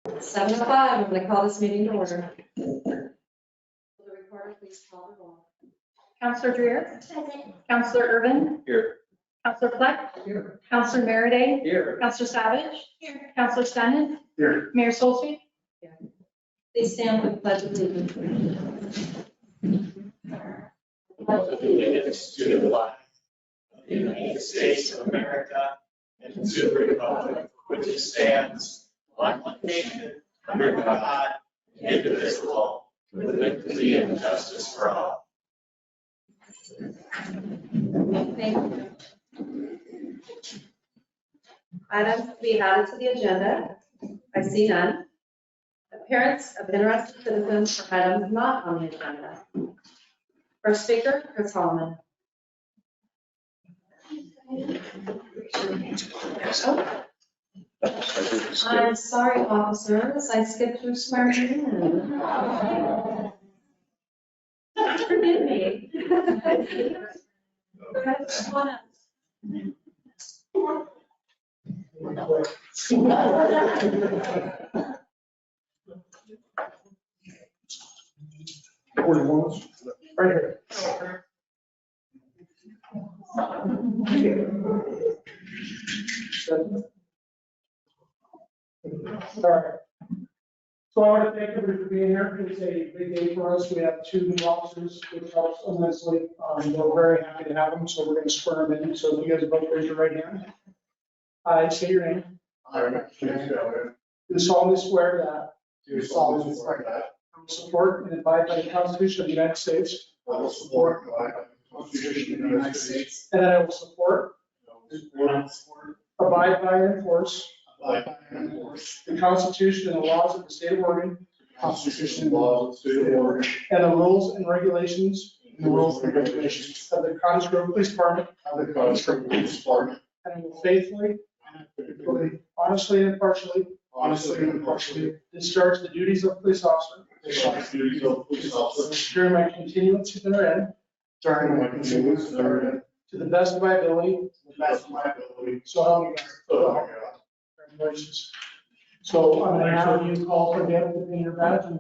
7:05, I'm going to call this meeting to order. Will the recorder please call the roll? Counselor Dreer. Counselor Irvin. Here. Counselor Fleck. Here. Counselor Merriday. Here. Counselor Savage. Here. Counselor Stennett. Here. Mayor Solsby. Please stand for the pledge of allegiance. Allegiance to the flag of the United States of America and to the republic for which it stands, one nation, under God, indivisible, with liberty and justice for all. Thank you. Items to be added to the agenda. I see none. Appearance of interested citizens for items not on the agenda. First speaker, Chris Holloman. I'm sorry, officers, I skipped your swearing in. Forgive me. Come on up. Right here. All right. So I want to thank everybody for being here. It's a big day for us. We have two new officers, which helps immensely. We're very happy to have them, so we're going to swear them in. So if you guys both raise your right hand. I say your name. Do solemnly swear that I will support and abide by the Constitution of the United States. I will support the Constitution of the United States. And that I will support, abide by, and enforce the Constitution and the laws of the state of Oregon. Constitution and laws of the state of Oregon. And the rules and regulations And the rules and regulations of the Cottage Police Department. of the Cottage Police Department. And I will faithfully, honestly, and impartially Honestly and impartially. discharge the duties of police officer Discharge the duties of police officer. during my continuance therein, During my continuance therein. to the best of my ability. To the best of my ability. So help me God. So help me God. Congratulations. So I'm going to have you call for Deb to pin your badge and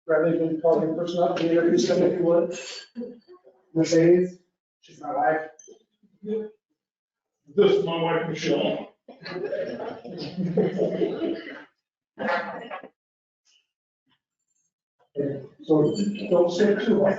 Bradley can call your person up and introduce them if you would. Mercedes, she's my wife. This is my wife, Michelle. So don't say it too long.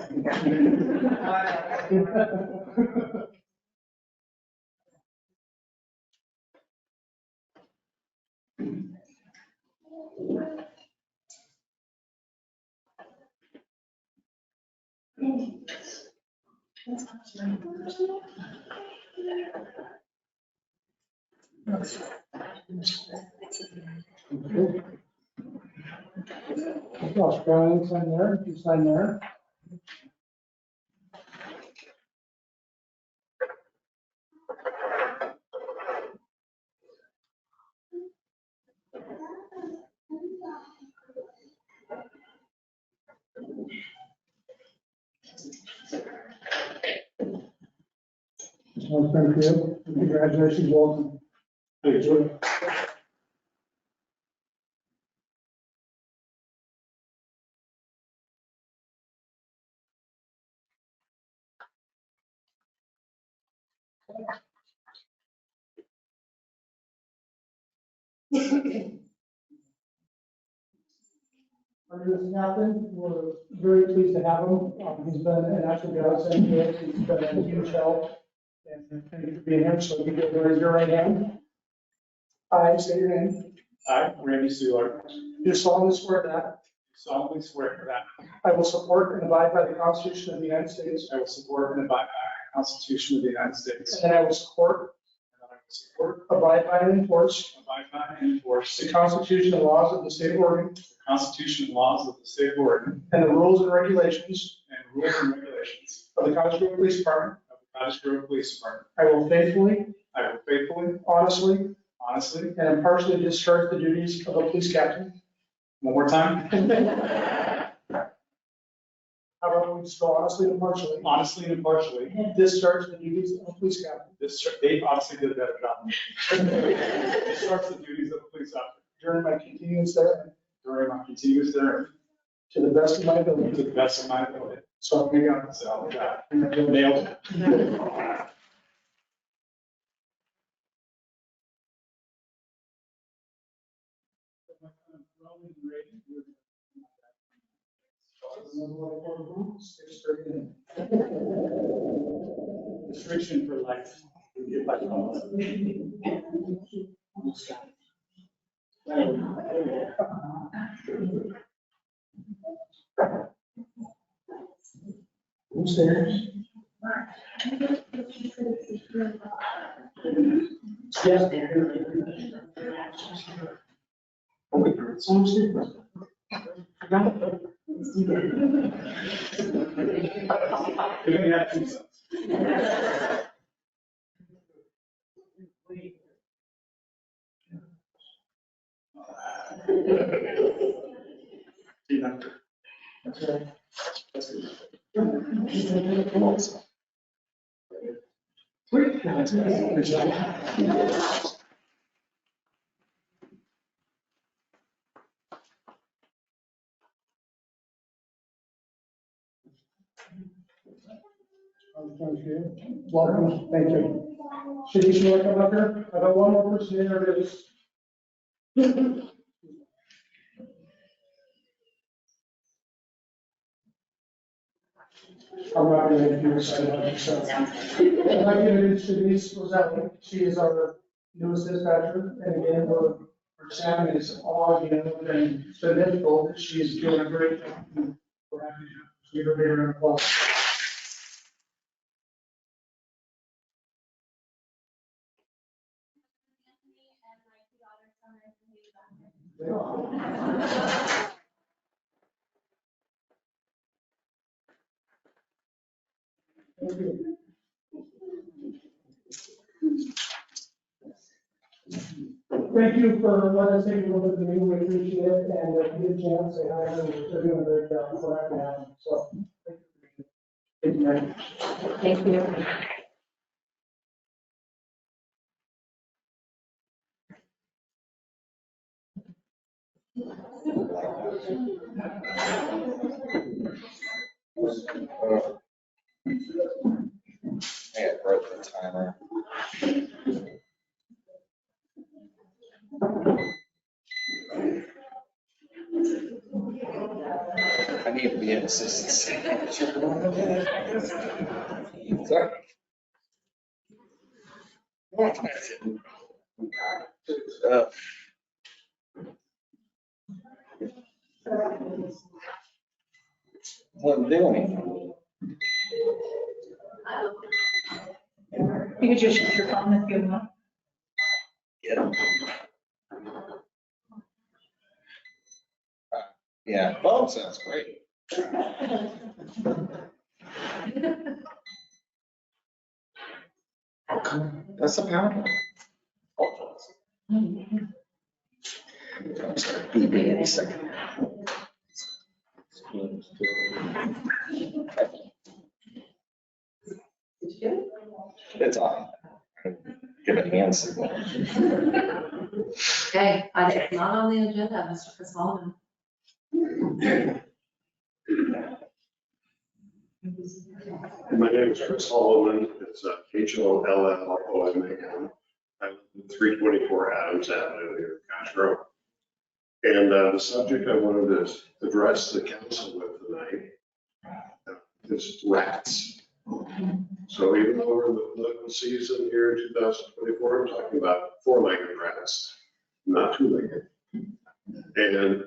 Josh, Brian, sign there, you sign there. Well, thank you. Congratulations, welcome. Thank you. Our newest captain, we're very pleased to have him. He's been an actual godsend to us. He's been a huge help. And thank you for being here. So if you could raise your right hand. I say your name. I, Randy Seeler, Do solemnly swear that solemnly swear that I will support and abide by the Constitution of the United States. I will support and abide by the Constitution of the United States. And that I will support, And that I will support, abide by, and enforce abide by, and enforce the the Constitution and laws of the state of Oregon Constitution and laws of the state of Oregon and the rules and regulations and rules and regulations of the Cottage Police Department. of the Cottage Grove Police Department. I will faithfully, I will faithfully, honestly, honestly, and impartially discharge the duties of a police captain. one more time, How about we just go honestly and impartially honestly and impartially. discharge the duties of a police captain They honestly did a better job. Discharge the duties of a police officer during my continuance there during my continuous there to the best of my to ability. the best of my ability. So help me God. So, yeah, Congratulations. nailed it. Restriction for life. If I Who's there? Yes. You're gonna have two sons. See, doctor. That's right. That's good. Good job. Welcome, thank you. Shanice, you want to come up here? I got one more person in there, it is. I'm not going to do this. I'd like to introduce Shanice Roselle. She is our newest dispatcher, and again, her staffing is all, and it's been difficult. She's doing a great job. We're happy to give her a big round of applause. Thank you for letting us take a little bit of the meeting, we appreciate it, and if you get a chance, say hi, they're doing a great job, we're happy to have them, so. Thank you very much. Thank you. I broke the timer. I need to be an assistant signature. Sorry. Wasn't doing anything. You could just use your phone if you want. Get 'em. Yeah, phone sounds great. Oh, come on, that's a power. I'll start beeping in a second. It's on. Give a hand signal. Okay, it's not on the agenda, Mr. Chris Holman. My name is Chris Holloman. It's Holloman. I live at 324 Adams Avenue here in Cottage Grove. And the subject I wanted to address the council with tonight is rats. So even though we're in the political season here in 2024, I'm talking about four-legged rats, not two-legged. And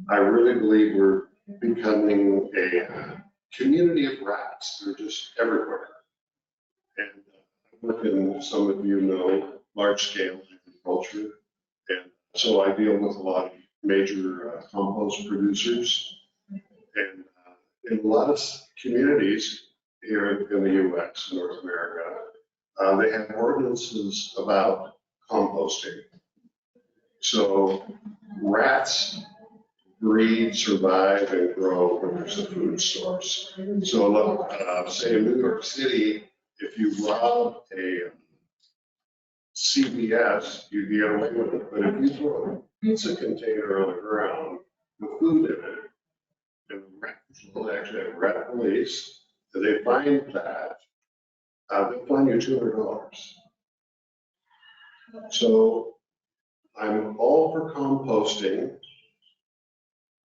I really believe we're becoming a community of rats. They're just everywhere. And I work in, some of you know, large-scale agriculture. And so I deal with a lot of major compost producers. And in a lot of communities here in the US, North America, they have ordinances about composting. So rats breed, survive, and grow when there's a food source. So look, say in New York City, if you rob a CVS, you get away with it. But if you throw pizza container on the ground with food in it. And the rats will actually have rat police, and they find that, they'll fine you $200. So I'm all for composting,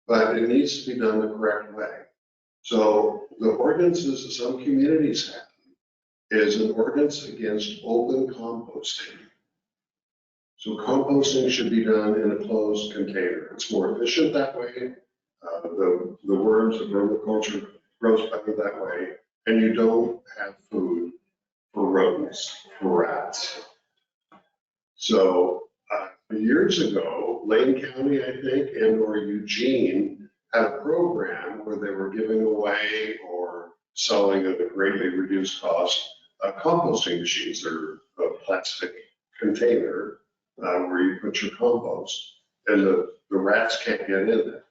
but it needs to be done the correct way. So the ordinances that some communities have is an ordinance against open composting. So composting should be done in a closed container. It's more efficient that way. The worms, the vermiculture grows better that way. And you don't have food for rodents, for rats. So years ago, Lane County, I think, and or Eugene had a program where they were giving away or selling at a greatly reduced cost composting machines or a plastic container where you put your compost, and the rats can't get in there.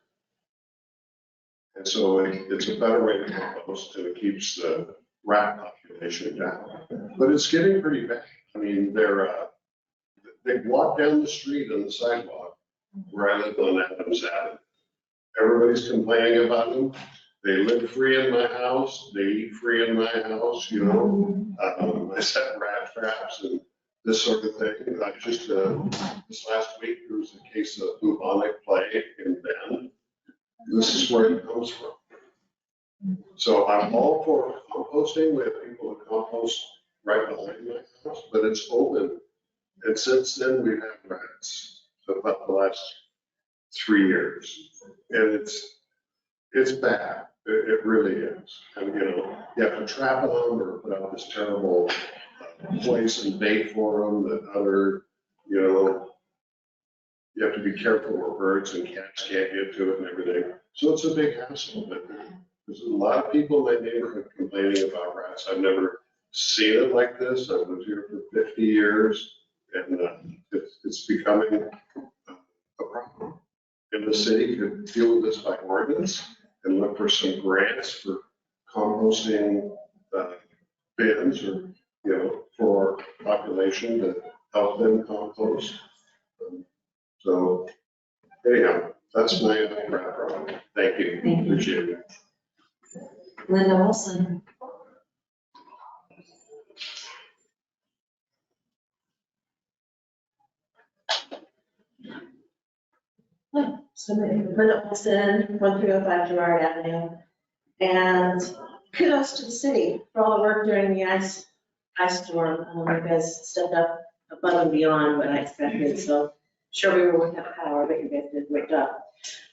And so it's a better way to compost, and it keeps the rat population down. But it's getting pretty bad. I mean, they walk down the street on the sidewalk where I live on Adams Avenue. Everybody's complaining about them. They live free in my house. They eat free in my house, you know. I set rat traps and this sort of thing. I just, this last week, there was a case of bubonic plague in Bend. This is where it comes from. So I'm all for composting. We have people that compost right behind my house, but it's open. And since then, we've had rats for about the last 3 years. And it's bad. It really is. And, you know, you have to trap them or put out this terrible place and bait for them that other, you know, you have to be careful where birds and cats can't get to it and everything. So it's a big hassle, but there's a lot of people in my neighborhood complaining about rats. I've never seen it like this. I've lived here for 50 years, and it's becoming a problem. And the city could deal with this by ordinance and look for some grants for composting bins or, you know, for population to help them compost. So anyhow, that's my background. Thank you. Thank you. Appreciate it. Linda Olson. So Linda Olson, 1305 Girard Avenue. And kudos to the city for all the work during the ice storm. You guys stepped up above and beyond what I expected. So sure we were without power, but you guys did a great job.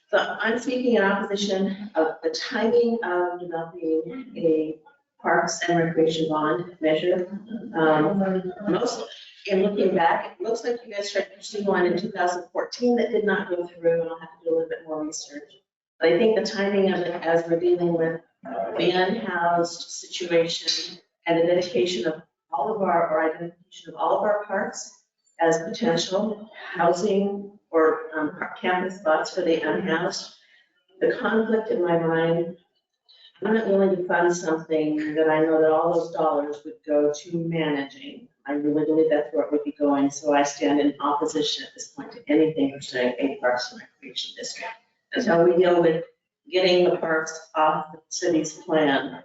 So I'm speaking in opposition of the timing of developing a parks and recreation bond measure. In looking back, it looks like you guys tried to pursue one in 2014 that did not go through, and I'll have to do a little bit more research. But I think the timing of it, as we're dealing with the unhoused situation and the dedication of all of our, or identification of all of our parks as potential housing or campus spots for the unhoused, the conflict in my mind, I'm not willing to fund something that I know that all those dollars would go to managing. I really believe that's where it would be going. So I stand in opposition at this point to anything pursuing a parks and recreation district. That's how we deal with getting the parks off the city's plan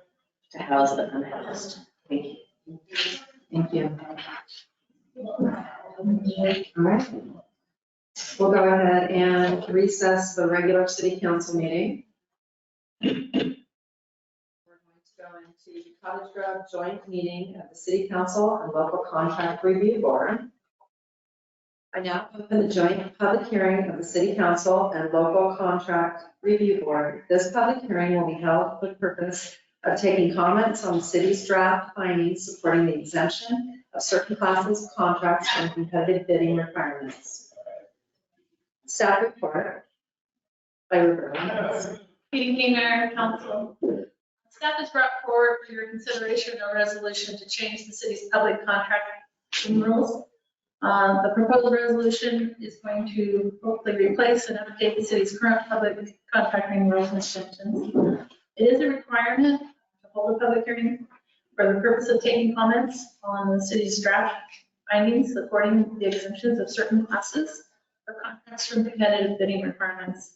to house the unhoused. Thank you. Thank you. All right. We'll go ahead and recess the regular city council meeting. We're going to go into the Cottage Grove joint meeting of the city council and local contract review board. I now open the joint public hearing of the city council and local contract review board. This public hearing will be held for the purpose of taking comments on the city's draft findings supporting the exemption of certain classes of contracts from competitive bidding requirements. Staff report by Roberta. Good evening, Mayor and Council. Staff has brought forward for your consideration a resolution to change the city's public contracting rules. The proposed resolution is going to hopefully replace and update the city's current public contracting rules and exemptions. It is a requirement to hold a public hearing for the purpose of taking comments on the city's draft findings supporting the exemptions of certain classes for contracts from competitive bidding requirements.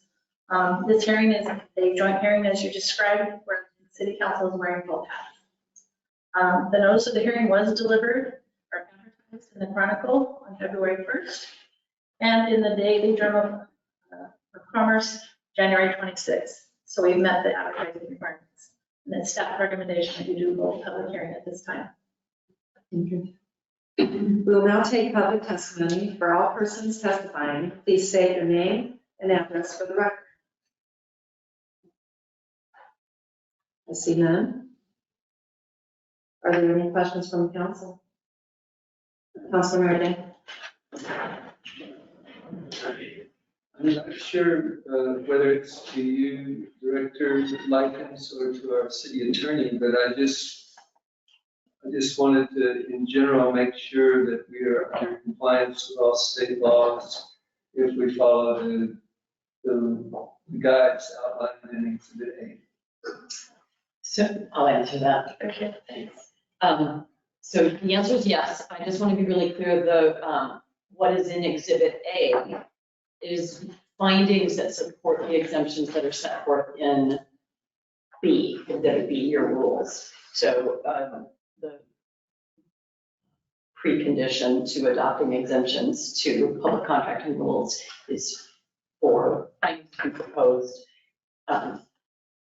This hearing is a joint hearing, as you described, where the city council is wearing full hats. The notice of the hearing was delivered or advertised in the Chronicle on February 1st, and in the Daily Journal of Commerce, January 26th. So we've met the advertising requirements. And then staff recommendation, we do hold public hearing at this time. We will now take public testimony. For all persons testifying, please state your name and address for the record. I see none. Are there any questions from the council? Councilor Meredith? I'm not sure whether it's to you, Director Likens, or to our city attorney, but I just wanted to, in general, make sure that we are under compliance with all state laws if we follow the guides outlined in Exhibit A. So I'll answer that. Okay, thanks. So the answer is yes. I just want to be really clear, what is in Exhibit A is findings that support the exemptions that are set forth in B, Exhibit B, your rules. So the precondition to adopting exemptions to public contracting rules is for findings to be proposed,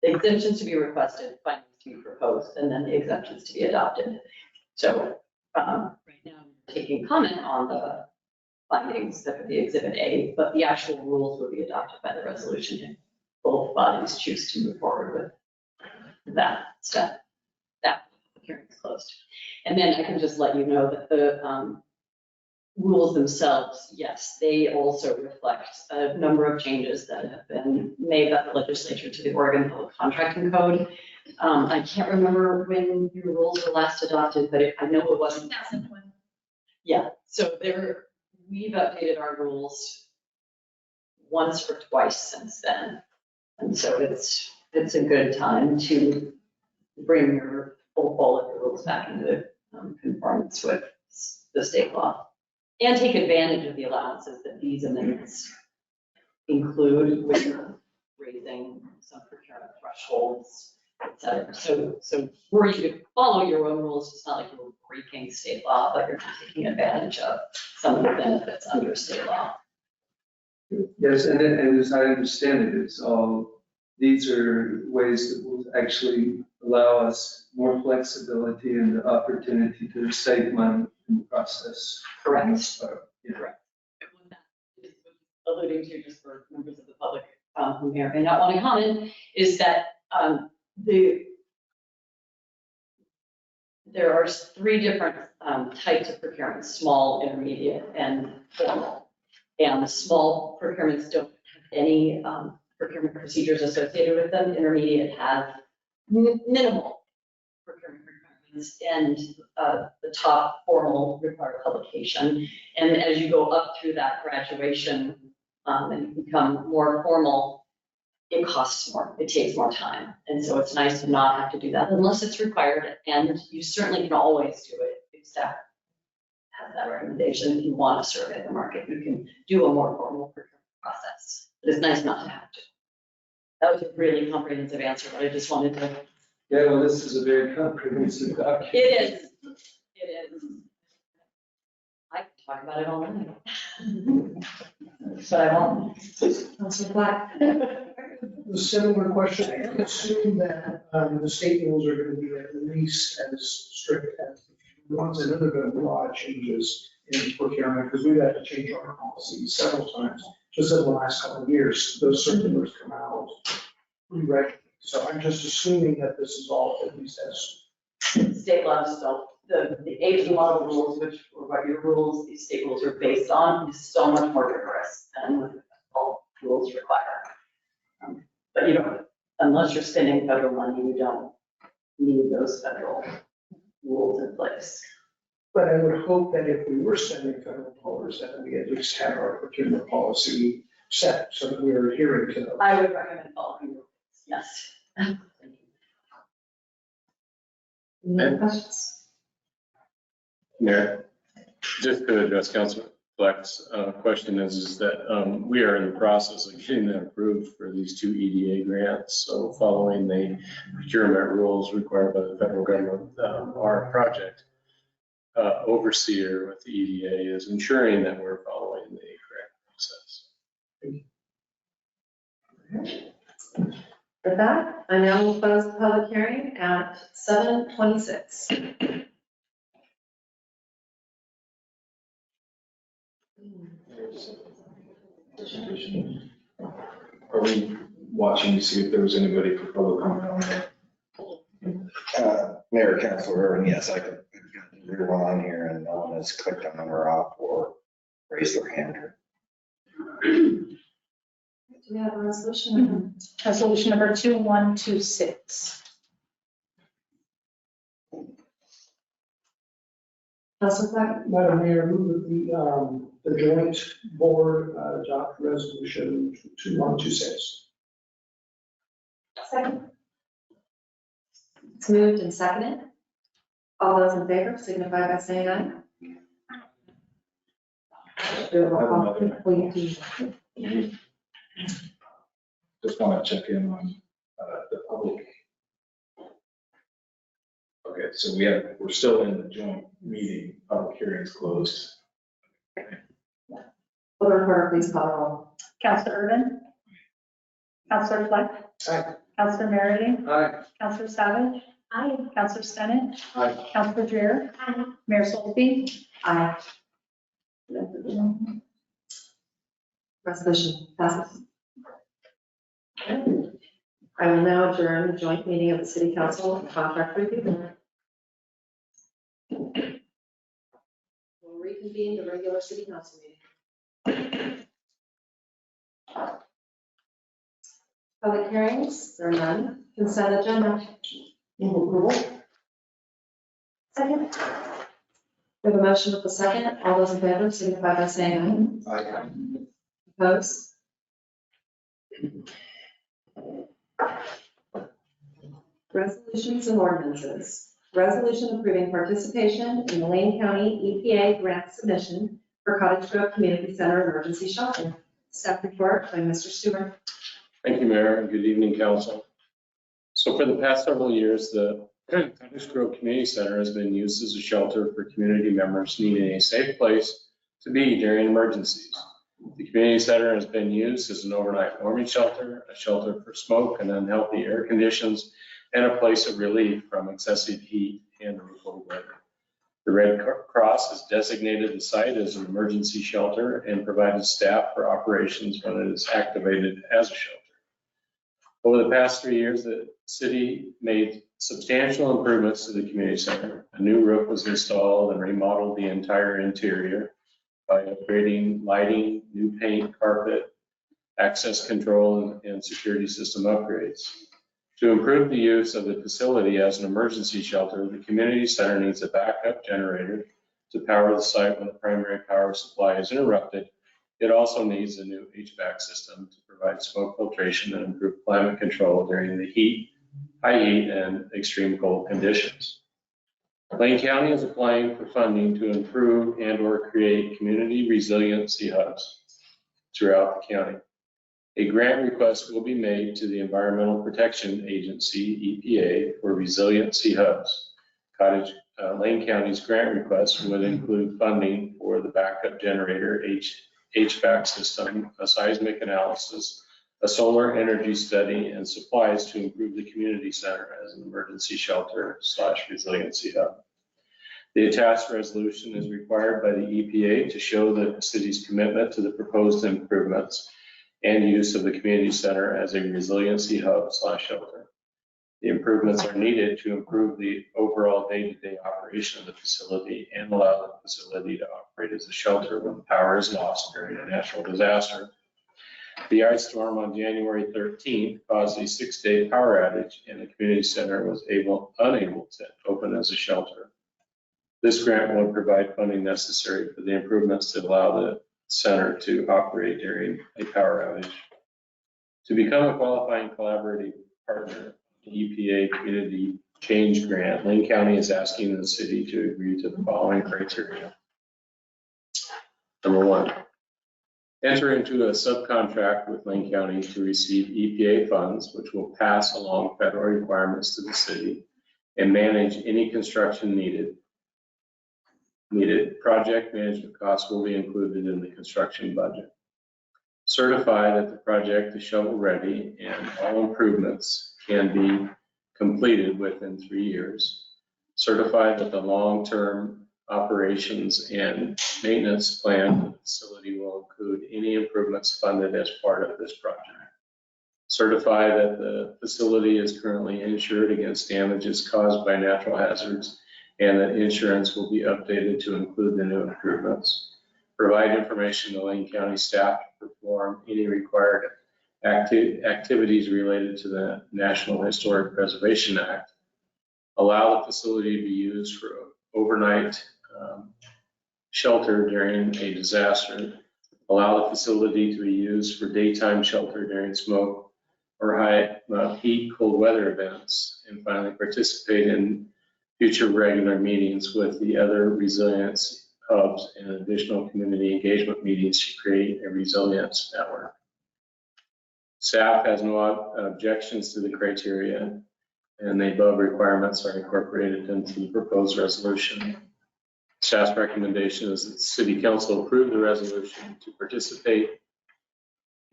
exemptions to be requested, findings to be proposed, and then the exemptions to be adopted. So right now, I'm taking comment on the findings that would be Exhibit A, but the actual rules will be adopted by the resolution if both bodies choose to move forward with that step. That hearing is closed. And then I can just let you know that the rules themselves, yes, they also reflect a number of changes that have been made by the legislature to the Oregon Public Contracting Code. I can't remember when your rules were last adopted, but I know it wasn't. 2020. Yeah, so we've updated our rules once or twice since then. And so it's a good time to bring your full of your rules back into conformance with the state law and take advantage of the allowances that these amendments include, which are raising some procurement thresholds, et cetera. So were you to follow your own rules, it's not like you're breaking state law, but you're taking advantage of some of the benefits under state law. Yes, and as I understand it, it's all, these are ways that will actually allow us more flexibility and the opportunity to save money in the process. Correct. Yeah. Correct. What that is alluding to, just for members of the public who may or may not want to comment, is that there are three different types of procurement: small, intermediate, and formal. And the small procurements don't have any procurement procedures associated with them. Intermediate have minimal procurement requirements, and the top formal require publication. And as you go up through that graduation and you become more formal, it costs more, it takes more time. And so it's nice to not have to do that unless it's required. And you certainly can always do it if staff has that recommendation. If you want to survey the market, you can do a more formal procurement process. But it's nice not to have to. That was a really comprehensive answer, but I just wanted to. Yeah, well, this is a very comprehensive document. It is. It is. I could talk about it all night. But I won't. Councilor Black? A similar question. I assume that the state rules are going to be at least as strict as the ones that are going to law changes in procurement, because we've had to change our policies several times just in the last couple of years. Those circulars come out regularly. So I'm just assuming that this is all at least as. State laws don't, the AG model rules, which are what your rules, these state rules are based on, is so much more rigorous than what all rules require. But you don't, unless you're spending federal money, you don't need those federal rules in place. But I would hope that if we were spending federal dollars, that we at least have our procurement policy set so that we are adhering to those. I would recommend following rules, yes. Any other questions? Mayor, just to address Councilman Flex, question is that we are in the process of getting that approved for these 2 EDA grants. So following the procurement rules required by the federal government, our project overseer with the EDA is ensuring that we're following the correct process. With that, I now will close the public hearing at 7:26. Are we watching to see if there was anybody for public comment on that? Mayor, Councilor Irvin, yes, I could, I've got everyone on here and no one has clicked on or off or raised their hand. Do we have a resolution? Resolution number 2126. Councilor Fleck? Madam Mayor, move that the joint board adopt resolution 2126. Second. It's moved and seconded. All those in favor signify by saying aye. Do a roll call. Please. Just want to check in on the public. Okay, so we're still in the joint meeting, public hearing's closed. Will the recorder please call the roll? Counselor Irvin? Counselor Fleck? Aye. Counselor Merity? Aye. Counselor Savage? Aye. Counselor Stennett? Aye. Counselor Dreer? Aye. Mayor Solpe? Aye. Resolution passes. I will now adjourn the joint meeting of the City Council and Contract Review. We'll reconvene the regular City Council meeting. Public hearings, there are none. Consent agenda. Move approval. Second. We have a motion with the second. All those in favor signify by saying aye. Aye. Opposed? Resolutions and ordinances. Resolution approving participation in the Lane County EPA grant submission for Cottage Grove Community Center Emergency Shelter. Staff report by Mr. Stewart. Thank you, Mayor, and good evening, Council. So for the past several years, the Cottage Grove Community Center has been used as a shelter for community members needing a safe place to be during emergencies. The community center has been used as an overnight warming shelter, a shelter for smoke and unhealthy air conditions, and a place of relief from excessive heat and cold weather. The Red Cross has designated the site as an emergency shelter and provided staff for operations when it is activated as a shelter. Over the past 3 years, the city made substantial improvements to the community center. A new roof was installed and remodeled the entire interior by upgrading lighting, new paint, carpet, access control, and security system upgrades. To improve the use of the facility as an emergency shelter, the community center needs a backup generator to power the site when the primary power supply is interrupted. It also needs a new HVAC system to provide smoke filtration and improve climate control during the heat, high heat, and extreme cold conditions. Lane County is applying for funding to improve and/or create community resiliency hubs throughout the county. A grant request will be made to the Environmental Protection Agency, EPA, for resiliency hubs. Lane County's grant request would include funding for the backup generator, HVAC system, a seismic analysis, a solar energy study, and supplies to improve the community center as an emergency shelter / resiliency hub. The attached resolution is required by the EPA to show the city's commitment to the proposed improvements and use of the community center as a resiliency hub / shelter. The improvements are needed to improve the overall day-to-day operation of the facility and allow the facility to operate as a shelter when power is lost during a natural disaster. The ice storm on January 13th caused a 6-day power outage, and the community center was unable to open as a shelter. This grant will provide funding necessary for the improvements to allow the center to operate during a power outage. To become a qualifying collaborative partner, the EPA Community Change Grant, Lane County is asking the city to agree to the following criteria. Number one, enter into a subcontract with Lane County to receive EPA funds, which will pass along federal requirements to the city and manage any construction needed. Project management costs will be included in the construction budget. Certify that the project is shovel-ready and all improvements can be completed within 3 years. Certify that the long-term operations and maintenance plan for the facility will include any improvements funded as part of this project. Certify that the facility is currently insured against damages caused by natural hazards and that insurance will be updated to include the new improvements. Provide information to Lane County staff to perform any required activities related to the National Historic Preservation Act. Allow the facility to be used for overnight shelter during a disaster. Allow the facility to be used for daytime shelter during smoke or high heat, cold weather events. And finally, participate in future regular meetings with the other resilience hubs and additional community engagement meetings to create a resilience network. Staff has no objections to the criteria, and the above requirements are incorporated into the proposed resolution. Staff's recommendation is that the City Council approve the resolution to participate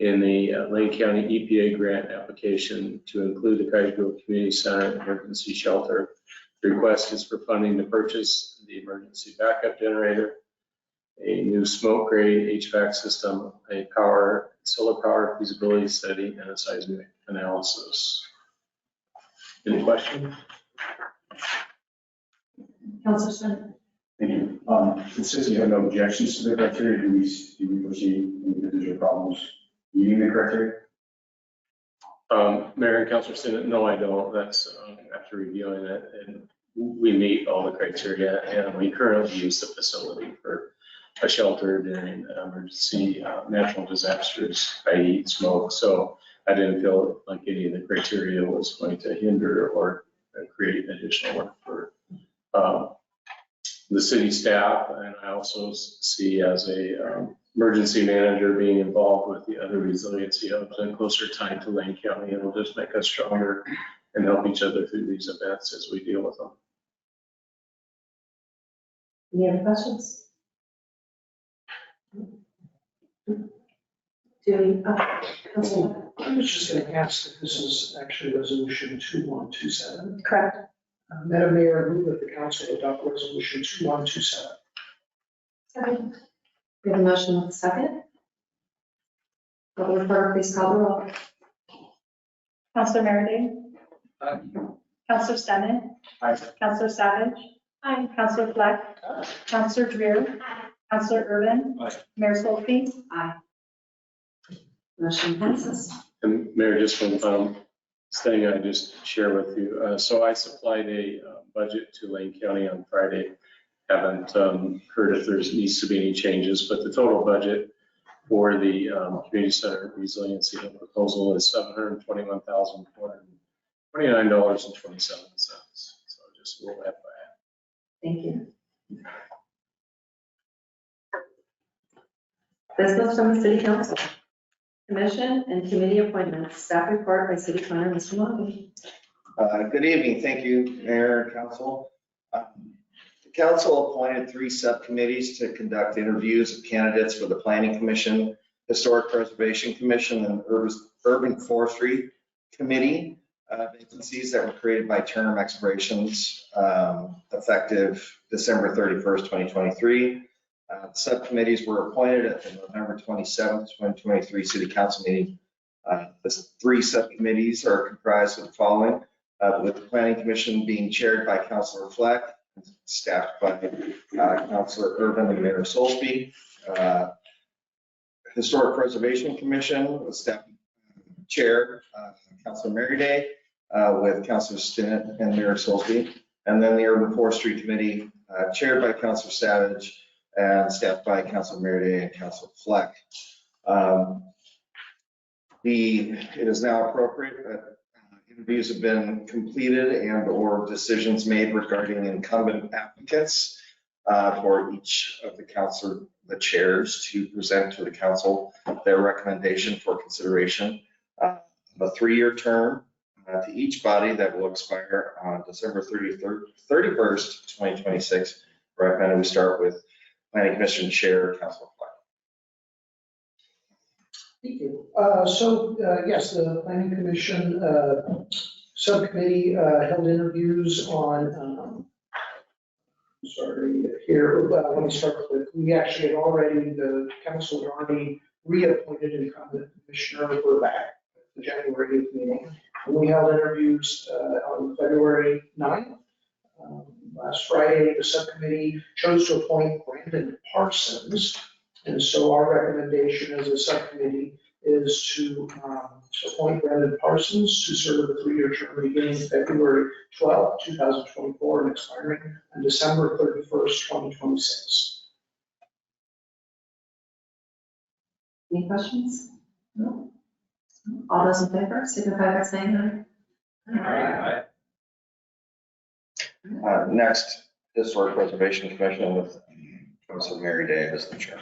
in the Lane County EPA grant application to include the Cottage Community Center emergency shelter. The request is for funding to purchase the emergency backup generator, a new smoke grade HVAC system, a solar power feasibility study, and a seismic analysis. Any questions? Councilor Stern. Thank you. It says you have no objections to the criteria. Do we foresee any individual problems meeting the criteria? Mayor and Councilor Stennett, no, I don't. That's after reviewing it, and we meet all the criteria, and we currently use the facility for a shelter during emergency natural disasters, i.e. smoke. So I didn't feel like any of the criteria was going to hinder or create additional work for the city staff. And I also see as a emergency manager being involved with the other resiliency hubs and closer tied to Lane County. It'll just make us stronger and help each other through these events as we deal with them. Any other questions? Councilor. I was just going to ask if this is actually resolution 2127. Correct. Madam Mayor, I move that the council adopt resolution 2127. Second. We have a motion with a second. Will the clerk please call the roll? Counselor Meredith. Aye. Counselor Stennett. Aye. Counselor Savage. Aye. Counselor Fleck. Counselor Dreer. Counselor Urban. Aye. Mayor Solke. Aye. Motion passes. And Mayor, just one thing I just share with you. So I supplied a budget to Lane County on Friday. Haven't heard if there needs to be any changes, but the total budget for the community center resiliency proposal is $721,429.27. So just a little FYI. Thank you. Business from the City Council. Commission and committee appointments. Staff report by City Planner, Mr. Monty. Good evening. Thank you, Mayor and Council. The Council appointed 3 subcommittees to conduct interviews of candidates for the Planning Commission, Historic Preservation Commission, and Urban Forestry Committee. Vacancies that were created by term expirations effective December 31st, 2023. Subcommittees were appointed at the November 27th, 2023 City Council meeting. The 3 subcommittees are comprised of the following, with the Planning Commission being chaired by Councilor Fleck, staffed by Councilor Urban and Mayor Solsby. Historic Preservation Commission was staffed chair, Councilor Merryday, with Councilor Stinnett and Mayor Solsby. And then the Urban Forestry Committee, chaired by Councilor Savage, and staffed by Councilor Merriday and Councilor Fleck. It is now appropriate that interviews have been completed and or decisions made regarding incumbent applicants. for each of the chairs to present to the council their recommendation for consideration. A 3-year term to each body that will expire on December 31st, 2026. Recommended we start with Planning Commission Chair, Councilor Fleck. Thank you. Yes, the Planning Commission subcommittee held interviews on, let me start with, we actually had already, the council had already reappointed incumbent commissioner for back at the January 8th meeting. And we held interviews on February 9th. Last Friday, the subcommittee chose to appoint Brandon Parsons. And so our recommendation as a subcommittee is to appoint Brandon Parsons to serve a 3-year term beginning February 12th, 2024 and expiring on December 31st, 2026. Any questions? No? All those in favor, signify by saying aye. Next, Historic Preservation Commission with Councilor Mary Day as the chair.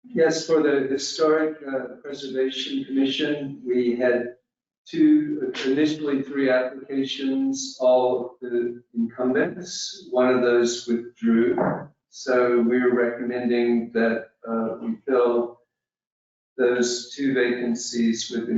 Yes, for the Historic Preservation Commission, we had initially 3 applications, all of the incumbents. One of those withdrew. So we're recommending that we fill those 2 vacancies with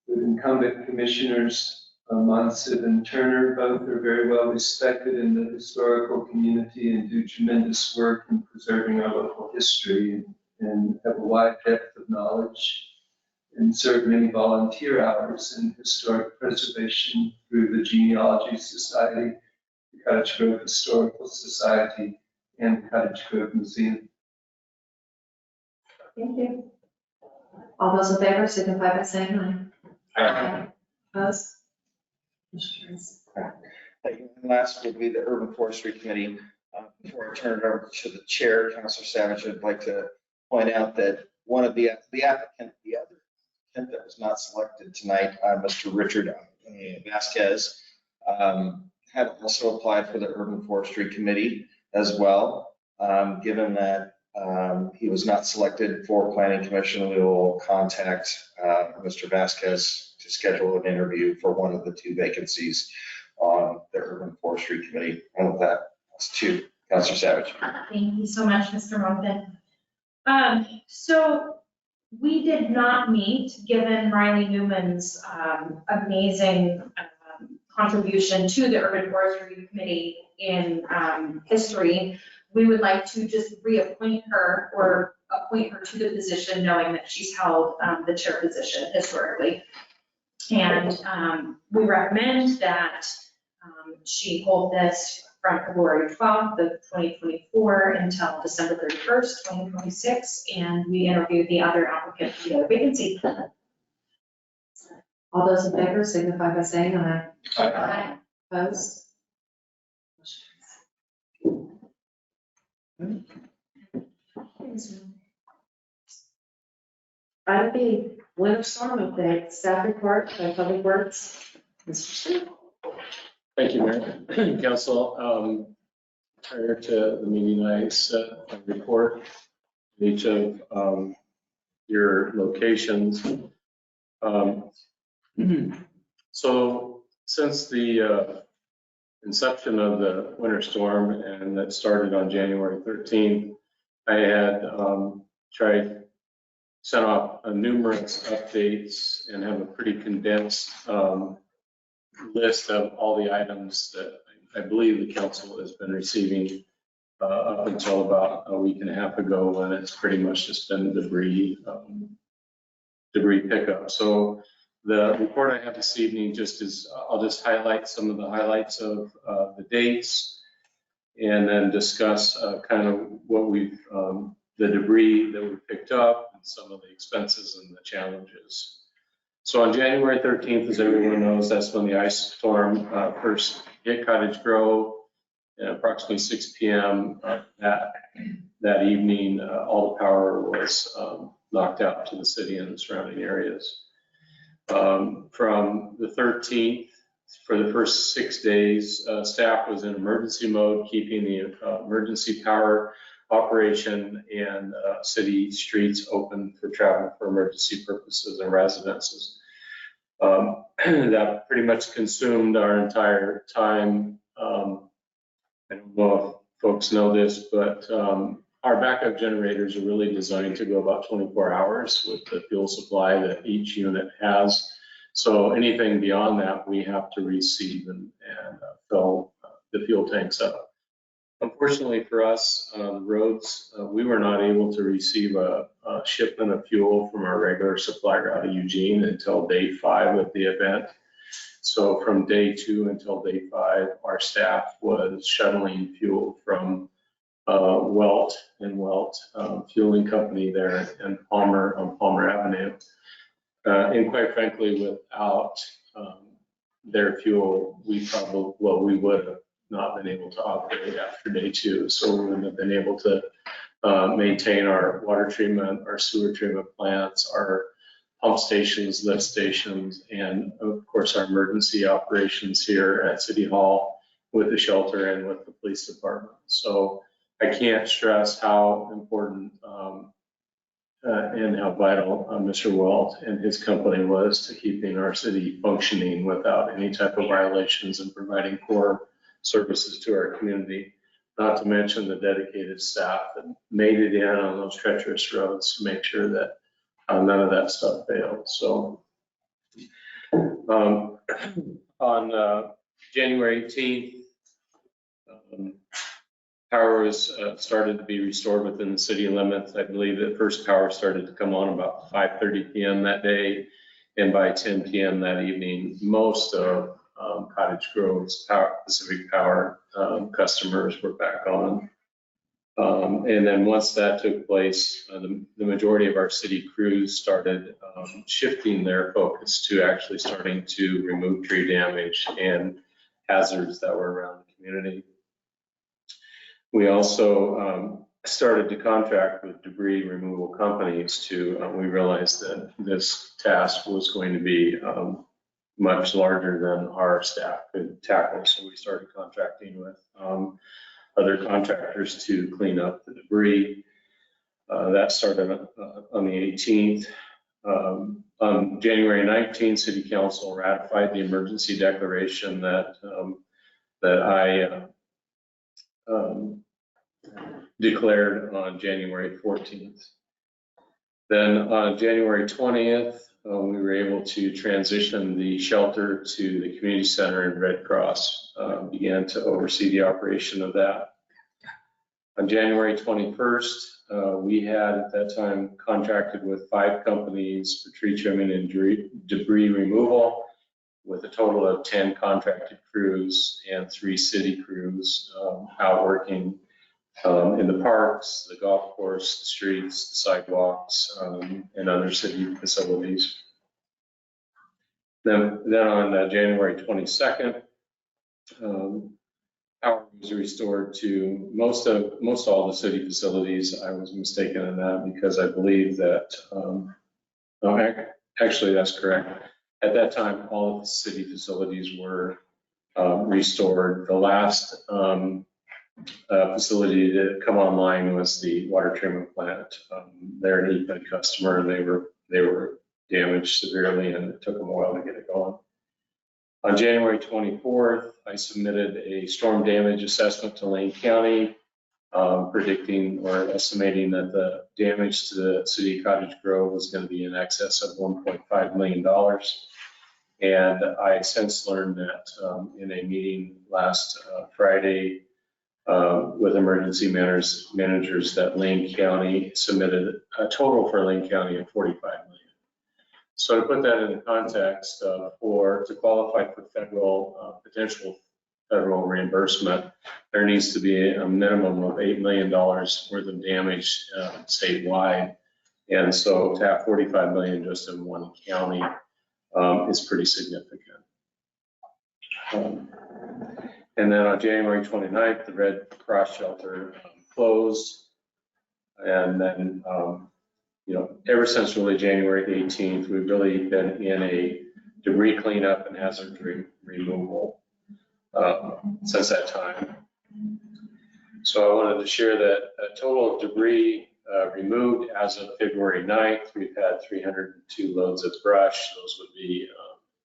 incumbent commissioners, Monsiv and Turner. Both are very well respected in the historical community and do tremendous work in preserving our local history and have a wide depth of knowledge and serve many volunteer hours in historic preservation through the Genealogy Society, the Cottage Grove Historical Society, and the Cottage Grove Museum. Thank you. All those in favor, signify by saying aye. Aye. Opposed? Motion carries. Thank you. And last will be the Urban Forestry Committee. Before I turn it over to the chair, Councilor Savage, I'd like to point out that one of the other applicant that was not selected tonight, Mr. Richard Vasquez, had also applied for the Urban Forestry Committee as well. Given that he was not selected for Planning Commission, we will contact Mr. Vasquez to schedule an interview for one of the 2 vacancies on the Urban Forestry Committee. And with that, that's 2. Councilor Savage. Thank you so much, Mr. Monkman. So we did not meet, given Riley Newman's amazing contribution to the Urban Forestry Committee in history. We would like to just reappoint her or appoint her to the position, knowing that she's held the chair position historically. And we recommend that she hold this from February 12th of 2024 until December 31st, 2026, and we interviewed the other applicant for the other vacancy. All those in favor, signify by saying aye. Aye. Opposed? Motion carries. Item B, winter storm update, staff report by Public Works. Mr. Street. Thank you, Mayor. Council, prior to the meeting, I set a report in each of your locations. So since the inception of the winter storm, and that started on January 13th, I had sent off numerous updates and have a pretty condensed list of all the items that I believe the council has been receiving up until about a week and a half ago, when it's pretty much just been debris pickup. So the report I have this evening I'll just highlight some of the highlights of the dates, and then discuss kind of what the debris that we picked up and some of the expenses and the challenges. So on January 13th, as everyone knows, that's when the ice storm first hit Cottage Grove at approximately 6 p.m. That evening. All the power was knocked out to the city and the surrounding areas. From the 13th For the first 6 days, staff was in emergency mode, keeping the emergency power operation and city streets open for travel for emergency purposes and residences. That pretty much consumed our entire time. I don't know if folks know this, but our backup generators are really designed to go about 24 hours with the fuel supply that each unit has. So anything beyond that, we have to receive and fill the fuel tanks up. Unfortunately for us, the roads, we were not able to receive a shipment of fuel from our regular supply route to Eugene until day 5 of the event. So from day 2 until day 5, our staff was shuttling fuel from Welt Fueling Company there in Palmer on Palmer Avenue. And quite frankly, without their fuel, we would have not been able to operate after day 2. So we wouldn't have been able to maintain our water treatment, our sewer treatment plants, our pump stations, lift stations, and of course our emergency operations here at City Hall with the shelter and with the police department. So I can't stress how important and how vital Mr. Welt and his company was to keeping our city functioning without any type of violations and providing core services to our community, not to mention the dedicated staff that made it in on those treacherous roads to make sure that none of that stuff failed. So on January 18th, power was started to be restored within the city limits. I believe that first power started to come on about 5:30 p.m. that day, and by 10 p.m. that evening, most of Cottage Grove's Pacific Power customers were back on. And then once that took place, the majority of our city crews started shifting their focus to actually starting to remove tree damage and hazards that were around the community. We also started to contract with debris removal companies we realized that this task was going to be much larger than our staff could tackle. So we started contracting with other contractors to clean up the debris. That started on the 18th. On January 19th, City Council ratified the emergency declaration that I declared on January 14th. Then on January 20th, we were able to transition the shelter to the community center, and Red Cross began to oversee the operation of that. On January 21st, we had at that time contracted with 5 companies for tree trimming and debris removal, with a total of 10 contracted crews and 3 city crews out working in the parks, the golf course, the streets, the sidewalks, and other city facilities. Then on January 22nd, power was restored to most all the city facilities. I was mistaken in that because I believe that, actually that's correct. At that time, all of the city facilities were restored. The last facility to come online was the water treatment plant. They're an EPID customer, and they were damaged severely, and it took them a while to get it going. On January 24th, I submitted a storm damage assessment to Lane County, predicting or estimating that the damage to the city of Cottage Grove was going to be in excess of $1.5 million. And I since learned that in a meeting last Friday with emergency managers that Lane County submitted a total for Lane County of $45 million. So to put that into context, to qualify for potential federal reimbursement, there needs to be a minimum of $8 million worth of damage statewide. And so to have $45 million just in one county is pretty significant. And then on January 29th, the Red Cross shelter closed. And then, ever since really January 18th, we've really been in a debris cleanup and hazard removal since that time. So I wanted to share that a total of debris removed as of February 9th, we've had 302 loads of brush. Those would be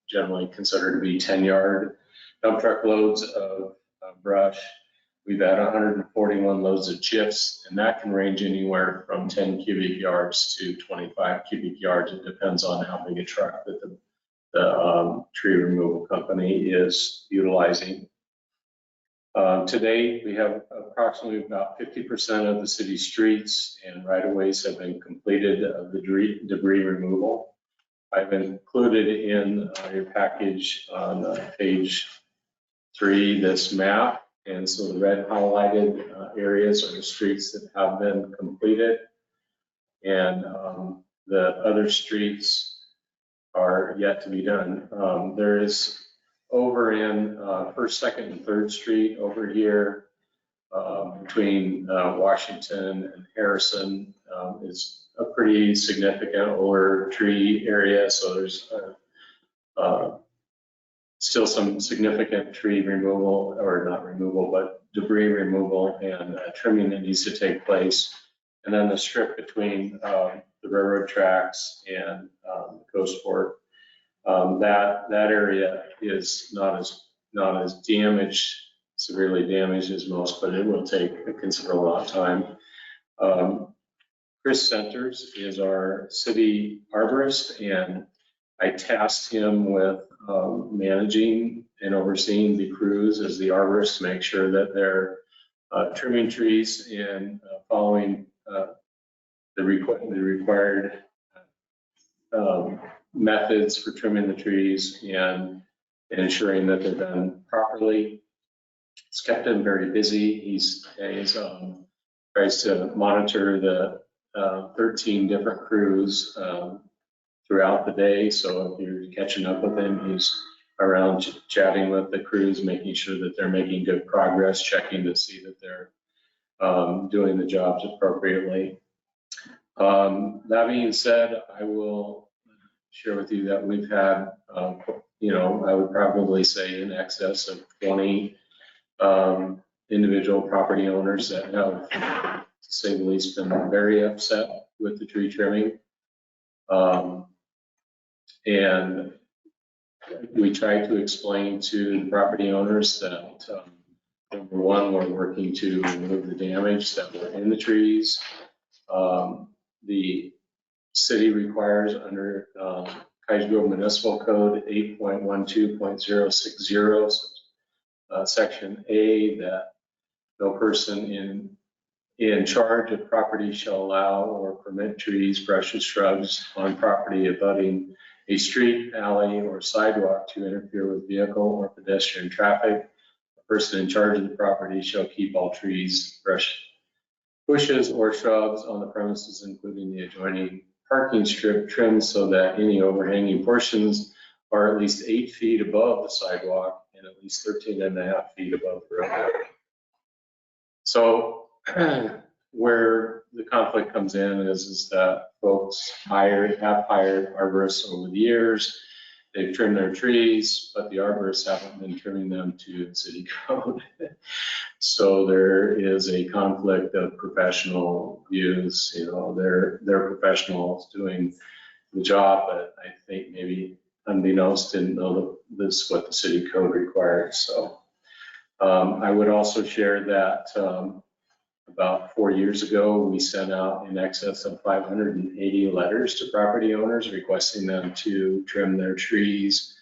generally considered to be 10-yard dump truck loads of brush. We've had 141 loads of chips, and that can range anywhere from 10 cubic yards to 25 cubic yards. It depends on how big a truck that the tree removal company is utilizing. To date, we have approximately about 50% of the city streets and right-of-ways have been completed of the debris removal. I've included in your package on page 3 this map. And so the red highlighted areas are the streets that have been completed. And the other streets are yet to be done. There is over in 1st, 2nd, and 3rd Street over here between Washington and Harrison is a pretty significant older tree area. So there's still some significant tree removal, or not removal, but debris removal and trimming that needs to take place. And then the strip between the railroad tracks and the coast fork, that area is not as damaged, severely damaged as most, but it will take a considerable amount of time. Chris Centers is our city arborist, and I tasked him with managing and overseeing the crews as the arborist to make sure that they're trimming trees and following the required methods for trimming the trees and ensuring that they're done properly. It's kept him very busy. He's tries to monitor the 13 different crews throughout the day. So if you're catching up with him, he's around chatting with the crews, making sure that they're making good progress, checking to see that they're doing the jobs appropriately. That being said, I will share with you that we've had, I would probably say in excess of 20 individual property owners that have, to say the least, been very upset with the tree trimming. And we try to explain to the property owners that, number one, we're working to remove the damage that were in the trees. The city requires under Cottage Grove Municipal Code 8.12.060, Section A, that no person in charge of property shall allow or permit trees, brushes, shrubs on property abutting a street, alley, or sidewalk to interfere with vehicle or pedestrian traffic. A person in charge of the property shall keep all trees, bushes, or shrubs on the premises, including the adjoining parking strip, trimmed so that any overhanging portions are at least 8 feet above the sidewalk and at least 13.5 feet above the road. So where the conflict comes in is that folks have hired arborists over the years. They've trimmed their trees, but the arborists haven't been trimming them to the city code. So there is a conflict of professional views. They're professionals doing the job, but I think maybe unbeknownst didn't know this what the city code required. So I would also share that about 4 years ago, we sent out in excess of 580 letters to property owners requesting them to trim their trees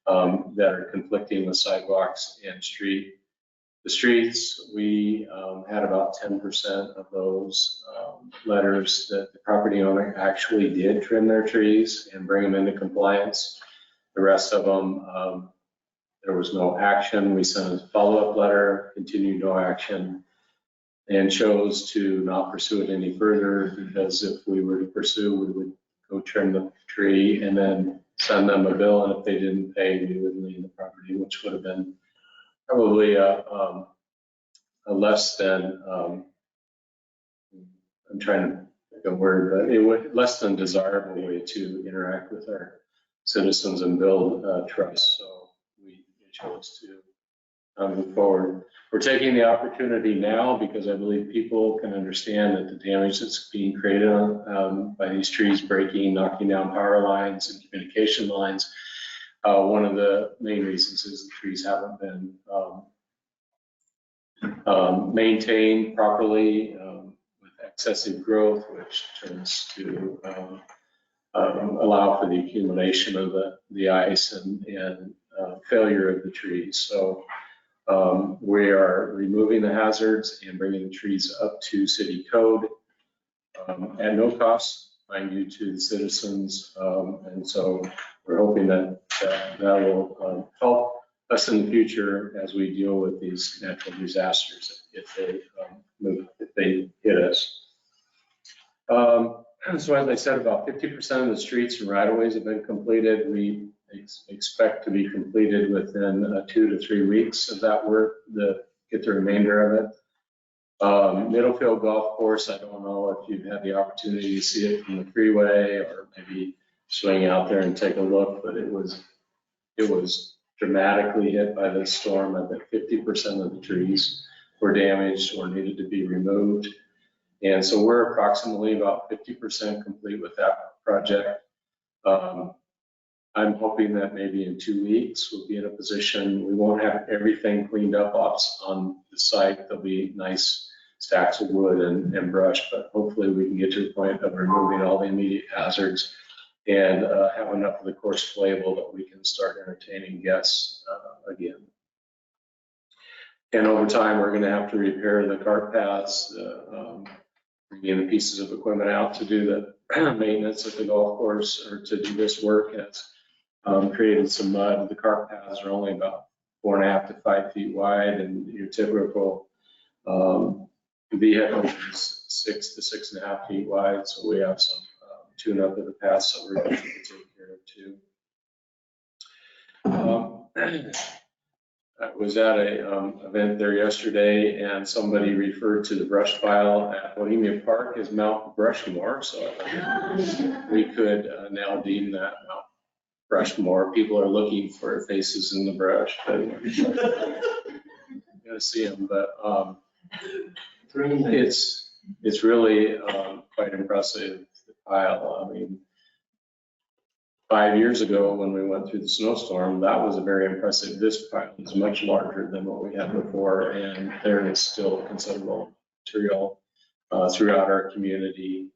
that are conflicting with sidewalks and the streets. We had about 10% of those letters that the property owner actually did trim their trees and bring them into compliance. The rest of them, there was no action. We sent a follow-up letter, continued no action, and chose to not pursue it any further, because if we were to pursue, we would go trim the tree and then send them a bill, and if they didn't pay, we would lien the property, which would have been probably a less than, I'm trying to pick a word, but it would less than desirable way to interact with our citizens and build trust. So we chose to move forward. We're taking the opportunity now because I believe people can understand that the damage that's being created by these trees breaking, knocking down power lines and communication lines. One of the main reasons is the trees haven't been maintained properly with excessive growth, which turns to allow for the accumulation of the ice and failure of the trees. So we are removing the hazards and bringing the trees up to city code at no cost, mind you, to the citizens. And so we're hoping that that will help us in the future as we deal with these natural disasters if they hit us. So as I said, about 50% of the streets and right-of-ways have been completed. We expect to be completed within 2 to 3 weeks of that work, get the remainder of it. Middlefield Golf Course, I don't know if you've had the opportunity to see it from the freeway or maybe swing out there and take a look, but it was dramatically hit by this storm. I think 50% of the trees were damaged or needed to be removed. And so we're approximately about 50% complete with that project. I'm hoping that maybe in 2 weeks we'll be in a position, we won't have everything cleaned up on the site. There'll be nice stacks of wood and brush, but hopefully we can get to the point of removing all the immediate hazards and have enough of the course playable that we can start entertaining guests again. And over time, we're going to have to repair the cart paths, bringing the pieces of equipment out to do the maintenance at the golf course or to do this work. It's created some mud. The cart paths are only about 4.5 to 5 feet wide, and your typical vehicle is 6 to 6.5 feet wide. So we have some tune-up of the paths that we're going to take care of too. I was at a event there yesterday, and somebody referred to the brush pile at Bohemia Park as Mount Brushmore. So we could now deem that Mount Brushmore. People are looking for faces in the brush, but you're gonna see them. But it's really quite impressive, the pile. I mean, 5 years ago when we went through the snowstorm, that was a very impressive. This pile is much larger than what we had before, and there is still considerable material throughout our community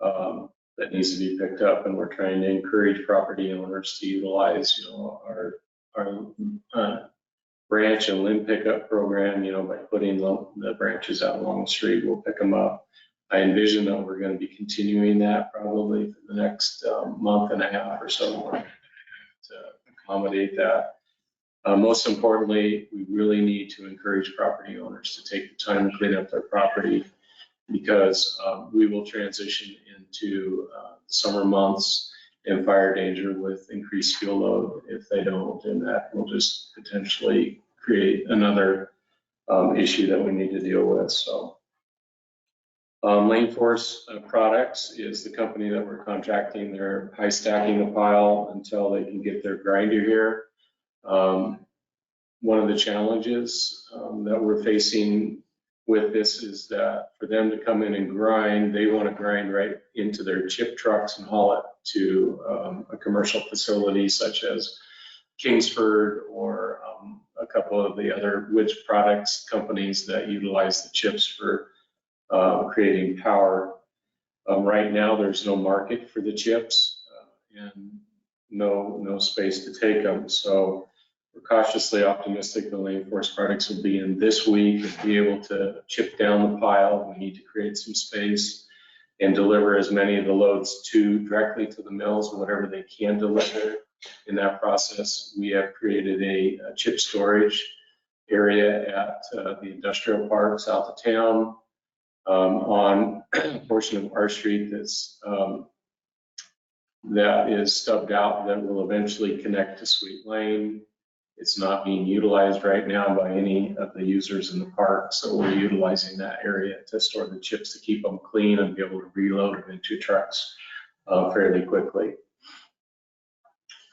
that needs to be picked up, and we're trying to encourage property owners to utilize, our branch and limb pickup program, by putting the branches out along the street. We'll pick them up. I envision that we're going to be continuing that probably for the next month and a half or so to accommodate that. Most importantly, we really need to encourage property owners to take the time to clean up their property, because we will transition into summer months and fire danger with increased fuel load if they don't, and that will just potentially create another issue that we need to deal with. So. Lane Force Products is the company that we're contracting. They're high stacking the pile until they can get their grinder here. One of the challenges that we're facing with this is that for them to come in and grind, they want to grind right into their chip trucks and haul it to a commercial facility such as Kingsford or a couple of the other wood products companies that utilize the chips for creating power. Right now, there's no market for the chips and no space to take them. So we're cautiously optimistic the Lane Force Products will be in this week and be able to chip down the pile. We need to create some space and deliver as many of the loads directly to the mills, whatever they can deliver. In that process, we have created a chip storage area at the industrial park south of town. On a portion of our street that is stubbed out that will eventually connect to Sweet Lane. It's not being utilized right now by any of the users in the park, so we're utilizing that area to store the chips to keep them clean and be able to reload them into trucks fairly quickly.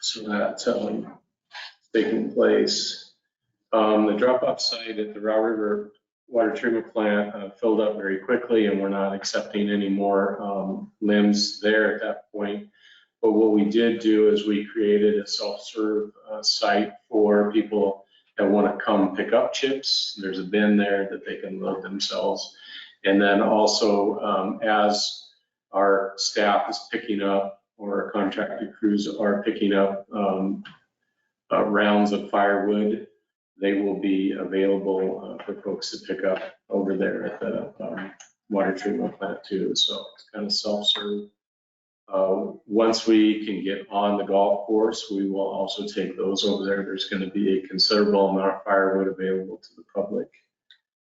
So that's taking place. The drop-off site at the Raw River Water Treatment Plant filled up very quickly, and we're not accepting any more limbs there at that point. But what we did do is we created a self-serve site for people that want to come pick up chips. There's a bin there that they can load themselves. And then also, as our staff is picking up, or our contracted crews are picking up rounds of firewood, they will be available for folks to pick up over there at the water treatment plant too. So it's kind of self-serve. Once we can get on the golf course, we will also take those over there. There's going to be a considerable amount of firewood available to the public.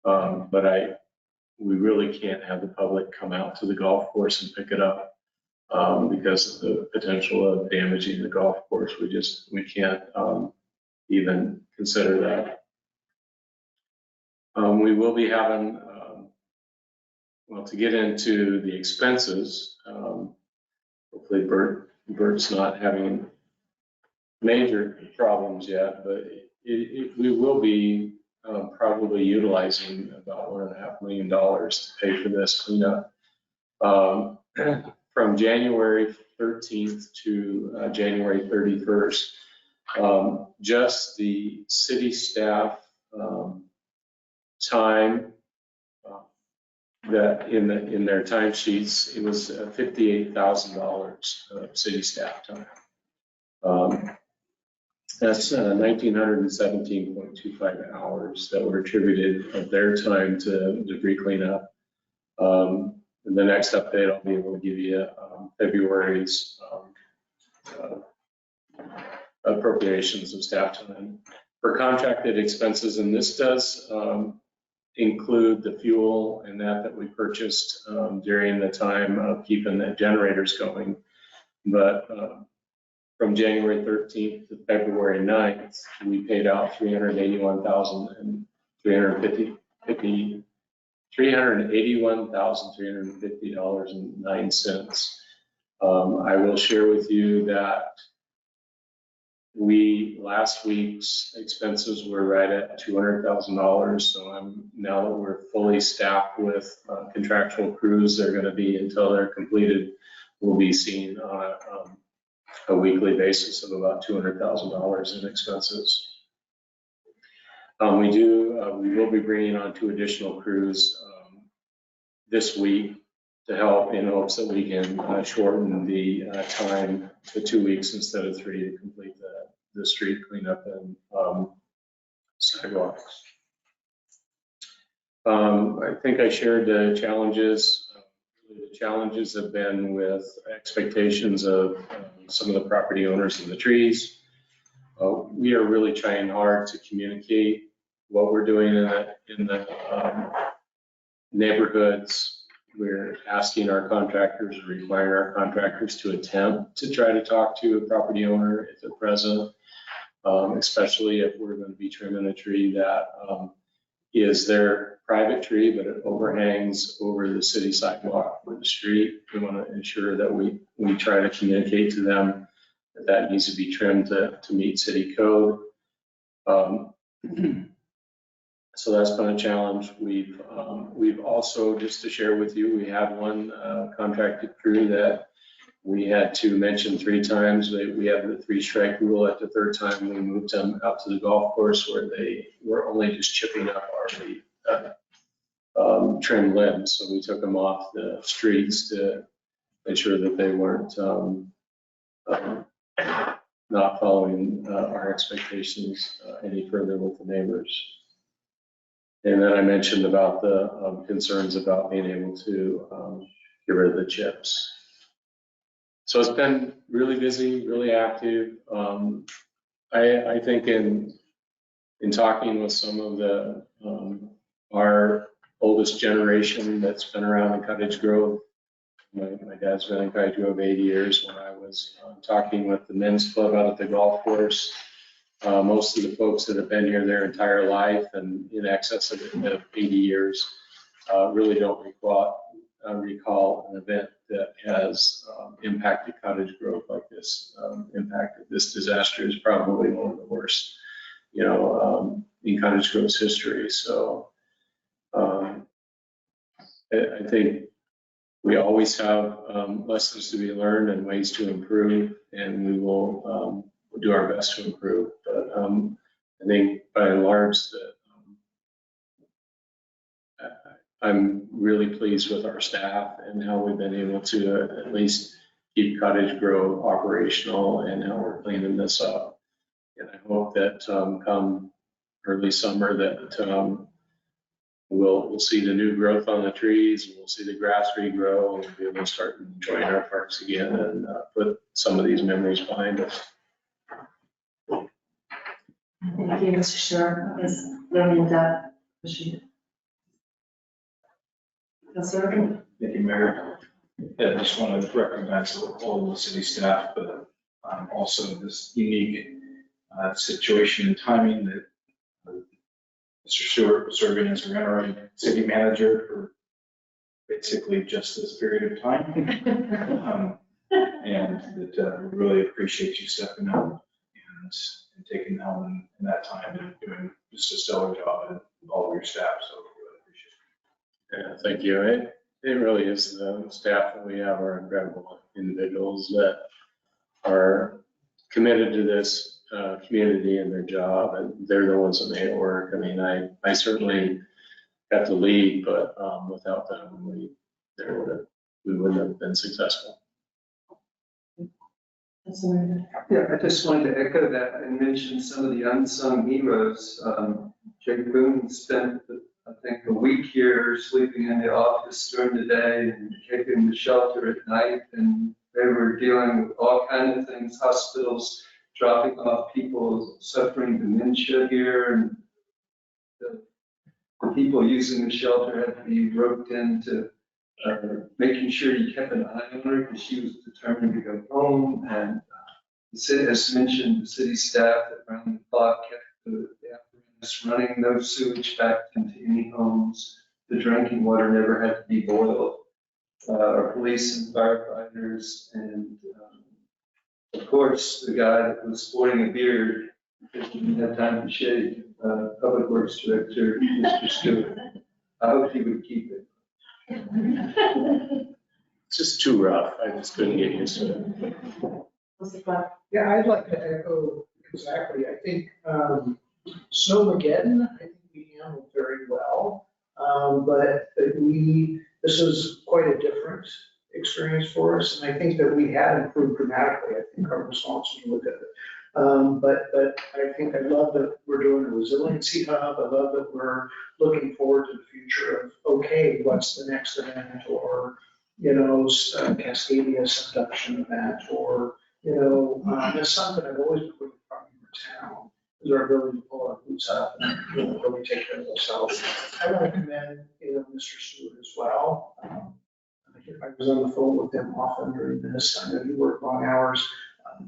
But we really can't have the public come out to the golf course and pick it up because of the potential of damaging the golf course. We can't even consider that. We will be having, well, to get into the expenses, hopefully Bert's not having major problems yet, but we will be probably utilizing about $1.5 million to pay for this cleanup. From January 13th to January 31st, just the city staff time that in their timesheets, it was $58,000 of city staff time. That's 1,917.25 hours that were attributed of their time to debris cleanup. In the next update, I'll be able to give you February's appropriations of staff time. For contracted expenses, and this does include the fuel and that we purchased during the time of keeping the generators going. But from January 13th to February 9th, we paid out $381,350.09. I will share with you that last week's expenses were right at $200,000. So now that we're fully staffed with contractual crews, they're going to be, until they're completed, we'll be seeing on a weekly basis of about $200,000 in expenses. We will be bringing on 2 additional crews this week to help, in hopes that we can shorten the time to 2 weeks instead of 3 to complete the street cleanup and sidewalks. I think I shared the challenges. The challenges have been with expectations of some of the property owners in the trees. We are really trying hard to communicate what we're doing in the neighborhoods. We're asking our contractors, requiring our contractors to attempt to try to talk to a property owner if they're present, especially if we're going to be trimming a tree that is their private tree, but it overhangs over the city sidewalk or the street. We want to ensure that we try to communicate to them that needs to be trimmed to meet city code. So that's been a challenge. We've also, just to share with you, we had one contracted crew that we had to mention 3 times. We have the 3-strike rule. At the 3rd time, we moved them out to the golf course where they were only just chipping up our trim limbs. So we took them off the streets to ensure that they weren't not following our expectations any further with the neighbors. And then I mentioned about the concerns about being able to get rid of the chips. So it's been really busy, really active. I think in talking with some of our oldest generation that's been around in Cottage Grove, my dad's been in Cottage Grove 80 years. When I was talking with the men's club out at the golf course, most of the folks that have been here their entire life and in excess of 80 years really don't recall an event that has impacted Cottage Grove like this. Impacted this disaster is probably one of the worst, in Cottage Grove's history. So I think we always have lessons to be learned and ways to improve, and we will do our best to improve. But I think by and large that I'm really pleased with our staff and how we've been able to at least keep Cottage Grove operational and how we're cleaning this up. And I hope that come early summer that we'll see the new growth on the trees, we'll see the grass regrow, and we'll be able to start enjoying our parks again and put some of these memories behind us. Thank you, Mr. Stewart. Ms. Linda, Councilor. Thank you, Mayor. I just want to recognize all of the city staff, but also this unique situation and timing that Mr. Stewart was serving as our interim city manager for basically just this period of time. And that we really appreciate you stepping up and taking the helm in that time and doing just a stellar job and all of your staff. So we really appreciate it. Yeah, thank you. It really is the staff that we have are incredible individuals that are committed to this community and their job, and they're the ones that make it work. I mean, I certainly got to lead, but without them, we wouldn't have been successful. Yeah, I just wanted to echo that and mention some of the unsung heroes. Jake Boone spent, I think, a week here sleeping in the office during the day and taking the shelter at night. And they were dealing with all kinds of things, hospitals dropping off people suffering dementia here. And the people using the shelter had to be roped into making sure you kept an eye on her because she was determined to go home. And the city, as mentioned, the city staff that round the clock kept the apparatus running, no sewage back into any homes. The drinking water never had to be boiled. Our police and firefighters, and of course, the guy that was sporting a beard because he didn't have time to shave, Public Works Director, Mr. Stewart. I hope he would keep it. It's just too rough. I just couldn't get used to it. Yeah, I'd like to echo exactly. I think Snowmageddon, I think we handled very well. But this was quite a different experience for us. And I think that we had improved dramatically. I think our response when you look at it. But I think I love that we're doing a resiliency hub. I love that we're looking forward to the future of, okay, what's the next event? Or, Cascadia subduction event, or, there's something I've always been really proud of our town, is our ability to pull our boots up and really take care of ourselves. I want to commend, Mr. Stewart as well. I was on the phone with him often during this. I know he worked long hours.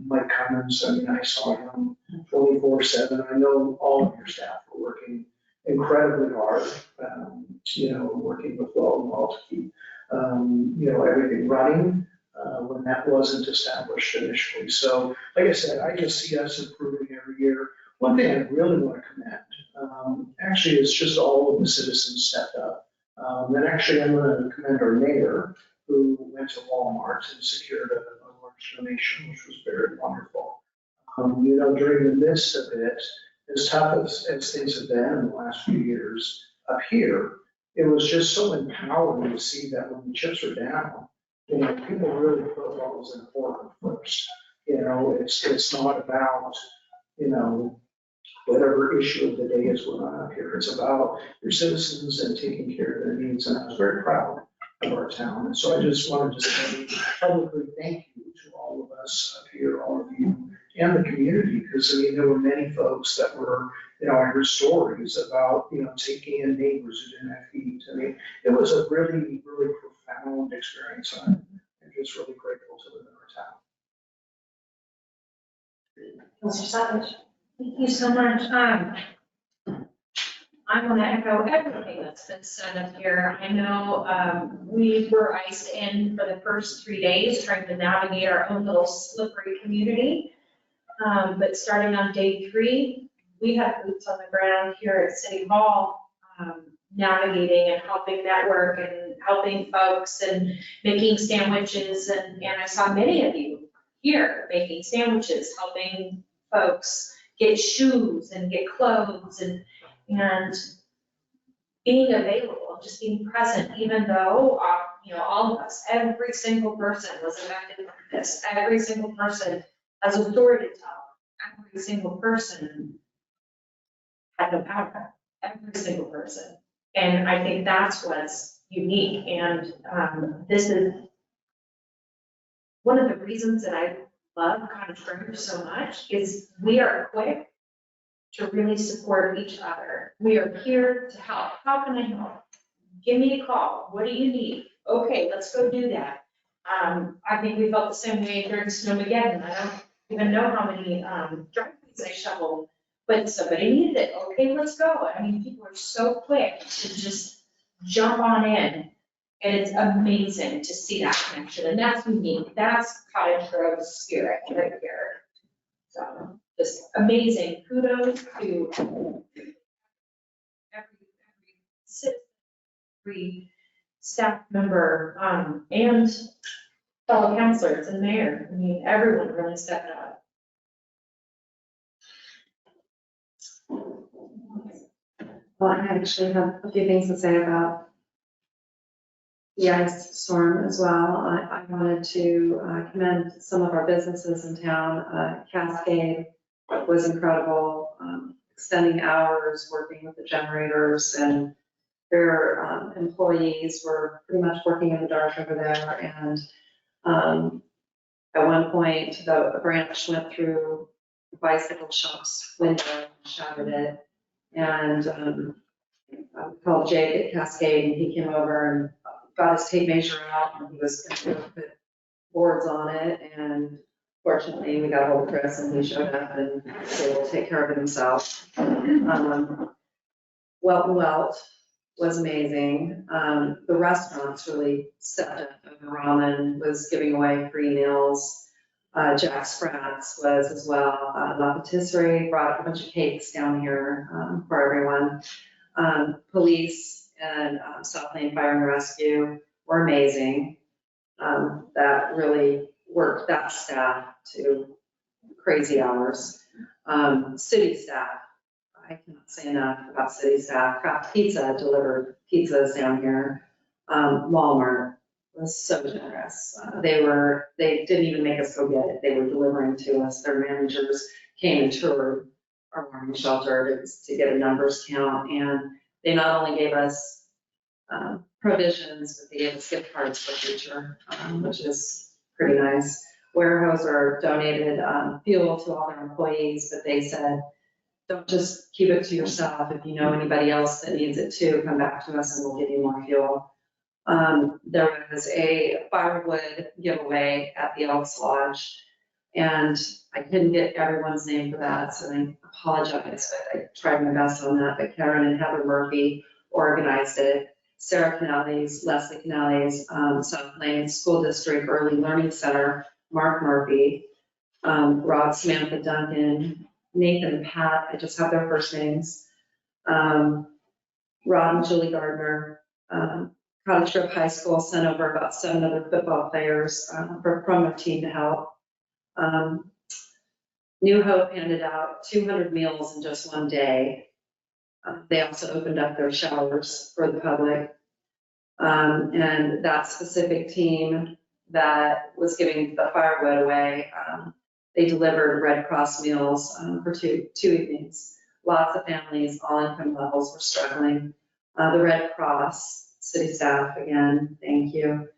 Mike Cummins, I saw him 24/7. I know all of your staff are working incredibly hard, working with well to keep, everything running when that wasn't established initially. So, like I said, I just see us improving every year. One thing I really want to commend, actually, is just all of the citizens stepped up. And actually, I'm going to commend our mayor, who went to Walmart and secured a large donation, which was very wonderful. During the midst of it, as tough as things have been in the last few years up here, it was just so empowering to see that when the chips are down, people really put what was important first. It's not about, whatever issue of the day is going on up here. It's about your citizens and taking care of their needs. And I was very proud of our town. And so I just wanted to say publicly thank you to all of us up here, all of you, and the community, because there were many folks that were, I heard stories about, taking in neighbors who didn't have heat. It was a really, really profound experience. I'm just really grateful to live in our town. Mr. Savage. Thank you so much. I want to echo everything that's been said up here. I know we were iced in for the first 3 days, trying to navigate our own little slippery community. But starting on day 3, we had boots on the ground here at City Hall, navigating and helping network and helping folks and making sandwiches. And I saw many of you here making sandwiches, helping folks get shoes and get clothes and being available, just being present, even though, all of us, every single person was affected by this. Every single person has a story to tell. Every single person had no power. Every single person. And I think that's what's unique. And this is one of the reasons that I love Cottage Grove so much is we are quick to really support each other. We are here to help. How can I help? Give me a call. What do you need? Okay, let's go do that. I think we felt the same way during Snowmageddon. I don't even know how many driveways I shoveled, but somebody needed it. Okay, let's go. I mean, people are so quick to just jump on in. And it's amazing to see that connection. And that's unique. That's Cottage Grove's spirit right here. So just amazing. Kudos to every citizen, every staff member, and fellow counselors and mayor. I mean, everyone really stepped up. Well, I actually have a few things to say about the ice storm as well. I wanted to commend some of our businesses in town. Cascade was incredible, extending hours, working with the generators, and their employees were pretty much working in the dark over there. And at one point, the branch went through the bicycle shop's window and shattered it. And I called Jake at Cascade, and he came over and got his tape measure out, and he was going to put boards on it. And fortunately, we got hold of Chris, and he showed up and was able to take care of it himself. Welt was amazing. The restaurants really stepped up. Ramen was giving away free meals. Jack Spratz was as well. La Patisserie brought a bunch of cakes down here for everyone. Police and South Lane Fire and Rescue were amazing. That really worked that staff to crazy hours. City staff, I cannot say enough about city staff. Craft Pizza delivered pizzas down here. Walmart was so generous. They didn't even make us go get it. They were delivering to us. Their managers came and toured our warming shelter to get a numbers count. And they not only gave us provisions, but they gave us gift cards for future, which is pretty nice. Weyerhaeuser donated fuel to all their employees, but they said, don't just keep it to yourself. If you know anybody else that needs it too, come back to us and we'll give you more fuel. There was a firewood giveaway at the Elks Lodge, and I couldn't get everyone's name for that, so I apologize, but I tried my best on that. But Karen and Heather Murphy organized it. Sarah Canales, Leslie Canales, South Lane School District Early Learning Center, Mark Murphy, Rod, Samantha Duncan, Nathan and Pat, I just have their first names, Rod and Julie Gardner. Cottage Grove High School sent over about 7 other football players from their team to help. New Hope handed out 200 meals in just one day. They also opened up their showers for the public. And that specific team that was giving the firewood away, they delivered Red Cross meals for two evenings. Lots of families, all income levels, were struggling. The Red Cross, city staff, again, thank you.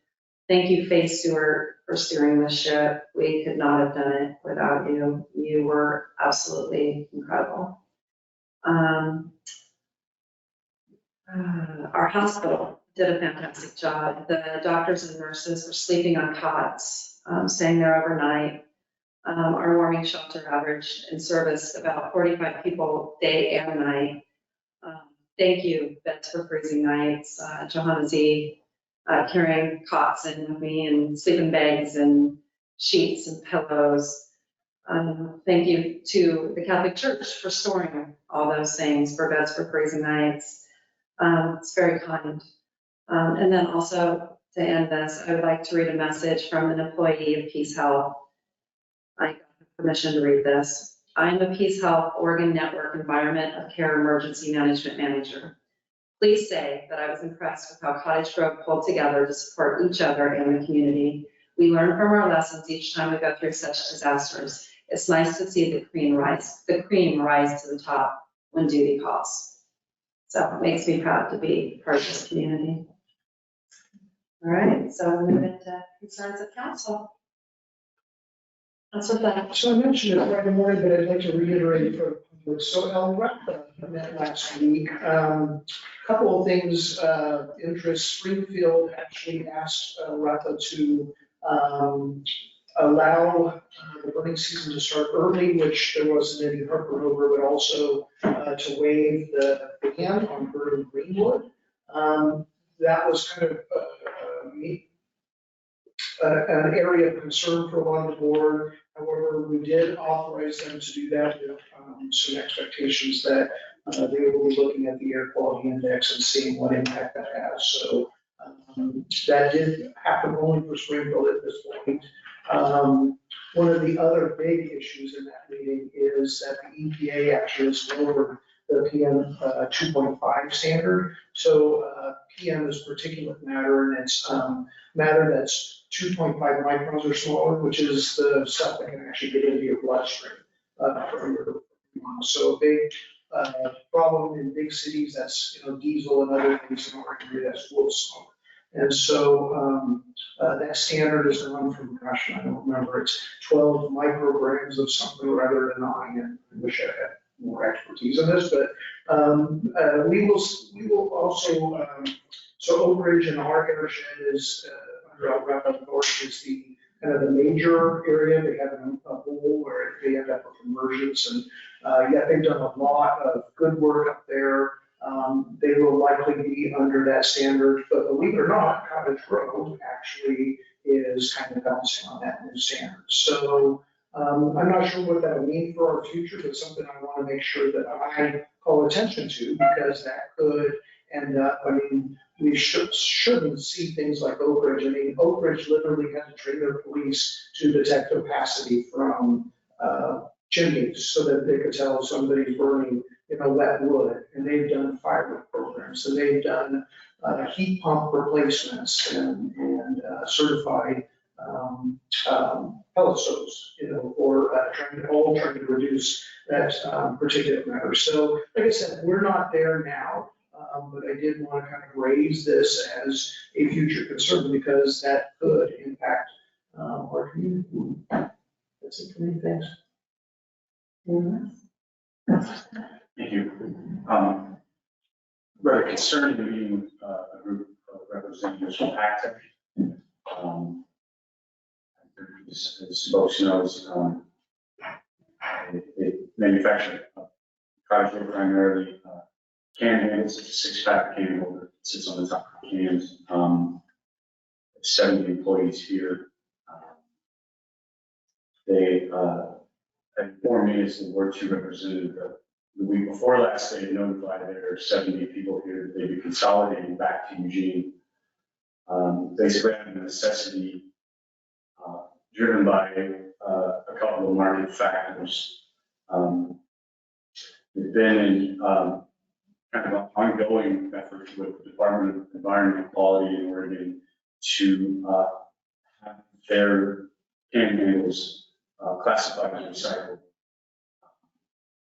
Thank you, Faye Stewart, for steering this ship. We could not have done it without you. You were absolutely incredible. Our hospital did a fantastic job. The doctors and nurses were sleeping on cots, staying there overnight. Our warming shelter averaged in service about 45 people day and night. thank you, Beds for Freezing Nights, Johanna Z, carrying cots in with me and sleeping bags and sheets and pillows. Thank you to the Catholic Church for storing all those things for Beds for Freezing Nights. It's very kind. And then also to end this, I would like to read a message from an employee of Peace Health. I got permission to read this. I'm a Peace Health Oregon Network Environment of Care Emergency Management Manager. Please say that I was impressed with how Cottage Grove pulled together to support each other and the community. We learn from our lessons each time we go through such disasters. It's nice to see the cream rise to the top when duty calls. So it makes me proud to be part of this community. All right, so we'll move into concerns of council. Councilor Fleck. So I mentioned it right away, but I'd like to reiterate for the public. So El Rapa met last week. Couple of things, interest. Springfield actually asked El Rapa to allow the burning season to start early, which there wasn't any harbor over, but also to waive the ban on burning greenwood. That was kind of an area of concern for a lot of the board. However, we did authorize them to do that with some expectations that they will be looking at the air quality index and seeing what impact that has. So that did happen only for Springfield at this point. One of the other big issues in that meeting is that the EPA actually has lowered the PM 2.5 standard. So PM is particulate matter, and it's matter that's 2.5 microns or smaller, which is the stuff that can actually get into your bloodstream from your lungs. So a big problem in big cities, that's diesel and other things in Oregon, that's wood smoke. And so that standard is gone from, gosh, I don't remember, it's 12 micrograms of something rather than 9. I wish I had more expertise in this, but we will also, so overage in our airshed is under our wrap up authority is the kind of the major area. They have a bowl where they end up with conversions, and yeah, they've done a lot of good work up there. They will likely be under that standard, but believe it or not, Cottage Grove actually is kind of bouncing on that new standard. So I'm not sure what that will mean for our future, but something I want to make sure that I call attention to, because that could end up, I mean, we shouldn't see things like Oak Ridge. I mean, Oak Ridge literally had to train their police to detect opacity from chimneys so that they could tell if somebody's burning wet wood. And they've done fire programs, and they've done heat pump replacements and certified pellet stoves, or trying to reduce that particulate matter. So, like I said, we're not there now, but I did want to kind of raise this as a future concern because that could impact our community. That's it for me, thanks. Thank you. Rather concerned to meeting a group of representatives from ACTEC. As folks know, they manufacture products that are primarily can handles. It's a 6-pack can holder that sits on the top of the cans. 70 employees here. They informed me as the Ward 2 representative that the week before last, they had notified there are 70 people here that they'd be consolidating back to Eugene. Basically, out of necessity, driven by a couple of market factors. There's been in kind of an ongoing effort with the Department of Environmental Quality in Oregon to have their can handles classified as recyclable,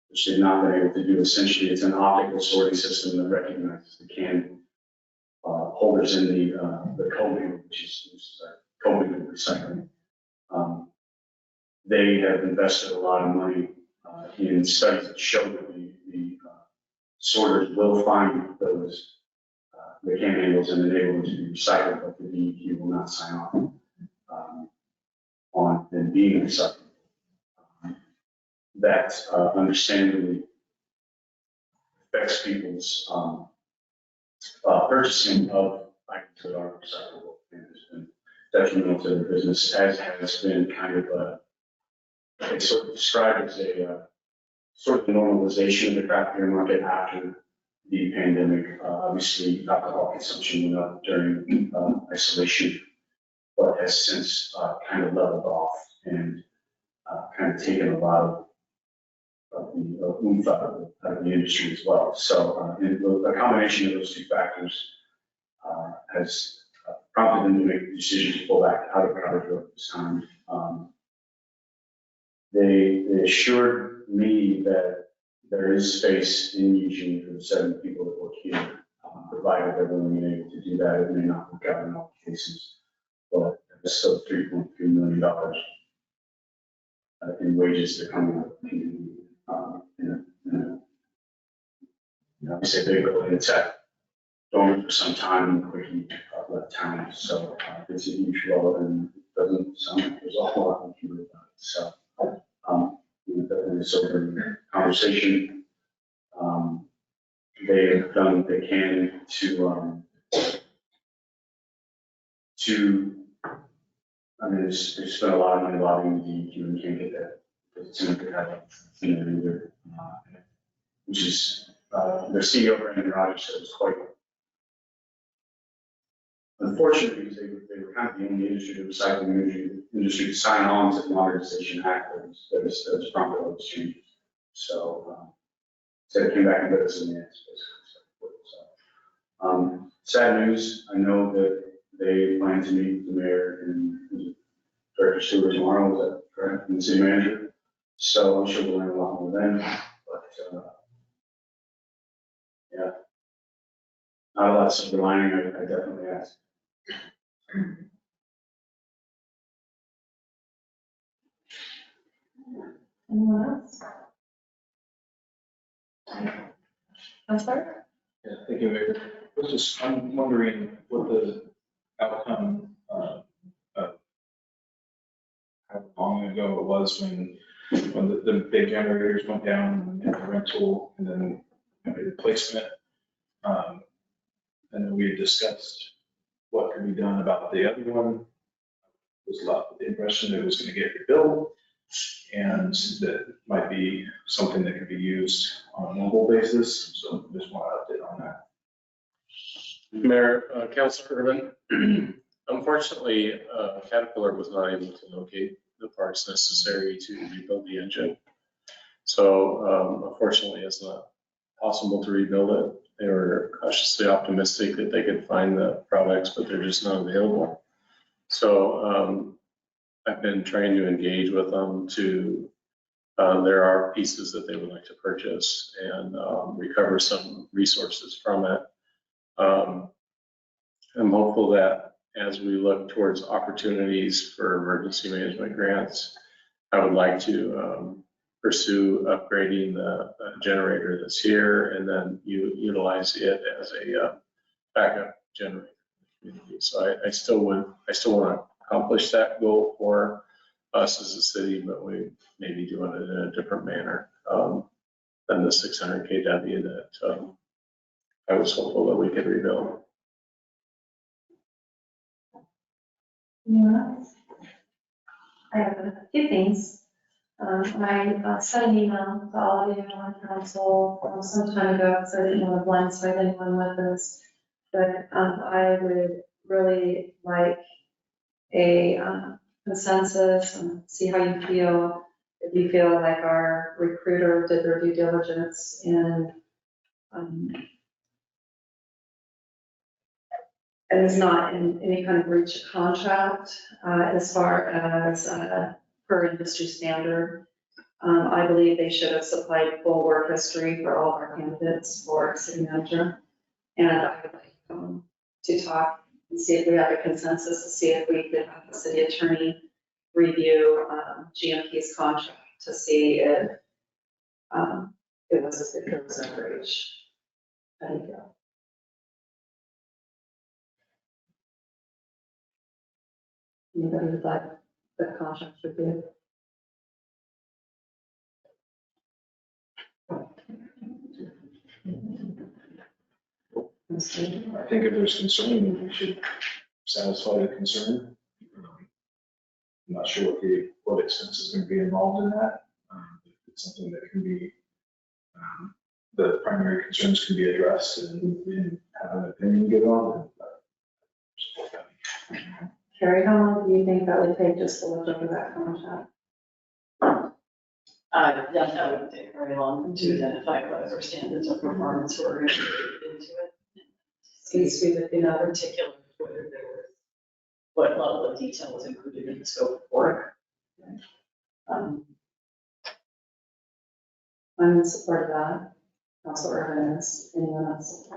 which they've not been able to do. Essentially, it's an optical sorting system that recognizes the can holders in the coping, which is coping and recycling. They have invested a lot of money in studies that show that the sorters will find those the can handles and enable them to be recycled, but the DEQ will not sign off on them being recycled. That understandably affects people's purchasing of items that are recyclable. And it's been detrimental to their business, as has been kind of it's sort of described as a sort of normalization of the craft beer market after the pandemic. Obviously, alcohol consumption went up during isolation, but has since kind of leveled off and kind of taken a lot of the oomph out of the industry as well. So a combination of those two factors has prompted them to make the decision to pull back out of Cottage at this time. They assured me that there is space in Eugene for the 7 people that work here, provided they're willing and able to do that. It may not work out in all cases, but it's still $3.3 million in wages that come out of the community. We say big building, it's at dormant for some time and quickly left town. So it's a huge role, and it doesn't sound like there's a whole lot we can do about it. So it's over conversation. They have done what they can I mean, they spent a lot of money lobbying the DEQ and can't get that. It's in the either, which is their CEO Brandon Rogers said was quite unfortunate, because they were kind of the only industry, the recycling industry to sign on to the Modernization Act that has prompted all these changes. So so it came back and bit us in the ass, basically. So sad news. I know that they plan to meet with the mayor and Director Stewart tomorrow. Is that correct? And the city manager. So I'm sure we'll learn a lot more then. But yeah, not a lot of silver lining. I definitely asked. Anyone else? Counselor? Yeah, thank you, Mayor. I'm wondering what the outcome of how long ago it was when the big generators went down and the rental and then the replacement. And then we had discussed what could be done about the other one. There was a lot of the impression that it was going to get rebuilt, and that might be something that could be used on a mobile basis. So just want to update on that. Mayor, Councilor Urban, unfortunately, Caterpillar was not able to locate the parts necessary to rebuild the engine. So unfortunately, it's not possible to rebuild it. They were cautiously optimistic that they could find the products, but they're just not available. So I've been trying to engage with them to, there are pieces that they would like to purchase and recover some resources from it. I'm hopeful that as we look towards opportunities for emergency management grants, I would like to pursue upgrading the generator that's here and then utilize it as a backup generator. So I still want to accomplish that goal for us as a city, but we may be doing it in a different manner than the 600 kW that I was hopeful that we could rebuild. Anyone else? I have a few things. I sent an email to all of you on council some time ago, so I didn't want to blindside anyone with this. But I would really like a consensus and see how you feel. If you feel like our recruiter did their due diligence in and is not in any kind of breach of contract as far as per industry standard. I believe they should have supplied full work history for all of our candidates for city manager. And I would like to talk and see if we have a consensus, to see if we could have the city attorney review GMP's contract to see if it was a breach. There you go. Anybody would like the contract review? I think if there's concern, we should satisfy the concern. I'm not sure what expense is going to be involved in that. If it's something that can be, the primary concerns can be addressed and have an opinion given on it. Carrie, how long do you think that would take just to look over that contract? That wouldn't take very long to identify whatever standards of performance were integrated into it. Seems to be the, In particular, whether there was, what level of detail was included in the scope of work. I'm in support of that. Councilor Urban is, anyone else?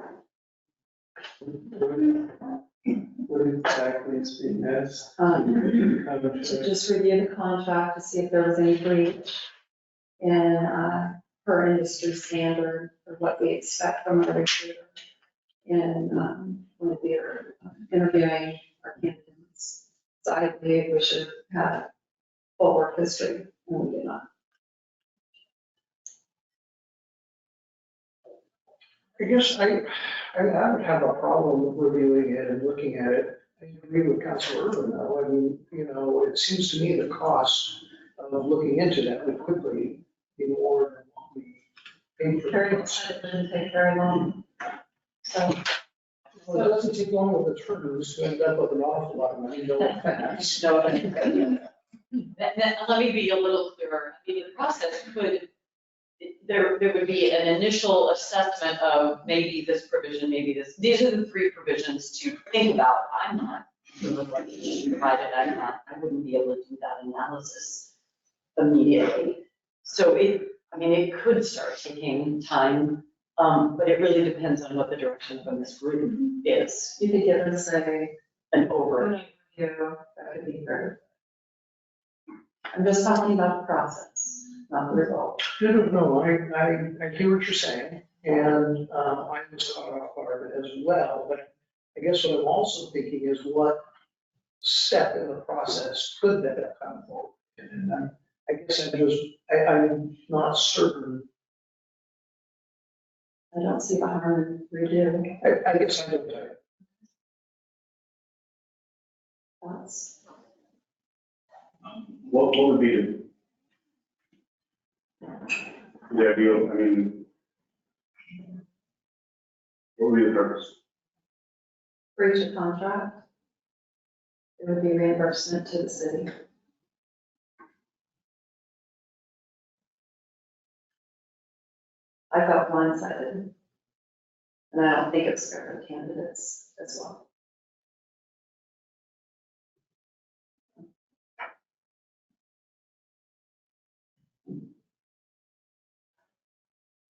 What exactly is being asked? To just review the contract to see if there was any breach in per industry standard or what we expect from a recruiter. And when we are interviewing our candidates. So I believe we should have full work history, and we do not. I guess I would have a problem reviewing it and looking at it. I agree with Councilor Urban though. I mean, it seems to me the cost of looking into that would quickly be more than what we paid for. Carrie said it didn't take very long. So Well, it doesn't take long with the terms to end up with an awful lot of money going fast. No, let me be a little clearer. I mean, the process could, there would be an initial assessment of maybe this provision, maybe this, these are the three provisions to think about. I'm not, provided I wouldn't be able to do that analysis immediately. So it could start taking time, but it really depends on what the direction from this group is. you could give us An overview. that could be great. I'm just talking about the process, not the result. No, I hear what you're saying, and I was caught off guard as well, but I guess what I'm also thinking is what step in the process could that have come forward? And I guess I'm not certain. I don't see the harm in redoing. I guess I don't know. Thoughts? What would be the ideal, I mean, what would be the purpose? Breach of contract. It would be reimbursement to the city. I felt blindsided. And I don't think it's fair to candidates as well.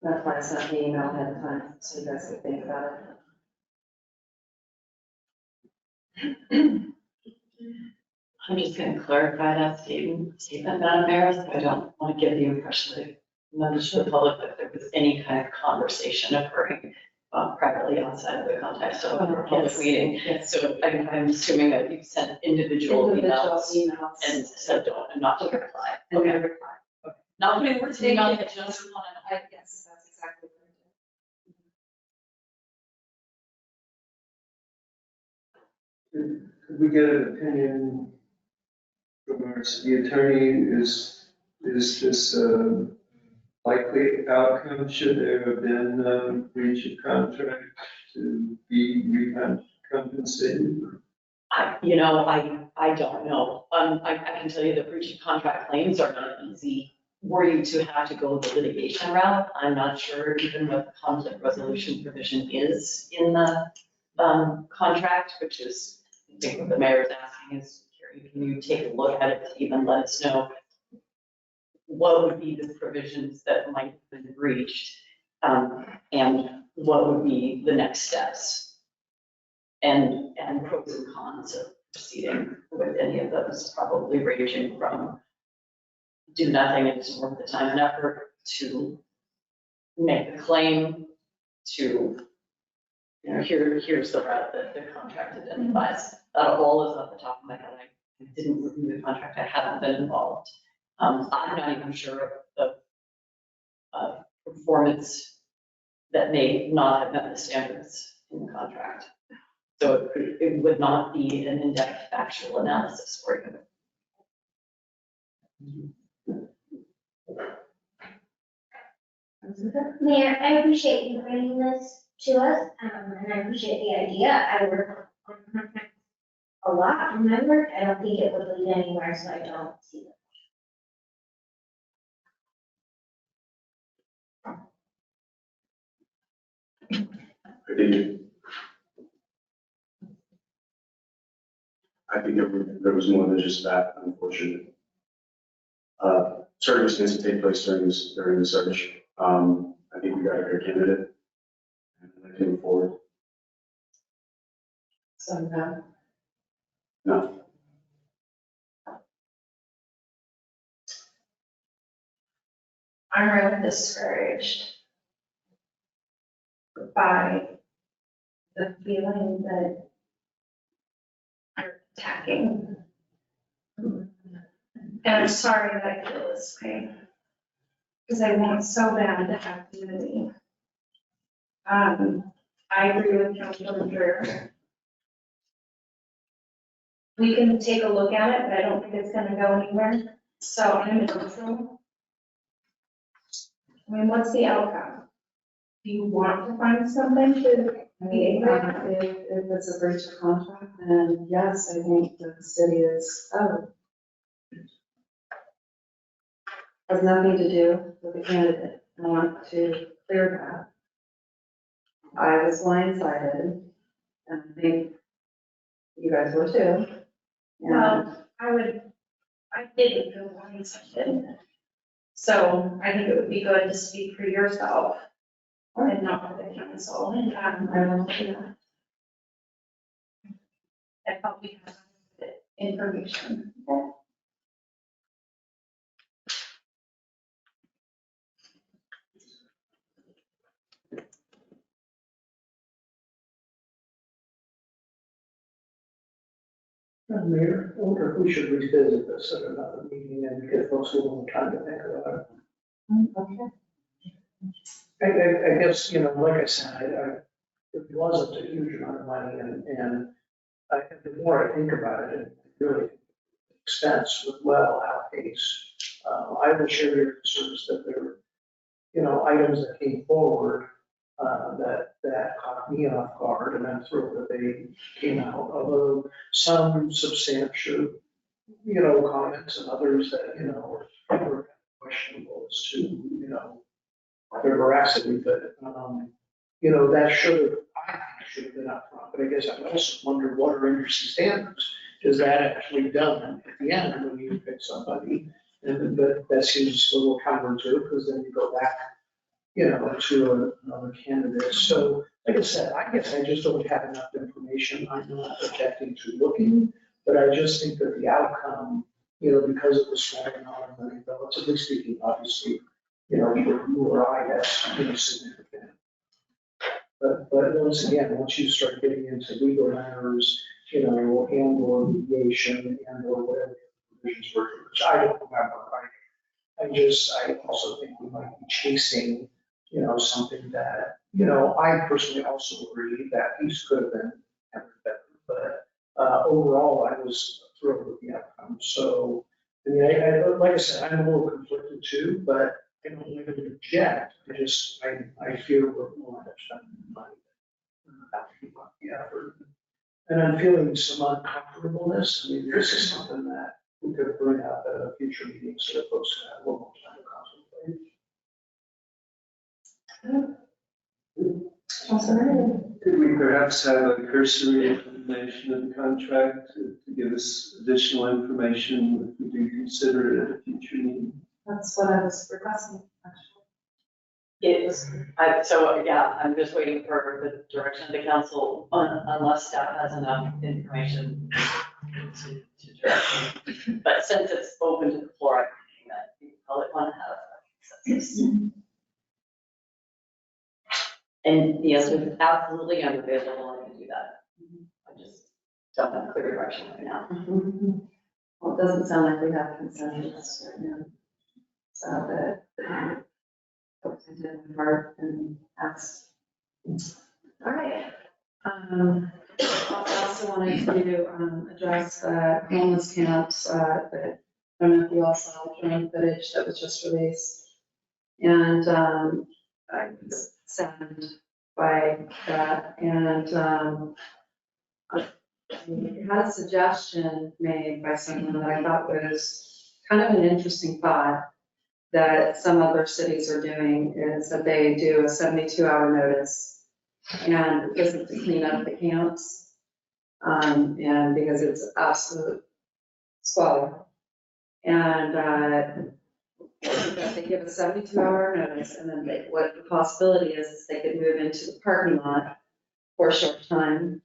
That's why I sent the email ahead of time, so you guys could think about it. I'm just going to clarify that statement, Madam Mayor, so I don't want to give the impression that members of the public that there was any kind of conversation occurring privately outside of the context of a public meeting. Yes. So I'm assuming that you've sent individual emails emails. and said don't, and not to reply. And Okay. they reply. Not putting words in your mouth, I just want to. Yes, that's exactly what I did. Could we get an opinion from our city attorney? Is this a likely outcome? Should there have been a breach of contract to be recompensated? I don't know. I can tell you the breach of contract claims are not easy. Were you to have to go the litigation route, I'm not sure even what the conflict resolution provision is in the contract, which is, I think what the mayor is asking is, Carrie, can you take a look at it to even let us know what would be the provisions that might have been breached, and what would be the next steps? And pros and cons of proceeding with any of those, probably ranging from do nothing and it's worth the time and effort to make a claim to, here's the route that the contract identifies. That all is off the top of my head. I didn't review the contract. I haven't been involved. I'm not even sure of the performance that may not have met the standards in the contract. So it would not be an in-depth factual analysis for you. Mayor, I appreciate you bringing this to us, and I appreciate the idea. I work on contracts a lot in my work. I don't think it would lead anywhere, so I don't see it. I think there was more than just that, unfortunately. Circumstances take place during the search. I think we got a good candidate. And I can move forward. So, no. No. I'm really discouraged by the feeling that you're attacking. And I'm sorry that I feel this way, because I want so bad to have unity. I agree with Councilman Dreher. We can take a look at it, but I don't think it's gonna go anywhere. So I'm neutral. I mean, what's the outcome? Do you want to find something to be angry at? If it's a breach of contract, then yes, I think that the city is, has nothing to do with the candidate. I want to clear that. I was blindsided, and I think you guys were too. And Well, I didn't feel blindsided. So I think it would be good to speak for yourself and not for the council. And I will do that. I felt we had the information. Mayor, I wonder if we should revisit this at another meeting and give folks a little more time to think about it. Okay. I guess, like I said, it wasn't a huge amount of money, and the more I think about it, it really makes sense with well outpace. I will share your concerns that there were, items that came forward that caught me off guard, and I'm thrilled that they came out, although some substantial, comments and others that, were questionable as to, their veracity, but, that should have been up front. But I guess I also wonder what are industry standards? Is that actually done at the end when you pick somebody? And that seems a little counterintuitive, because then you go back, to another candidate. So, like I said, I guess I just don't have enough information. I'm not objecting to looking, but I just think that the outcome, because it was small amount of money, relatively speaking, obviously, for you or I, that's, significant. But once again, once you start getting into legal matters, and or mediation and or whatever provisions were, which I don't remember, I also think we might be chasing, something that, I personally also agree that piece could have been better, but overall, I was thrilled with the outcome. So, I mean, like I said, I'm a little conflicted too, but I don't really object. I fear we're more than spending money. Not keep up the effort. And I'm feeling some uncomfortableness. I mean, this is something that we could bring up at a future meeting so that folks can have a little more time to contemplate. Could we perhaps have a cursory explanation of the contract to give us additional information if we do consider it at a future meeting? That's what I was requesting, actually. I'm just waiting for the direction of the council, unless staff has enough information to direct me. But since it's open to the floor, I'm thinking that you probably want to have a consensus. And the answer is absolutely, I'm available, I can do that. I just don't have a clear direction right now. Well, it doesn't sound like we have consensus right now. So, did my part and asked. All right. I also wanted to address homeless camps that I don't know if you all saw the drone footage that was just released. And I was saddened by that. And I had a suggestion made by someone that I thought was kind of an interesting thought that some other cities are doing, is that they do a 72-hour notice and visit to clean up the camps. And because it's absolute squalor. And that they give a 72-hour notice, and then what the possibility is they could move into the parking lot for a short time.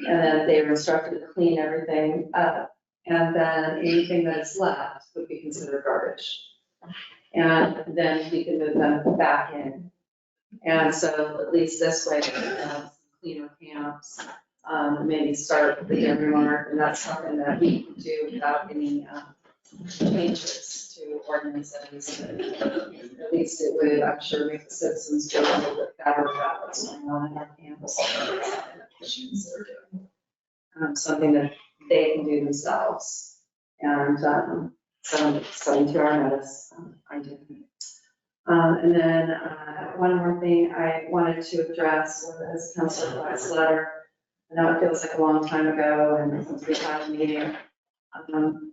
And then they were instructed to clean everything up. And then anything that is left would be considered garbage. And then we can move them back in. And so at least this way, we have some cleaner camps, maybe start with the dinner mart, and that's something that we can do without any changes to ordinances. At least it would, I'm sure, make the citizens feel a little bit better about what's going on in our camps. Issues they're doing. Something that they can do themselves. And 72-hour notice, I do. And then one more thing I wanted to address was Councilor Black's letter. I know it feels like a long time ago, and since we had a meeting,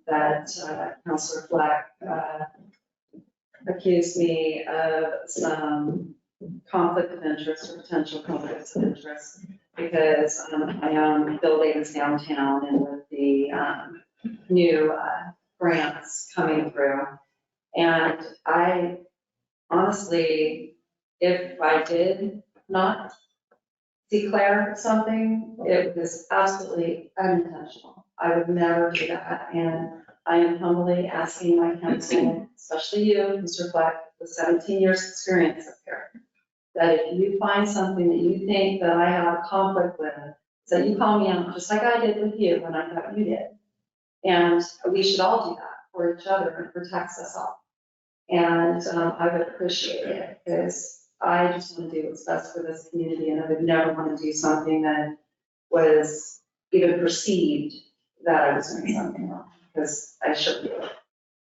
that Councilor Black accused me of some conflict of interest or potential conflicts of interest because I own buildings downtown, and with the new grants coming through. And I honestly, if I did not declare something, it was absolutely unintentional. I would never do that. And I am humbly asking my council, especially you, Mr. Black, with 17 years experience up here, that if you find something that you think that I have a conflict with, that you call me out, just like I did with you when I thought you did. And we should all do that for each other and protects us all. And I would appreciate it, because I just want to do what's best for this community, and I would never want to do something that was even perceived that I was doing something wrong, because I should do it.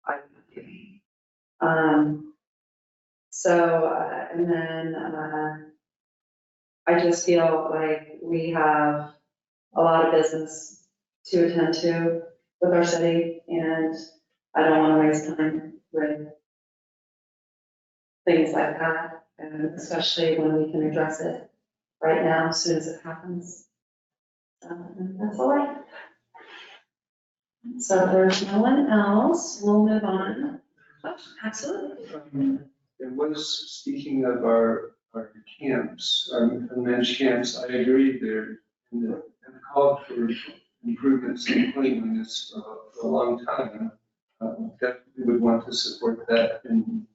I would do. And then I just feel like we have a lot of business to attend to with our city, and I don't want to waste time with things like that, and especially when we can address it right now as soon as it happens. And that's all I have. So if there's no one else, we'll move on. Oh, absolutely. There was, speaking of our camps, our unmanaged camps, I agree there, and have called for improvements in cleanliness for a long time. Definitely would want to support that in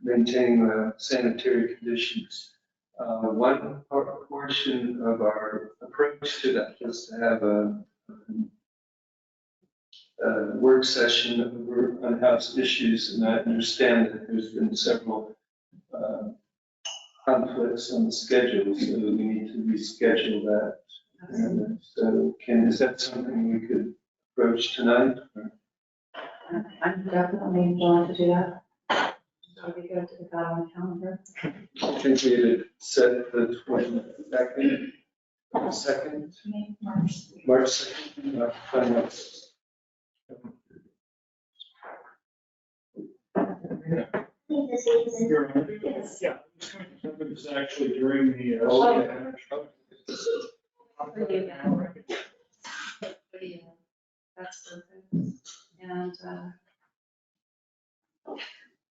maintaining sanitary conditions. One portion of our approach to that was to have a work session on house issues, and I understand that there's been several conflicts on the schedule, so we need to reschedule that. And so is that something we could approach tonight? I'm definitely willing to do that. It'll be good to get that on the calendar. I think we had set the 22nd, March 2nd. Yeah, it's actually during the. That's perfect. And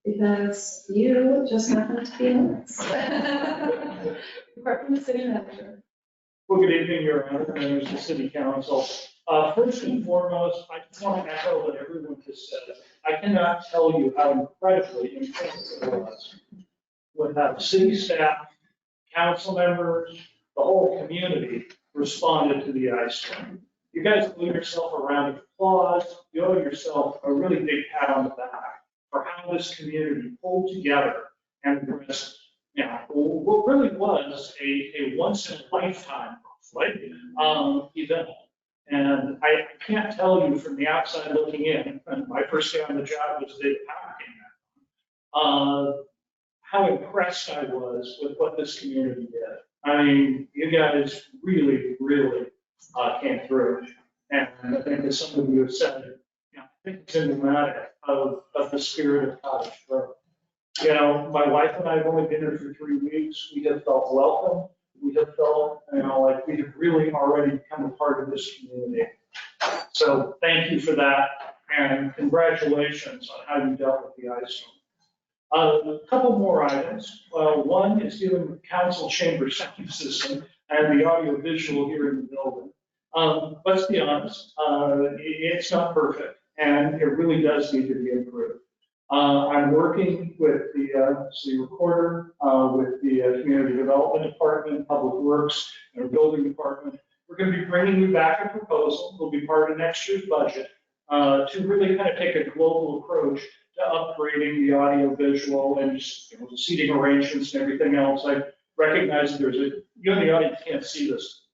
because you just happen to be in this. Apart from the city manager. Well, good evening, Your Honor, members of the City Council. First and foremost, I just want to echo what everyone just said. I cannot tell you how incredibly impressive it was with how the city staff, council members, the whole community responded to the ice storm. You guys owe yourself a round of applause. You owe yourself a really big pat on the back for how this community pulled together and address, what really was a once in a lifetime, hopefully, event. And I can't tell you from the outside looking in, and my first day on the job was the day the power came back, how impressed I was with what this community did. I mean, you guys really, really came through. And I think as some of you have said, I think it's emblematic of the spirit of Cottage Grove. My wife and I have only been here for 3 weeks. We have felt welcome. We have felt, like we have really already become a part of this community. So thank you for that, and congratulations on how you dealt with the ice storm. A couple more items. One is dealing with council chamber sound system and the audio visual here in the building. Let's be honest, it's not perfect, and it really does need to be improved. I'm working with the city recorder, with the community development department, public works, and our building department. We're going to be bringing you back a proposal. It'll be part of next year's budget to really kind of take a global approach to upgrading the audio visual and just, seating arrangements and everything else. I recognize that you in the audience can't see this.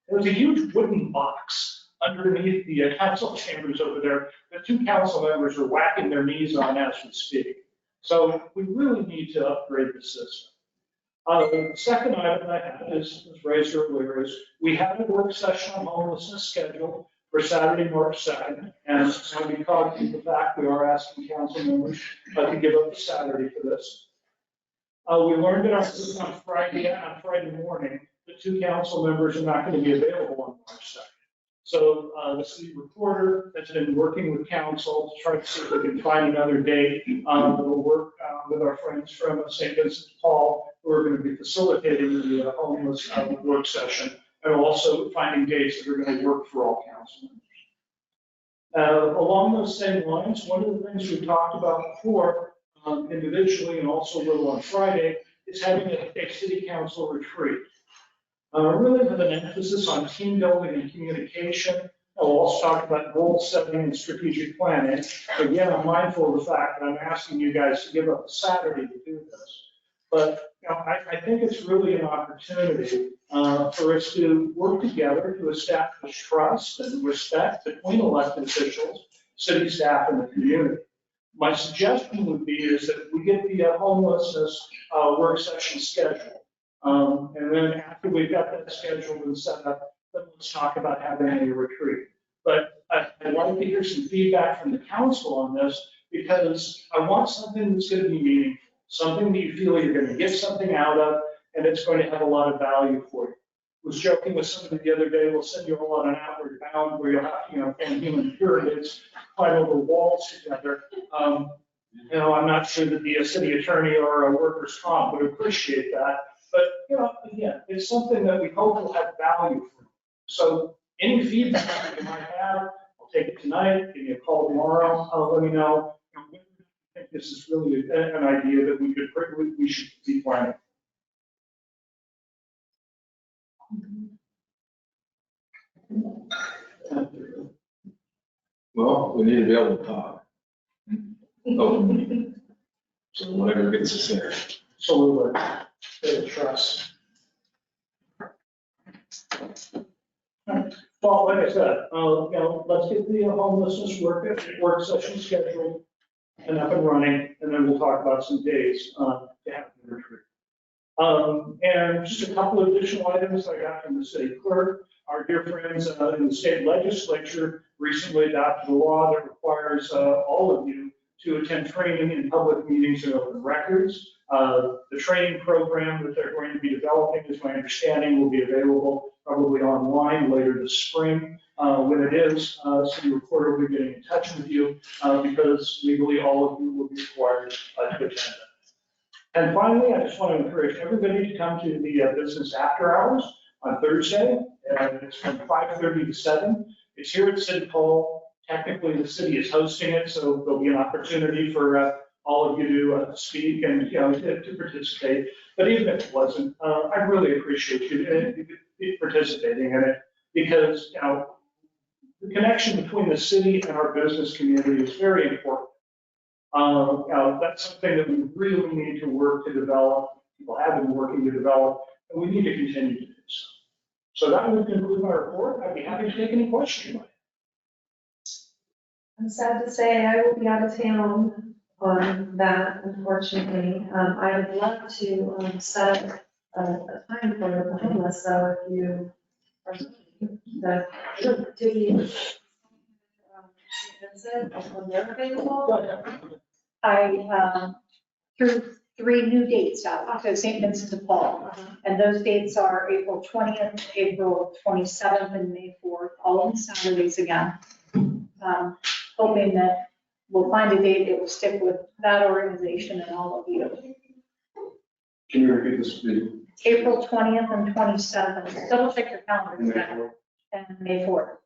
There's a huge wooden box underneath the council chambers over there that 2 council members are whacking their knees on as we speak. So we really need to upgrade the system. The second item I have is raised earlier, is we have a work session on homelessness scheduled for Saturday, March 2nd. And when we call people back, we are asking council members to give up the Saturday for this. We learned on Friday morning, the 2 council members are not going to be available on March 2nd. So the city recorder has been working with council to try to see if we can find another date. We'll work with our friends from St. Vincent de Paul, who are going to be facilitating the homeless work session, and also finding dates that are going to work for all council members. Along those same lines, one of the things we talked about before, individually and also a little on Friday, is having a city council retreat. Really with an emphasis on team building and communication. I'll also talk about goal setting and strategic planning. Again, I'm mindful of the fact that I'm asking you guys to give up a Saturday to do this. But I think it's really an opportunity for us to work together to establish trust and respect between elected officials, city staff, and the community. My suggestion would be is that we get the homelessness work session scheduled. And then after we've got that scheduled and set up, then let's talk about having a retreat. But I'd like to hear some feedback from the council on this, because I want something that's going to be meaningful, something that you feel you're going to get something out of, and it's going to have a lot of value for you. I was joking with somebody the other day, we'll send you all on an outward bound where you'll have to, form human pyramids, climb over walls together. I'm not sure that the city attorney or a workers' comp would appreciate that. But, again, it's something that we hope will have value for you. So any feedback that you might have, I'll take it tonight, give me a call tomorrow, let me know. I think this is really an idea that we should be planning. Well, we need to be able to talk. Oh. So whatever gets us there. Absolutely. Trust. Well, like I said, let's get the homelessness work session scheduled and up and running, and then we'll talk about some days to have the retreat. And just a couple of additional items I got from the city clerk. Our dear friends in the state legislature recently adopted a law that requires all of you to attend training in public meetings and open records. The training program that they're going to be developing, is my understanding, will be available probably online later this spring. When it is, city recorder will be getting in touch with you because legally all of you will be required to attend it. And finally, I just want to encourage everybody to come to the business after hours on Thursday. It's from 5:30 to 7. It's here at City Hall. Technically, the city is hosting it, so there'll be an opportunity for all of you to speak and to participate. But even if it wasn't, I really appreciate you participating in it, because the connection between the city and our business community is very important. Now, that's something that we really need to work to develop. People have been working to develop, and we need to continue to do so. So that would conclude my report. I'd be happy to take any questions. I'm sad to say I will be out of town on that, unfortunately. I would love to set up a time for the homeless, so if you are, do you? Vincent, when they're available? I threw 3 new dates out to St. Vincent de Paul. And those dates are April 20th, April 27th, and May 4th, all on Saturdays again. Hoping that we'll find a date that will stick with that organization and all of you. Can you repeat this, please? April 20th and 27th. Double check your calendars. And May 4th.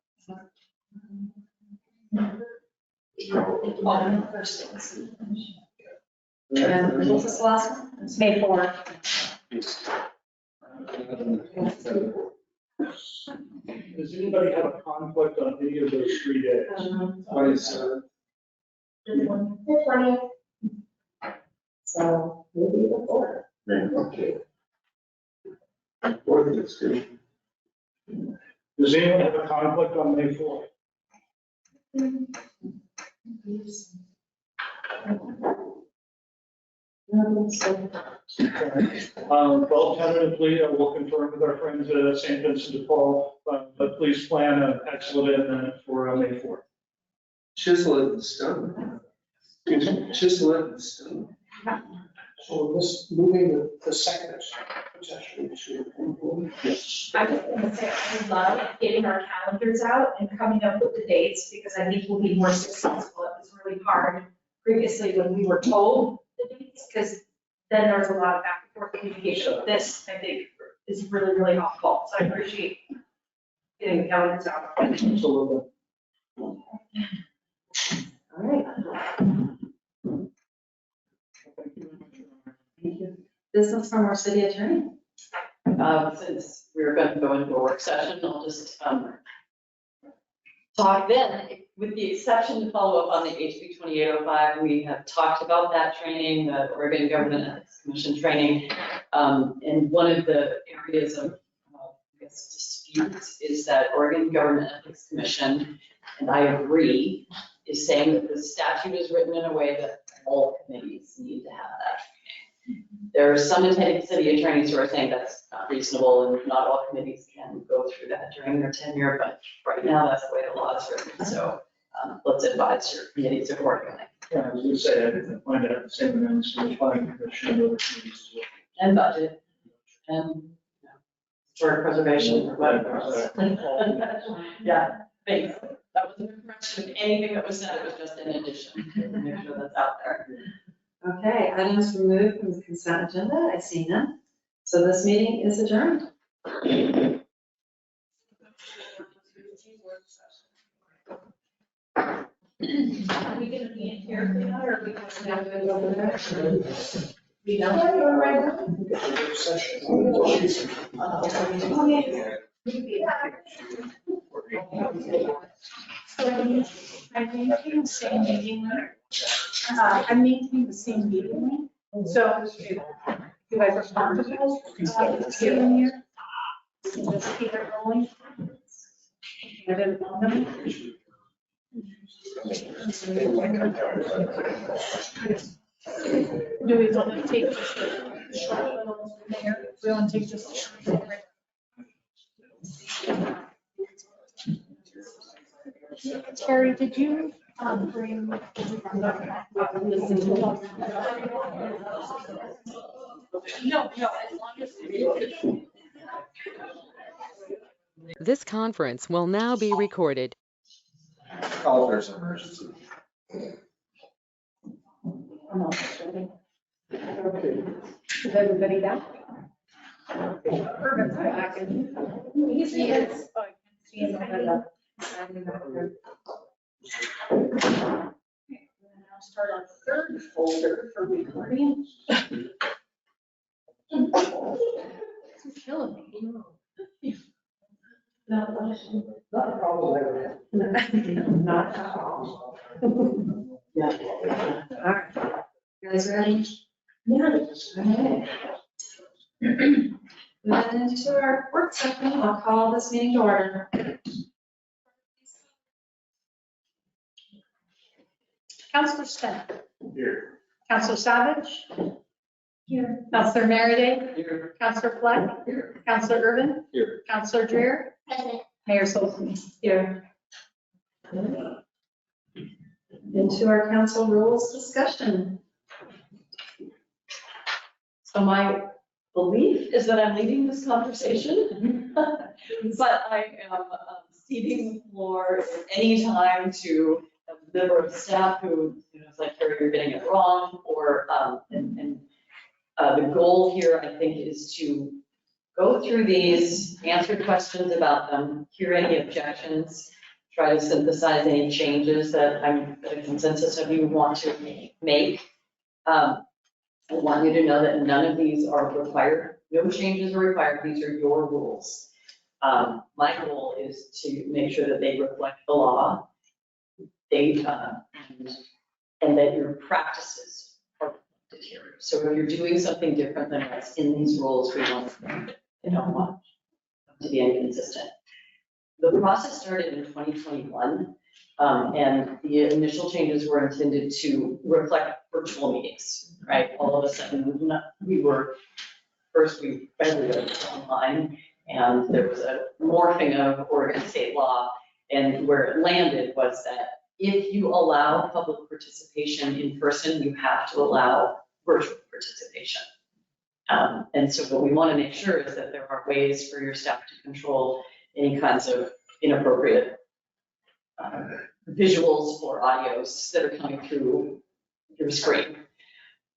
On Thursdays. And what's this last one? May 4th. Does anybody have a conflict on any of those 3 days? The 20th. So maybe the 4th. Okay. 4th is good. Does anyone have a conflict on May 4th? Well, tentatively, we'll confirm with our friends at St. Vincent de Paul, but please plan an excellent event for May 4th. Chisel it in stone. Chisel it in stone. So this, moving the second, which actually should. I was gonna say, I love getting our calendars out and coming up with the dates, because I think we'll be more successful. It was really hard previously when we were told the dates, because then there was a lot of back and forth communication. This, I think, is really, really helpful, so I appreciate getting the calendars out. Absolutely. All right. Thank you. Business from our city attorney. Since we were going to go into a work session, I'll just talk then. With the exception to follow up on the HB 2805, we have talked about that training, the Oregon Government Ethics Commission training. And one of the areas of I guess, disputes is that Oregon Government Ethics Commission, and I agree, is saying that the statute is written in a way that all committees need to have that training. There are some attending city attorneys who are saying that's not reasonable and not all committees can go through that during their tenure, but right now that's the way the law is written. So let's advise your committees accordingly. Yeah, as you say, I didn't find out the same amendments to the planning commission and other committees as well. And budget and historic preservation or whatever else. Yeah, thanks. That wasn't a correction of anything that was said, it was just an addition. Make sure that's out there. Okay, items removed from the consent agenda. I see none. So this meeting is adjourned. Are we gonna be in here for that, or are we gonna do it over there? We don't. So I maintain the same meeting link. I maintain the same meeting link. So if you guys are comfortable, sitting here, just keep it rolling. And then on them. Do we want to take just a short little there? We want to take just a short little break. Terry, did you bring? No, as long as. This conference will now be recorded. Call if there's an emergency. I'm almost ready. Is everybody down? Perfect. I can. You see it? Oh, I can see it. Okay, I'll start our third folder for recording. This is killing me. Not a problem I ever had. Not at all. Yeah. All right, you guys ready? Yeah. Okay. Moving into our work session, I'll call this meeting to order. Counselor Smith. Here. Counselor Savage. Here. Counselor Merriday. Here. Counselor Fleck. Here. Counselor Urban. Here. Counselor Dreer. Present. Mayor Solzman. Here. Into our council rules discussion. So my belief is that I'm leading this conversation, but I am ceding the floor anytime to a member of staff who, is like, Carrie, you're getting it wrong, or, the goal here, I think, is to go through these, answer questions about them, hear any objections, try to synthesize any changes that a consensus of you want to make. I want you to know that none of these are required, no changes are required, these are your rules. My goal is to make sure that they reflect the law, and that your practices are reflected here. So if you're doing something different than what's in these rules, we want to be inconsistent. The process started in 2021, and the initial changes were intended to reflect virtual meetings, right? All of a sudden, everybody was online, and there was a morphing of Oregon state law, and where it landed was that if you allow public participation in person, you have to allow virtual participation. And so what we want to make sure is that there are ways for your staff to control any kinds of inappropriate visuals or audios that are coming through your screen.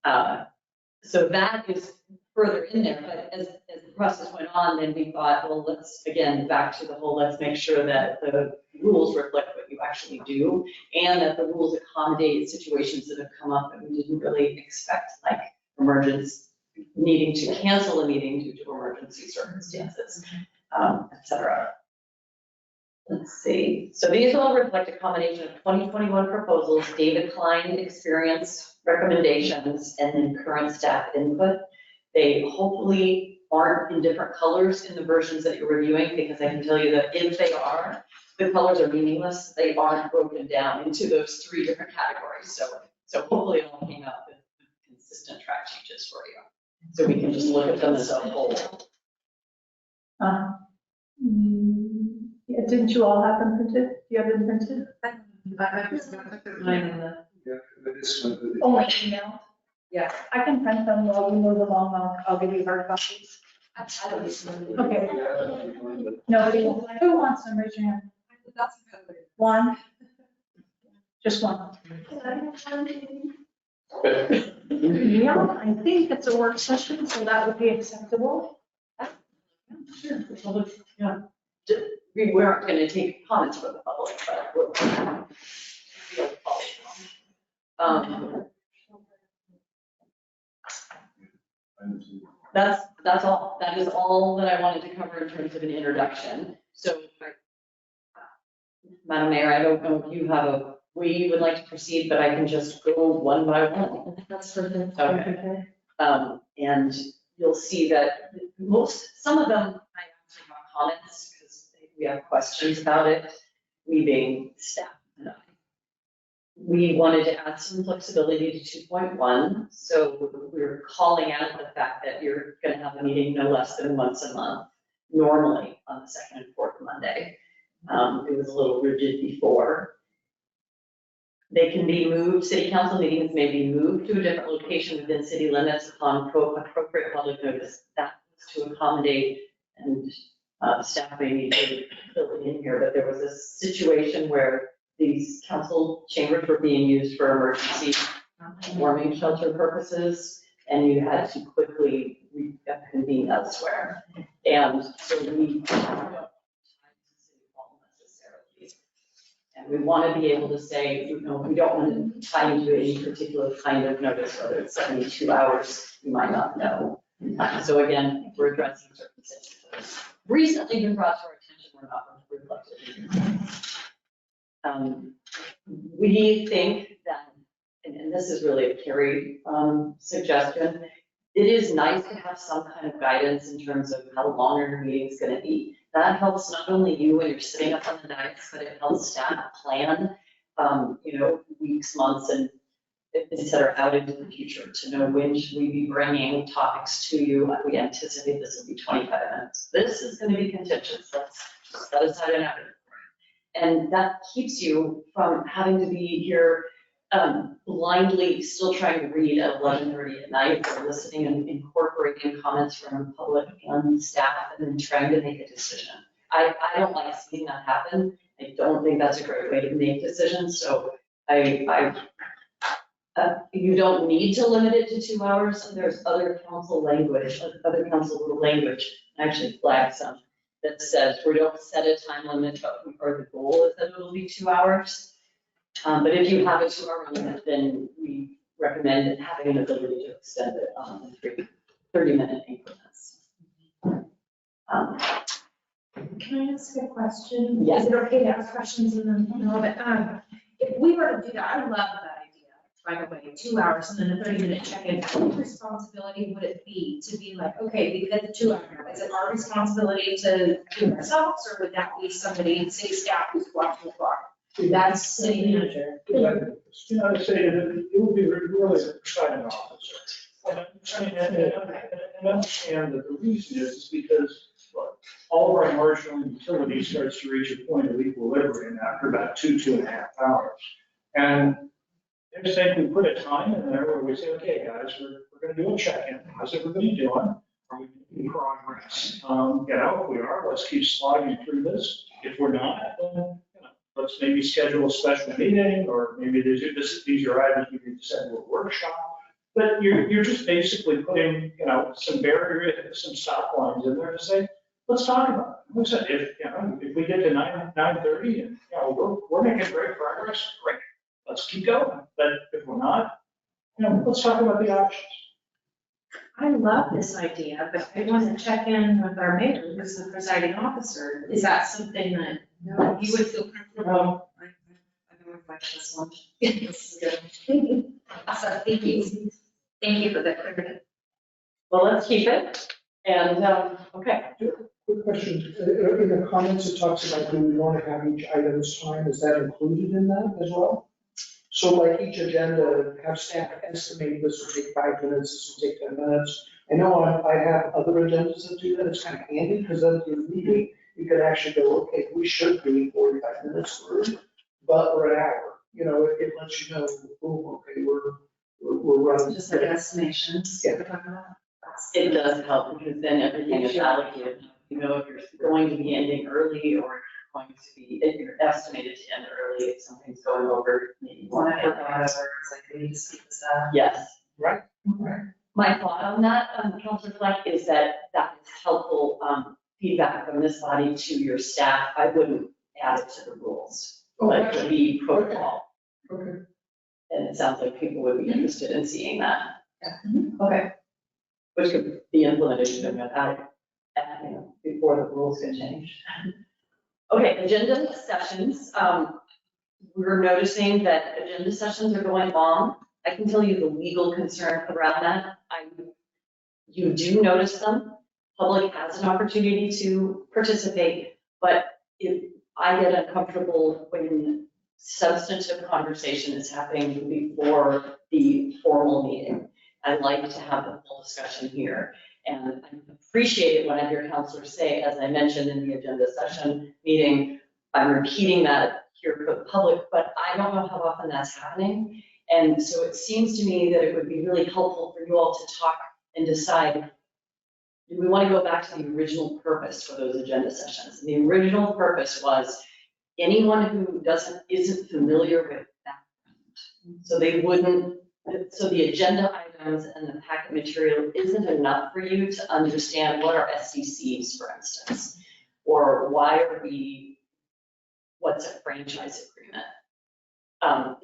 So that is further in there, but as the process went on, then we thought, well, let's, again, back to the whole, let's make sure that the rules reflect what you actually do, and that the rules accommodate situations that have come up that we didn't really expect, like emergence, needing to cancel a meeting due to emergency circumstances, et cetera. Let's see. So these all reflect a combination of 2021 proposals, David Klein experience recommendations, and then current staff input. They hopefully aren't in different colors in the versions that you're reviewing, because I can tell you that if they are, the colors are meaningless. They aren't broken down into those 3 different categories. So hopefully it all came out with consistent track changes for you. So we can just look at them as a whole. Yeah, didn't you all have them printed? Do you have them printed? I just got mine in the. Yeah, but this one, but Only email? Yeah. I can print them while we move along. I'll give you hard copies. I don't need Okay. yeah, Nobody, who wants them? Raise your hand. That's good. One? Just one. Yeah, I think it's a work session, so that would be acceptable. Sure. Yeah. We weren't going to take comments from the public, but we'll be able to follow. That's all. That is all that I wanted to cover in terms of an introduction. So, Madam Mayor, I don't know if you have a way you would like to proceed, but I can just go one by one. That's perfect. Okay. And you'll see that some of them I actually have comments because we have questions about it, we being staff and I. We wanted to add some flexibility to 2.1. So we're calling out the fact that you're going to have a meeting no less than once a month, normally on the 2nd and 4th Monday. It was a little rigid before. They can be moved, city council meetings may be moved to a different location within city limits upon appropriate public notice. That was to accommodate, and staff may need to fill it in here, but there was a situation where these council chambers were being used for emergency warming shelter purposes, and you had to quickly convene elsewhere. And so we don't tie to city hall necessarily. And we want to be able to say, we don't want to tie you to any particular kind of notice, whether it's 72 hours, you might not know. So again, we're addressing circumstances that have recently been brought to our attention, we're not reflected. We think that, and this is really a Carrie suggestion, it is nice to have some kind of guidance in terms of how long your meeting's gonna be. That helps not only you when you're sitting up on the dais, but it helps staff plan, weeks, months, and et cetera, out into the future to know when should we be bringing topics to you. We anticipate this will be 25 minutes. This is gonna be contentious. Let's set aside an hour. And that keeps you from having to be here blindly still trying to read at 11:30 at night or listening and incorporating comments from public and staff and then trying to make a decision. I don't like seeing that happen. I don't think that's a great way to make decisions. So you don't need to limit it to 2 hours. There's other council language, I actually flagged some that says we don't set a time limit, or the goal is that it'll be 2 hours. But if you have a 2 hour limit, then we recommend having an ability to extend it in 30-minute increments. Can I ask a question? Yes. Is it okay to ask questions in the middle of it? If we were to do that, I love that idea, by the way, 2 hours and then a 30-minute check-in. What responsibility would it be to be like, okay, we did the 2 hour, is it our responsibility to do it ourselves, or would that be somebody, city staff who's watching the clock? That's city manager. I'd say that it would be really the presiding officer. And understand that the reason is because all of our marginal utility starts to reach a point of equilibrium after about 2.5 hours. And I just think we put a time in there where we say, okay, guys, we're going to do a check-in. How's everybody doing? Are we making progress? If we are, let's keep slogging through this. If we're not, then let's maybe schedule a special meeting, or maybe these are items we need to send to a workshop. But you're just basically putting, some barrier, some stop lines in there to say, let's talk about it. Like I said, if we get to 9:30 and, we're making great progress, great, let's keep going. But if we're not, let's talk about the options. I love this idea, but I want to check in with our mayor, who's the presiding officer. Is that something that you would feel comfortable? I can reflect this one. This is good. Awesome, thank you. Thank you for that clarity. Well, let's keep it. And, okay. Quick question, in the comments, it talks about do we want to have each item's time, is that included in that as well? So like each agenda, have staff estimate this will take 5 minutes, this will take 10 minutes. I know I have other agendas that do that, it's kind of handy, because then if you're meeting, you can actually go, okay, we should be 45 minutes through, but we're an hour. It lets you know, oh, okay, we're running. Just like estimations. Yeah. It does help because then everything is allocated. If you're going to be ending early or if you're estimated to end early, if something's going over, maybe you want to put that over. It's like we need to speak this out. Yes. Right. My thought on that, Councilor Fleck, is that is helpful feedback from this body to your staff. I wouldn't add it to the rules. Like to be protocol. Okay. And it sounds like people would be interested in seeing that. Yeah. Okay. Which could be implemented before the rules get changed. Okay, agenda sessions. We're noticing that agenda sessions are going long. I can tell you the legal concern around that. You do notice them. Public has an opportunity to participate, but I get uncomfortable when substantive conversation is happening before the formal meeting. I like to have the full discussion here. And I appreciate it when I hear councilors say, as I mentioned in the agenda session meeting, I'm repeating that here for the public, but I don't know how often that's happening. And so it seems to me that it would be really helpful for you all to talk and decide, do we want to go back to the original purpose for those agenda sessions? And the original purpose was anyone who isn't familiar with that. So so the agenda items and the packet material isn't enough for you to understand what are SCCs, for instance, or what's a franchise agreement?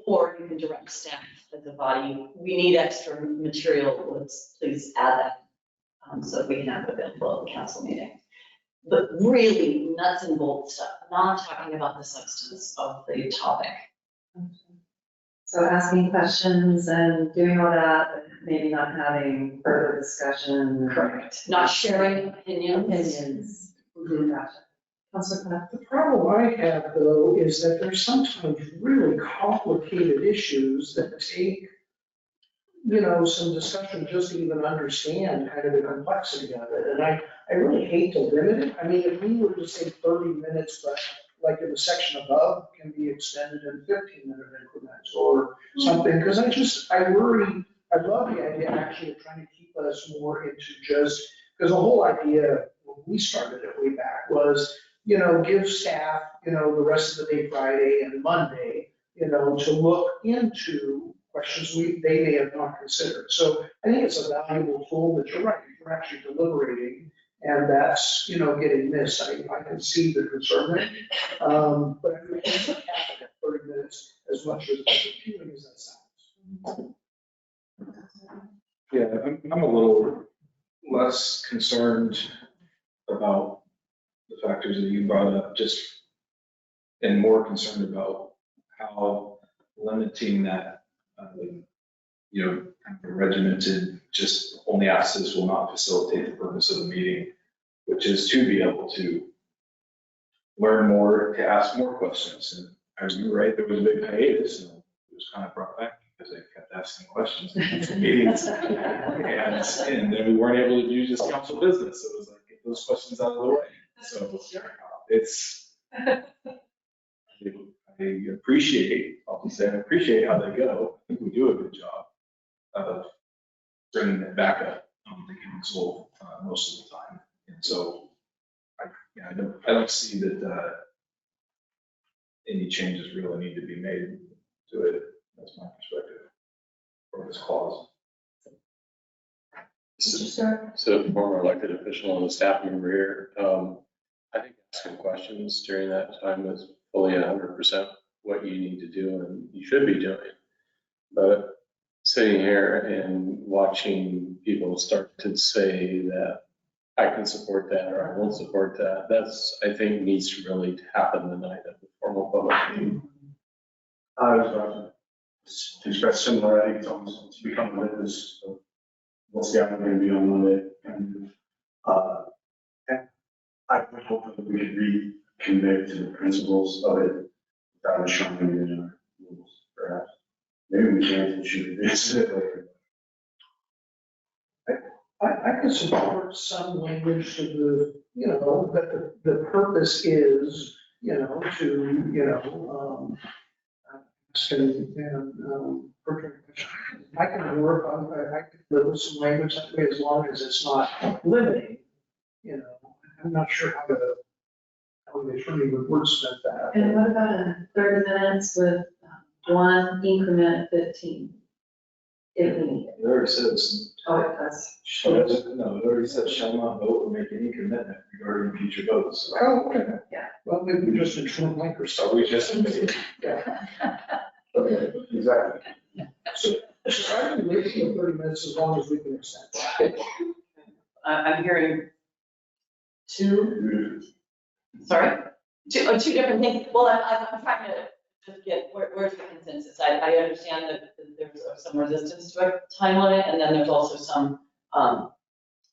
Or you can direct staff as a body, we need extra material, let's please add that so that we can have it available at the council meeting. But really nuts and bolts stuff, not talking about the substance of the topic. So asking questions and doing all that, but maybe not having further discussion. Correct. Not sharing opinions. Opinions. Gotcha. Councilor Connect? The problem I have though is that there's sometimes really complicated issues that take, some discussion just to even understand kind of the complexity of it. And I really hate to limit it. I mean, if we were to say 30 minutes, but like in the section above can be extended in 15-minute increments or something, because I worry, I love the idea actually of trying to keep us more into just, because the whole idea when we started it way back was, give staff, the rest of the day, Friday and Monday, to look into questions they may have not considered. So I think it's a valuable tool, but you're right, you're actually deliberating, and that's, getting missed. I can see the concern there. But I mean, it's not happening at 30 minutes as much as appealing as that sounds. Yeah, I'm a little less concerned about the factors that you brought up, and more concerned about how limiting that, kind of regimented, just only access will not facilitate the purpose of the meeting, which is to be able to learn more, to ask more questions. And as you're right, there was a big hiatus, and it was kind of brought back because they kept asking questions in future meetings. And then we weren't able to do just council business. It was like, get those questions out of the way. So it's, I appreciate how they go. I think we do a good job of bringing it back up on the council most of the time. And so I don't see that any changes really need to be made to it. That's my perspective for this clause. So former elected official and a staff member here, I think asking questions during that time is fully 100% what you need to do and you should be doing. But sitting here and watching people start to say that I can support that or I won't support that, that's, I think, needs to really happen the night of the formal public meeting. I was about to express similar, I think it's become a witness of what's the outcome going to be on Monday. And I would hope that we could recommit to the principles of it without enshrining it in our rules, perhaps. Maybe we can't and should revisit it later. I can support some language to that the purpose is, to, I can work on, I can live with some language that way as long as it's not limiting, I'm not sure how the attorney would wordsmith that. And what about 30 minutes with one increment of 15? If we need it. It already says. Oh, it does. No, it already says shall not vote or make any commitment regarding future votes. Oh, okay. Yeah. Well, maybe we just internally link or So something. we just. Yeah. Okay, exactly. So I can wait for 30 minutes as long as we can extend. I'm hearing two different things. Well, I'm trying to just get, where's the consensus? I understand that there's some resistance to a time limit, and then there's also some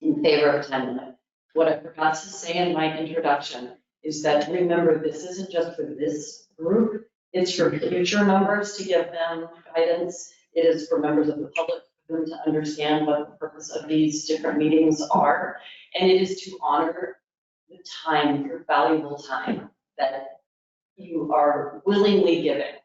in favor of a time limit. What I forgot to say in my introduction is that, remember, this isn't just for this group, it's for future members to give them guidance. It is for members of the public for them to understand what the purpose of these different meetings are. And it is to honor the time, your valuable time that you are willingly giving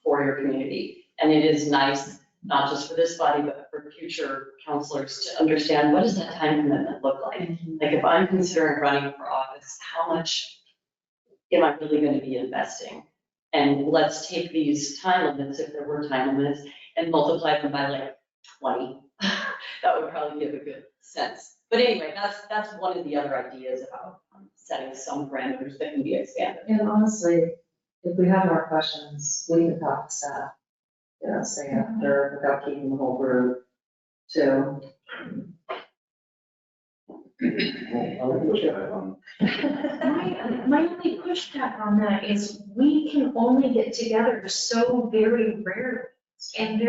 for your community. And it is nice, not just for this body, but for future counselors to understand, what does that time commitment look like? Like, if I'm considering running for office, how much am I really going to be investing? And let's take these time limits, if there were time limits, and multiply them by like 20. That would probably give a good sense. But anyway, that's one of the other ideas about setting some parameters that can be expanded. And honestly, if we have more questions, we can talk to staff, say after, without keeping the whole group too. My only pushback on that is we can only get together so very rarely. And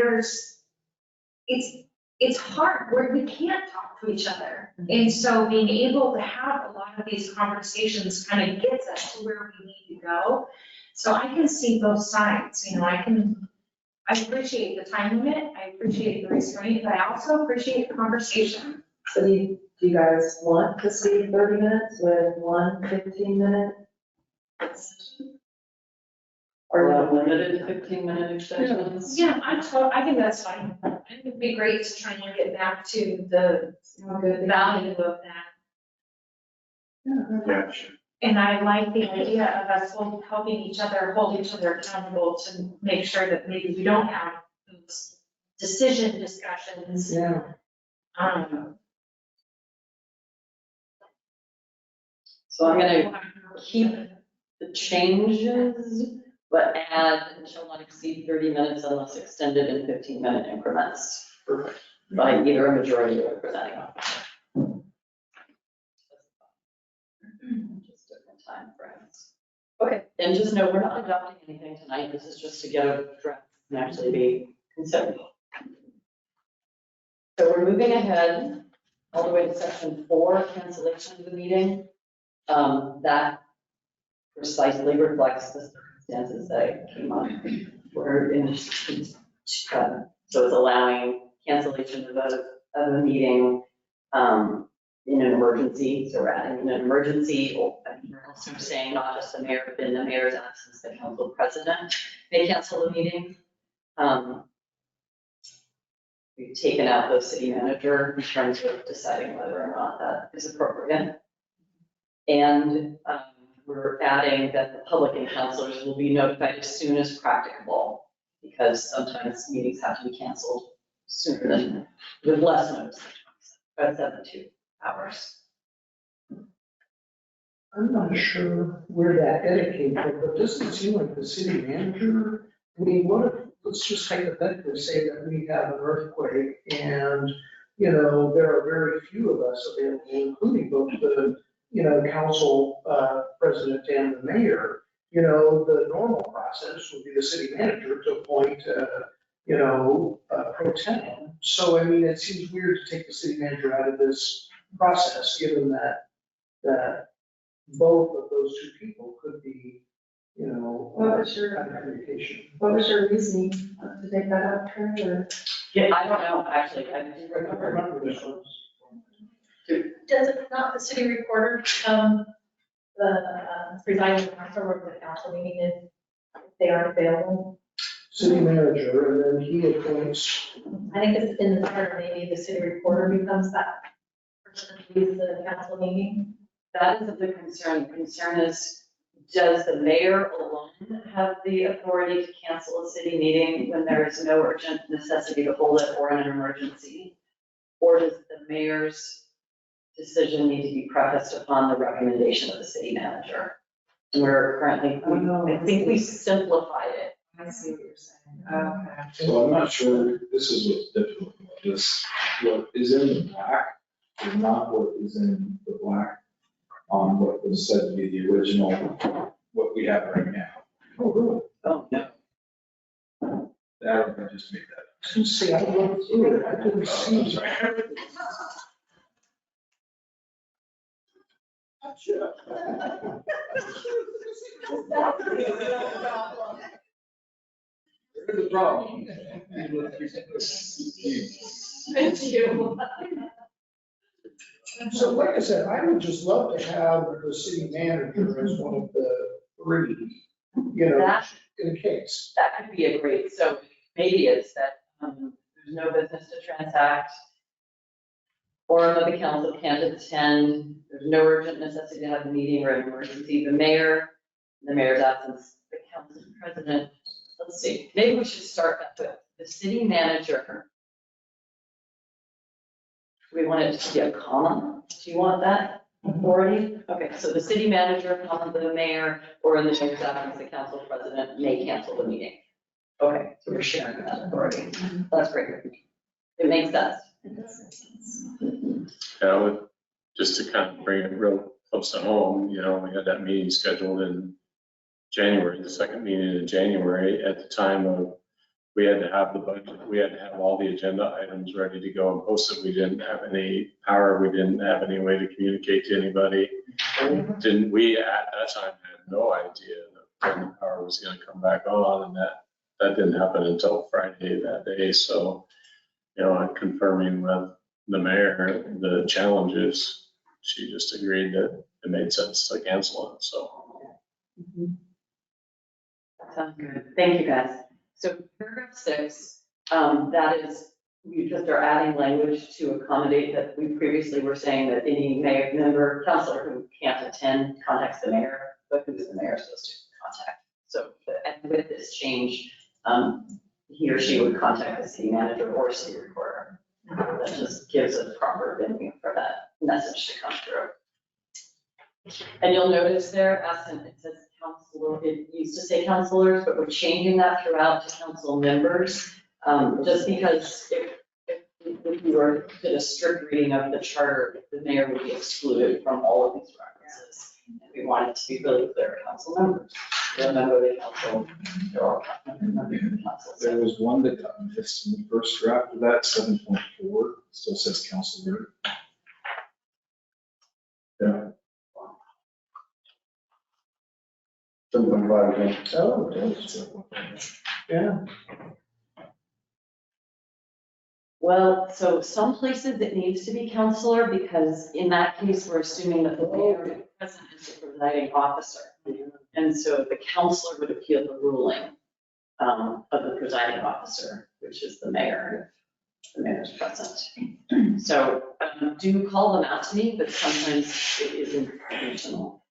it's hard, where we can't talk to each other. And so being able to have a lot of these conversations kind of gets us to where we need to go. So I can see both sides, I appreciate the time limit, I appreciate the restraint, but I also appreciate the conversation. So do you guys want to see 30 minutes with one 15-minute session? Or limited 15-minute extensions? Yeah, I think that's fine. I think it'd be great to try and get back to the value of that. Yeah, sure. And I like the idea of us both helping each other, hold each other accountable to make sure that maybe we don't have those decision discussions. Yeah. So I'm gonna keep the changes, but add shall not exceed 30 minutes unless extended in 15-minute increments. Perfect. By either a majority or a presiding officer. Just different time frames. Okay, and just know we're not adopting anything tonight. This is just to get a draft and actually be considered. So we're moving ahead all the way to section 4, cancellation of the meeting. That precisely reflects the circumstances that came up. We're in, so it's allowing cancellation of a meeting in an emergency. So we're adding in an emergency, or we're also saying not just the mayor, but in the mayor's absence, the council president may cancel the meeting. We've taken out the city manager in terms of deciding whether or not that is appropriate. And we're adding that the public and councilors will be notified as soon as practicable, because sometimes meetings have to be canceled sooner than, with less notice, about 72 hours. I'm not sure where that edit came from, but doesn't it seem like the city manager, I mean, what if, let's just hypothetically say that we have an earthquake and, there are very few of us available, including both the, council president and the mayor. The normal process would be the city manager to appoint, pro tem. So, I mean, it seems weird to take the city manager out of this process, given that both of those two people could be, What was your- communication. What was your reasoning to take that out, Karen, or? Yeah, I don't know, actually, I do remember. Does it not the city recorder become the presiding officer of the council meeting if they aren't available? City manager, and then he appoints. I think it's in the charter, maybe the city recorder becomes that person who leads the council meeting. That isn't the concern. The concern is, does the mayor alone have the authority to cancel a city meeting when there is no urgent necessity to hold it or in an emergency? Or does the mayor's decision need to be prefaced upon the recommendation of the city manager? And we're currently, I think we simplified it. I see what you're saying. Okay. So I'm not sure, this is what's difficult about this. What is in the black is not what is in the black on what was said to be the original, what we have right now. Oh, really? Oh, no. That, I just made that. See, I looked through it, I couldn't see. There's a problem. Thank you. So like I said, I would just love to have the city manager as one of the three, That- in case. That could be a great, so maybe it's that there's no business to transact. Forum of the council can't attend, there's no urgent necessity to have a meeting or an emergency. The mayor, in the mayor's absence, the council president. Let's see, maybe we should start that with the city manager. We want it to be a comma. Do you want that authority? Okay, so the city manager, comma, the mayor, or in the mayor's absence, the council president may cancel the meeting. Okay, so we're sharing that authority. That's great. It makes sense. I would just to kind of bring it real close to home, you know, we had that meeting scheduled in January, the second meeting in January, at the time of, we had to have the budget, we had to have all the agenda items ready to go and posted. We didn't have any power, we didn't have any way to communicate to anybody. Didn't, we at that time had no idea that when the power was gonna come back on, and that didn't happen until Friday that day. So, you know, I'm confirming with the mayor the challenges. She just agreed that it made sense to cancel it, so. Sounds good. Thank you, guys. So paragraph 6, that is, we just are adding language to accommodate that we previously were saying that any mayor, member, councilor who can't attend contacts the mayor, but who's the mayor supposed to contact. So and with this change, he or she would contact the city manager or city recorder. That just gives a proper venue for that message to come through. And you'll notice there, it says council, it used to say councilors, but we're changing that throughout to council members. Just because if you were did a strict reading of the charter, the mayor would be excluded from all of these references. And we want it to be really clear, council members. They're a member of the council, they're all members of the council. There was one that got missed in the first draft of that, 7.4, still says councilor. Yeah. 7.5 again. Oh, it is. Yeah. Well, so some places it needs to be councilor because in that case, we're assuming that the mayor present is the presiding officer. And so the councilor would appeal the ruling of the presiding officer, which is the mayor, if the mayor is present. So do call them out to me, but sometimes it isn't intentional.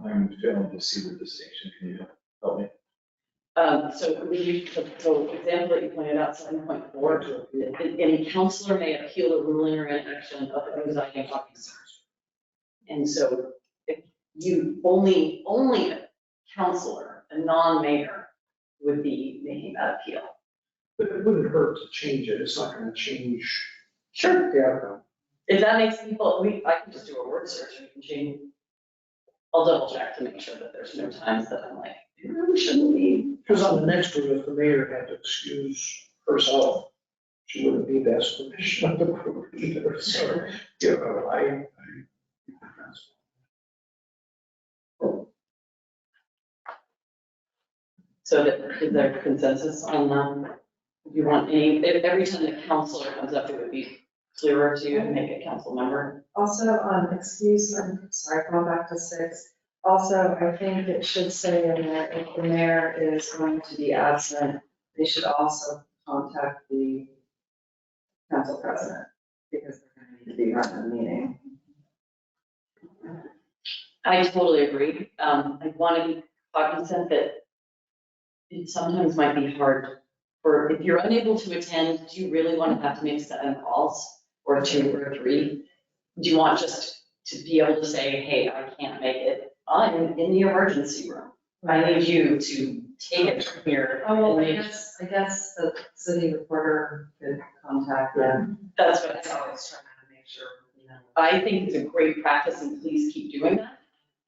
I'm failing to see the distinction. Can you help me? So the example that you pointed out, 7.4, any counselor may appeal the ruling or inaction of the presiding officer. And so if you only a counselor, a non-mayor would be making that appeal. But it wouldn't hurt to change it. It's not going to change. Sure. the outcome. If that makes people, I can just do a word search and we can change. I'll double check to make sure that there's no times that I'm like, it really shouldn't be. Because on the next one, if the mayor had to excuse herself, she wouldn't need to ask permission of the group either. So, you know, So is there consensus on that? If you want any, every time the counselor comes up, it would be clearer to you to make a council member. Also, I'm sorry, going back to 6. Also, I think it should say in there, if the mayor is going to be absent, they should also contact the council president because they're going to need to be running the meeting. I totally agree. I want to be cognizant that it sometimes might be hard for, if you're unable to attend, do you really want to have to make 7 calls or 2 or 3? Do you want just to be able to say, hey, I can't make it. I'm in the emergency room. I need you to take it from here. Oh, I guess the city reporter could contact them. That's what That's always trying to make sure, you know. I think it's a great practice and please keep doing that.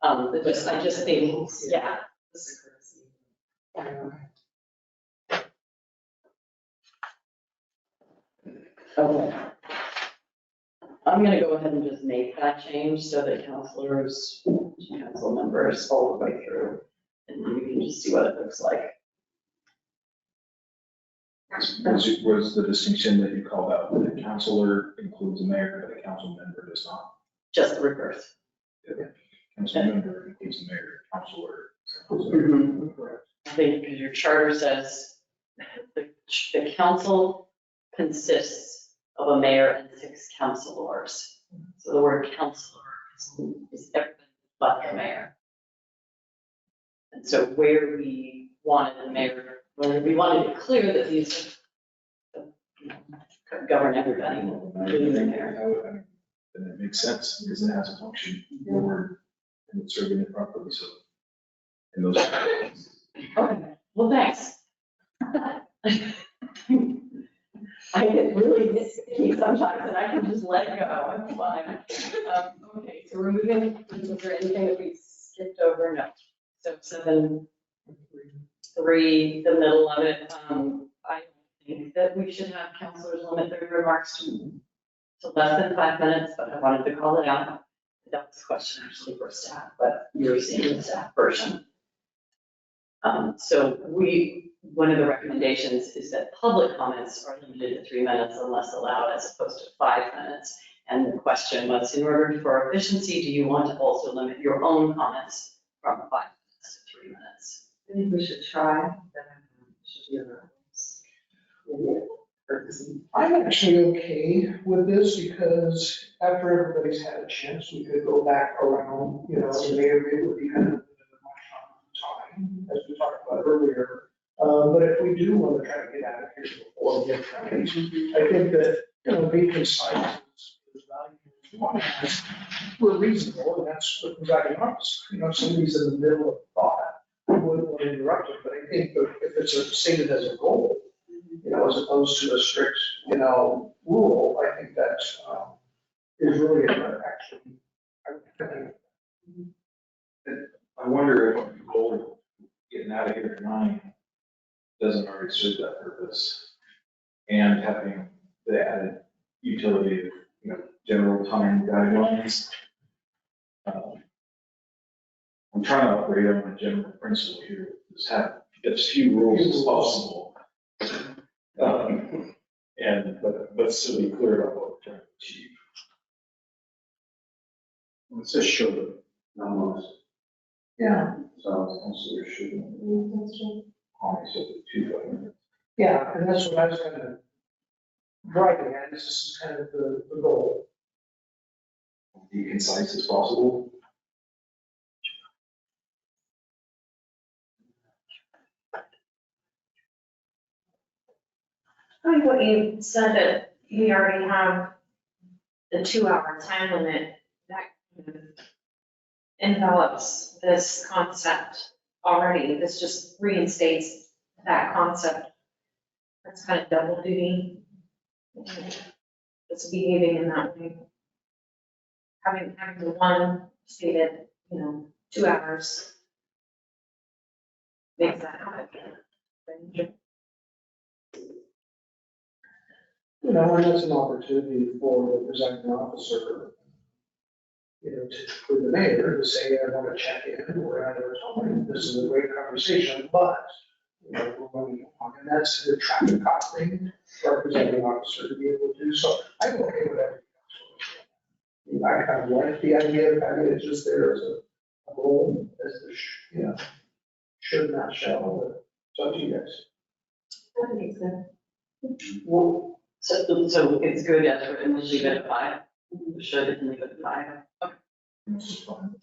I just think, yeah. This is courtesy. Okay. I'm gonna go ahead and just make that change so that councilors, council members all the way through, and you can just see what it looks like. Was the distinction that you called out, that the councilor includes a mayor, but a council member does not? Just the reverse. Council member includes a mayor, councilor. Correct. I think because your charter says the council consists of a mayor and 6 councilors. So the word councilor is everything but the mayor. And so where we wanted the mayor, where we wanted it clear that these govern everybody, including the mayor. Then it makes sense because it has a function board and it's serving it properly. So in those. Okay, well, thanks. I get really nitpicky sometimes and I can just let it go. It's fine. Okay, so we're moving, is there anything that we skipped over? No. So 7.3, the middle of it, I think that we should have counselors limit their remarks to less than 5 minutes, but I wanted to call it out. That was a question actually for staff, but you're seeing the staff version. So one of the recommendations is that public comments are limited to 3 minutes unless allowed, as opposed to 5 minutes. And the question was, in order for efficiency, do you want to also limit your own comments from 5 minutes to 3 minutes? I think we should try. I'm actually okay with this because after everybody's had a chance, we could go back around, and maybe it would be kind of time, as we talked about earlier. But if we do want to try to get out of here before we get right, I think that, being concise is valuable. One is we're reasonable, and that's what was I officer. If somebody's in the middle of thought, I wouldn't want to interrupt it, but I think that if it's stated as a goal, as opposed to a strict, rule, I think that is really actually. I wonder if the goal of getting out of here at 9 doesn't already serve that purpose. And having the added utility of, general time guidelines. I'm trying to operate on a general principle here, is have as few rules as possible. But still be clear about what we're trying to achieve. It's a short, not most. Yeah. So also there should. Honestly, 2 minutes. Yeah, and that's what I was kind of driving at, this is kind of the goal. Be concise as possible. I think what you said, that we already have the 2-hour time limit, that kind of envelops this concept already. This just reinstates that concept. That's kind of double duty. It's behaving in that way. Having the one stated, 2 hours makes that happen. And that's an opportunity for the presiding officer, for the mayor to say, I want to check in, we're at our time, this is a great conversation, but, we're running on, and that's the traffic cop thing for our presiding officer to be able to do, so I'm okay with everything. I kind of like the idea of having it just there as a goal, as the, should not shall, but it's up to you guys. I think so. Well, So it's good as written, we'll leave it at 5. We should leave it at 5. Okay. This is fun.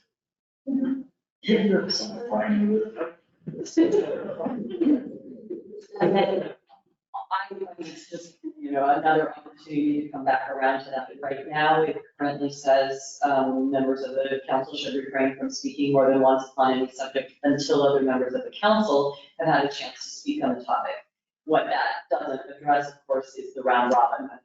And then I think it's just, another opportunity to come back around to that. But right now, it currently says members of the council should refrain from speaking more than once on any subject until other members of the council have had a chance to speak on the topic. What that doesn't address, of course, is the round robin that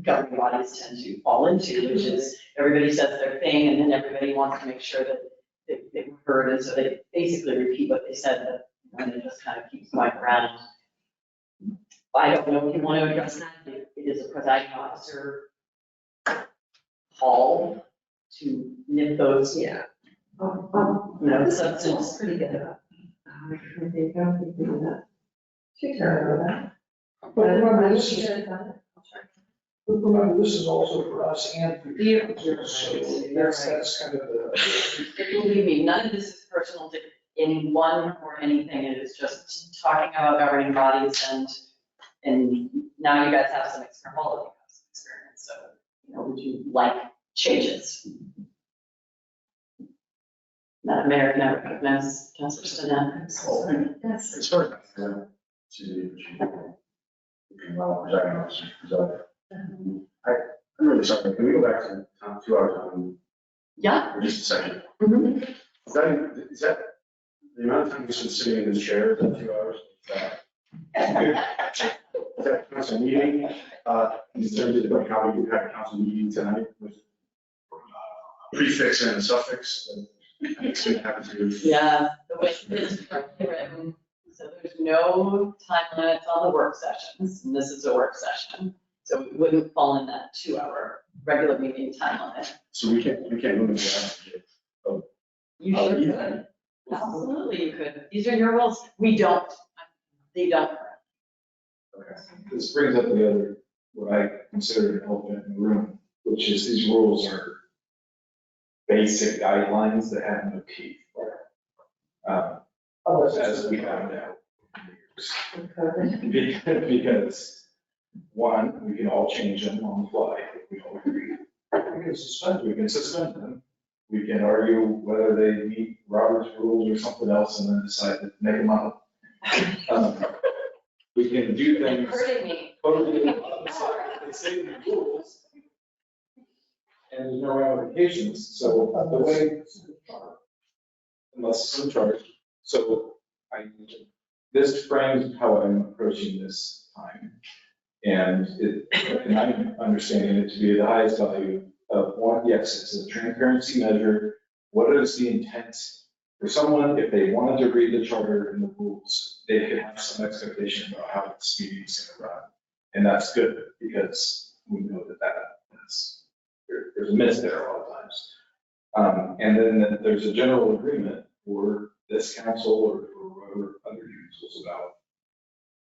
governing bodies tend to fall into, which is everybody says their thing and then everybody wants to make sure that they were heard. And so they basically repeat what they said, and it just kind of keeps going around. I don't know if you want to address that. It is a presiding officer call to nip those. Yeah. The substance is pretty good. Should care about that. But remember, this is also for us and for you. So that's kind of the. Believe me, none of this is personal to anyone or anything. It is just talking about governing bodies, and now you guys have some experience, all of you have some experience. So, would you like changes? Madam Mayor, can I recognize Councilor Stinnett? Yes. It's hard. I'm really sorry, can we go back to 2 hours on? Yeah. For just a second. Is that the amount of time you've been sitting in this chair, is that 2 hours? Is that at a council meeting, concerned about how we had a council meeting tonight with prefix and a suffix. It's gonna have to. Yeah, the way it's currently written, so there's no time limits on the work sessions, and this is a work session. So it wouldn't fall in that 2-hour regular meeting time limit. So we can't move that. You sure could. Absolutely, you could. These are your rules. We don't. They don't. Okay. This brings up the other, what I consider an elephant in the room, which is these rules are basic guidelines that have no teeth. As we found out. Because, one, we can all change them on the fly if we all agree. We can suspend them. We can argue whether they meet Robert's rules or something else and then decide to make them up. We can do things totally opposite. They say the rules, and there's no ramifications, so the way, unless it's in charge. So this frames how I'm approaching this time. And I'm understanding it to be the highest value of one, yes, it's a transparency measure. What is the intent for someone, if they wanted to read the charter and the rules, they could have some expectation about how this meeting is going to run. And that's good, because we know there's a miss there a lot of times. And then there's a general agreement for this council or whoever other councils about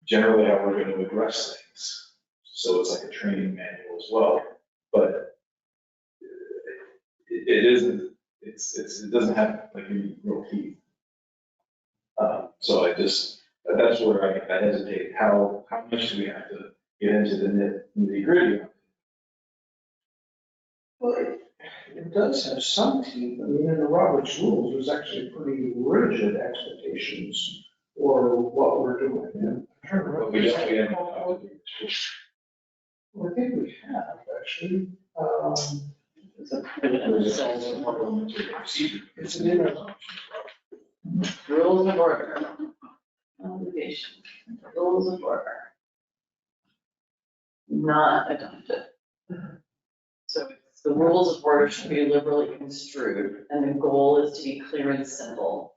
generally how we're going to address things. So it's like a training manual as well, but it isn't, it doesn't have like any real teeth. So that's where I hesitate. How much do we have to get into the nitty gritty? Well, it does have some teeth. I mean, in the Robert's rules, there's actually pretty rigid expectations for what we're doing. But we don't get Well, I think we have, actually. It's an inner. Rules of order. Obligation. Rules of order. Not adopted. So it's the rules of order should be liberally construed, and the goal is to be clear and simple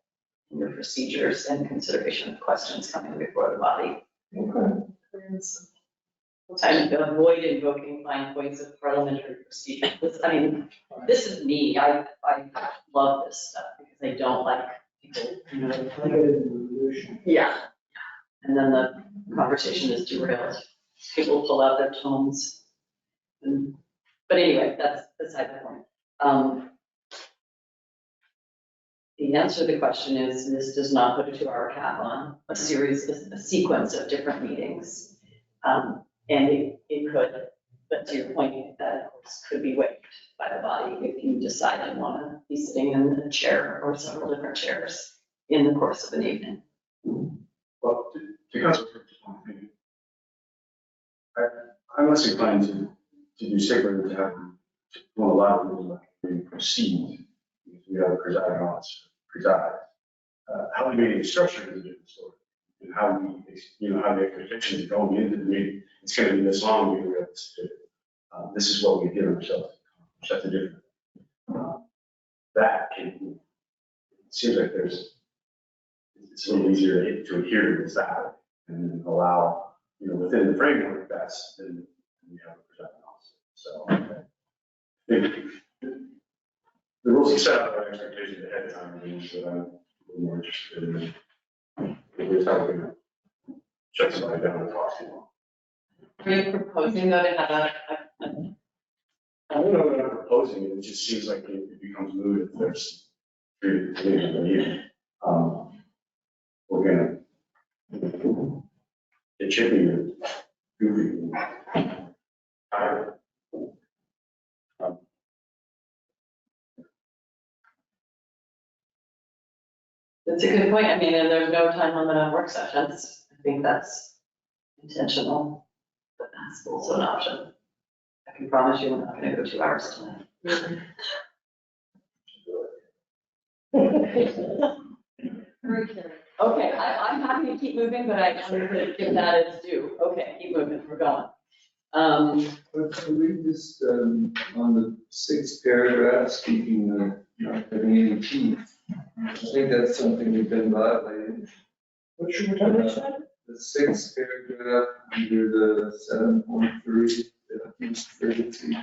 in your procedures and consideration of questions coming before the body. Okay. Clear and simple. And avoid invoking fine points of parliamentary procedure. I mean, this is me. I love this stuff because I don't like people, you know. Yeah. And then the conversation is derailed. People pull out their tones. But anyway, that's beside the point. The answer to the question is this does not put a 2-hour cap on a sequence of different meetings. And it could, but to your point, that of course could be waived by the body if you decide you want to be sitting in a chair or several different chairs in the course of an evening. Well, to Council's point, I'm less inclined to do stickler to have to allow rules to proceed. If we have a presiding officer preside. How the meeting is structured is a different story. And how how the expectations going into the meeting, it's going to be this long, we have this to do. This is what we give ourselves. That's a different. It seems like it's a little easier to adhere to this that and then allow, within the framework that's, then we have a presiding officer. So I think the rules are set up our expectations ahead of time, that I'm a little more interested in. Here's how we're gonna shut somebody down and talk to them. Are you proposing though to have I don't know what I'm proposing, it just seems like it becomes moot if there's 3 to 3 in the meeting. We're gonna get chippy and goofy and tired. That's a good point. I mean, and there's no time limit on work sessions. I think that's intentional, but that's also an option. I can promise you we're not going to go 2 hours tonight. Very good. Okay, I'm happy to keep moving, but I wanted to give that its due. Okay, keep moving, we're going. But can we just, on the sixth paragraph, speaking of not having any teeth, I think that's something we've been violating. What should we talk about? The sixth paragraph under the 7.3, privacy.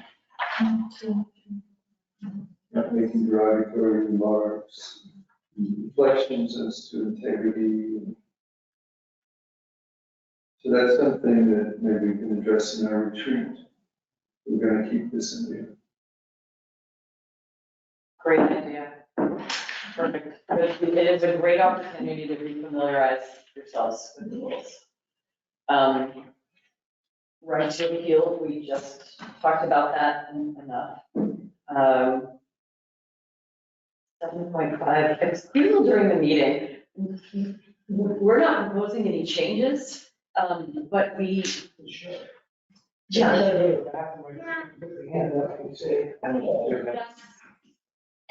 Not making derogatory remarks, reflections as to integrity. So that's something that maybe we can address in our retreat. We're going to keep this in there. Great idea. Perfect. It is a great opportunity to refamiliarize yourselves with the rules. Right to appeal, we just talked about that enough. 7.5, excusal during the meeting. We're not proposing any changes, but we. Yeah.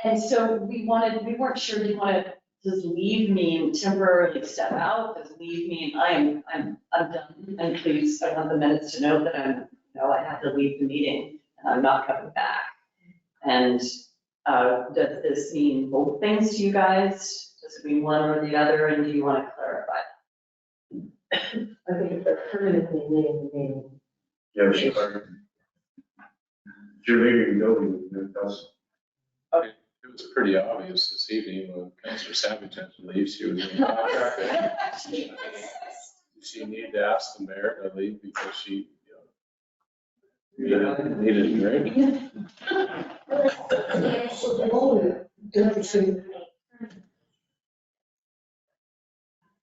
And so we weren't sure, do you want to just leave me temporarily step out? Does leave mean I'm done? And please, I want the minutes to know that I have to leave the meeting and I'm not coming back. And does this mean both things to you guys? Does it mean one or the other? And do you want to clarify? I think if they're permanently leaving the meeting. Yeah, she's like, if you're leaving the building, then that's. It was pretty obvious this evening when Councilor Savage had to leave. She was in contract. She needed to ask the mayor to leave because she, needed a drink.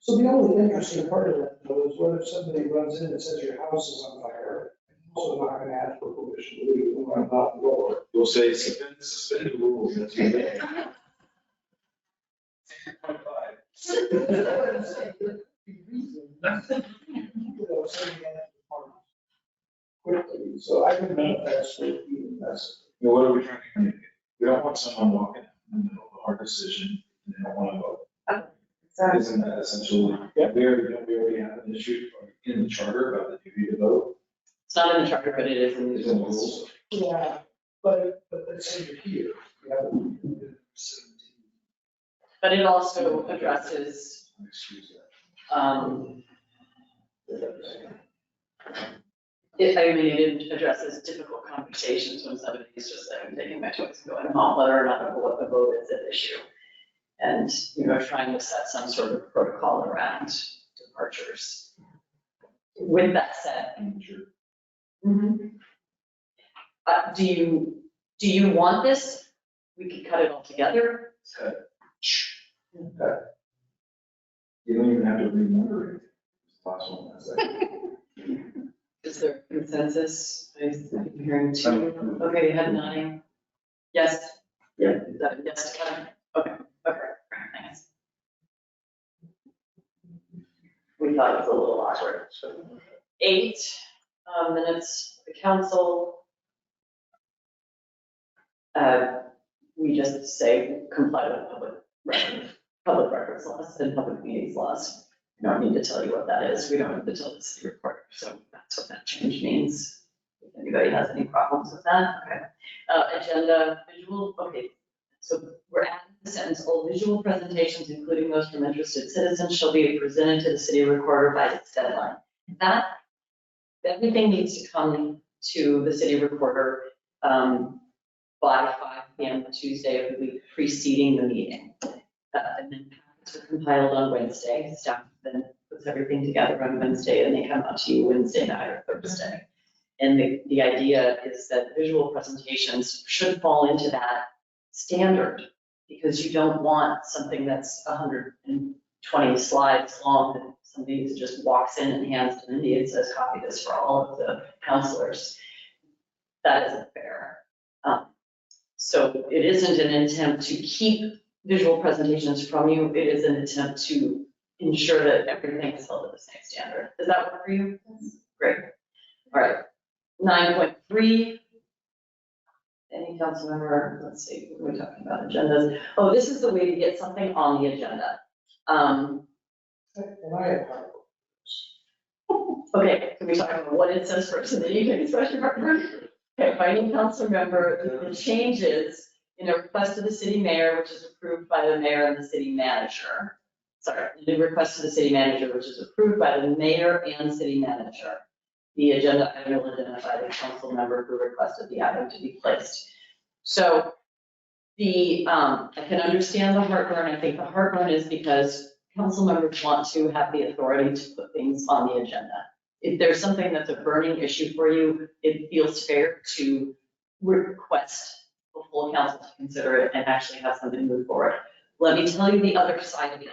So the only interesting part of that though is what if somebody runs in and says your house is on fire? Also not gonna ask for permission to leave and run out the door. We'll say suspend the rules. That's what it Quickly, so I can manifest with you, that's. What are we trying to communicate? We don't want someone walking in the middle of our decision and they don't want to vote. Isn't that essentially, we already have an issue in the charter about the duty to vote? It's not in the charter, but it is in It's the in the rules. rules. Yeah, but let's say you're here. You have But it also addresses, Excuse that. it addresses difficult conversations when somebody's just like, I'm taking my choice and going home, whether or not what the vote is at issue. And, trying to set some sort of protocol around departures. With that said. Do you want this? We could cut it all together. Okay. You don't even have to remember it. It's the last one, that's it. Is there consensus? I'm hearing two. Okay, you had nodding. Yes? Yeah. Is that a yes to cut? Okay, thanks. We thought it was a little awkward. 8, minutes, the council. We just say comply with public records laws and public meetings laws. We don't need to tell you what that is. We don't need to tell the city recorder. So that's what that change means. If anybody has any problems with that, okay. Agenda visual, okay. So we're adding the sentence, all visual presentations, including those from interested citizens, shall be presented to the city recorder by its deadline. That, everything needs to come to the city recorder by 5 p.m. Tuesday of the week preceding the meeting. And then packets are compiled on Wednesday. Staff then puts everything together on Wednesday and they come out to you Wednesday night or Thursday. And the idea is that visual presentations should fall into that standard because you don't want something that's 120 slides long and somebody just walks in and hands to Mindy and says, copy this for all of the counselors. That isn't fair. So it isn't an attempt to keep visual presentations from you. It is an attempt to ensure that everything is held to the same standard. Does that work for you? Great. All right. 9.3. Any council member, let's see, what are we talking about? Agendas. Oh, this is the way to get something on the agenda. I have heartburn. Okay, can we talk about what it says first, and then you can express your heartburn? Okay, finding council member, the changes in a request to the city mayor, which is approved by the mayor and the city manager. Sorry, the request to the city manager, which is approved by the mayor and city manager. The agenda item will identify the council member who requested the item to be placed. So I can understand the heartburn. I think the heartburn is because council members want to have the authority to put things on the agenda. If there's something that's a burning issue for you, it feels fair to request the full council to consider it and actually have something move forward. Let me tell you the other side of it,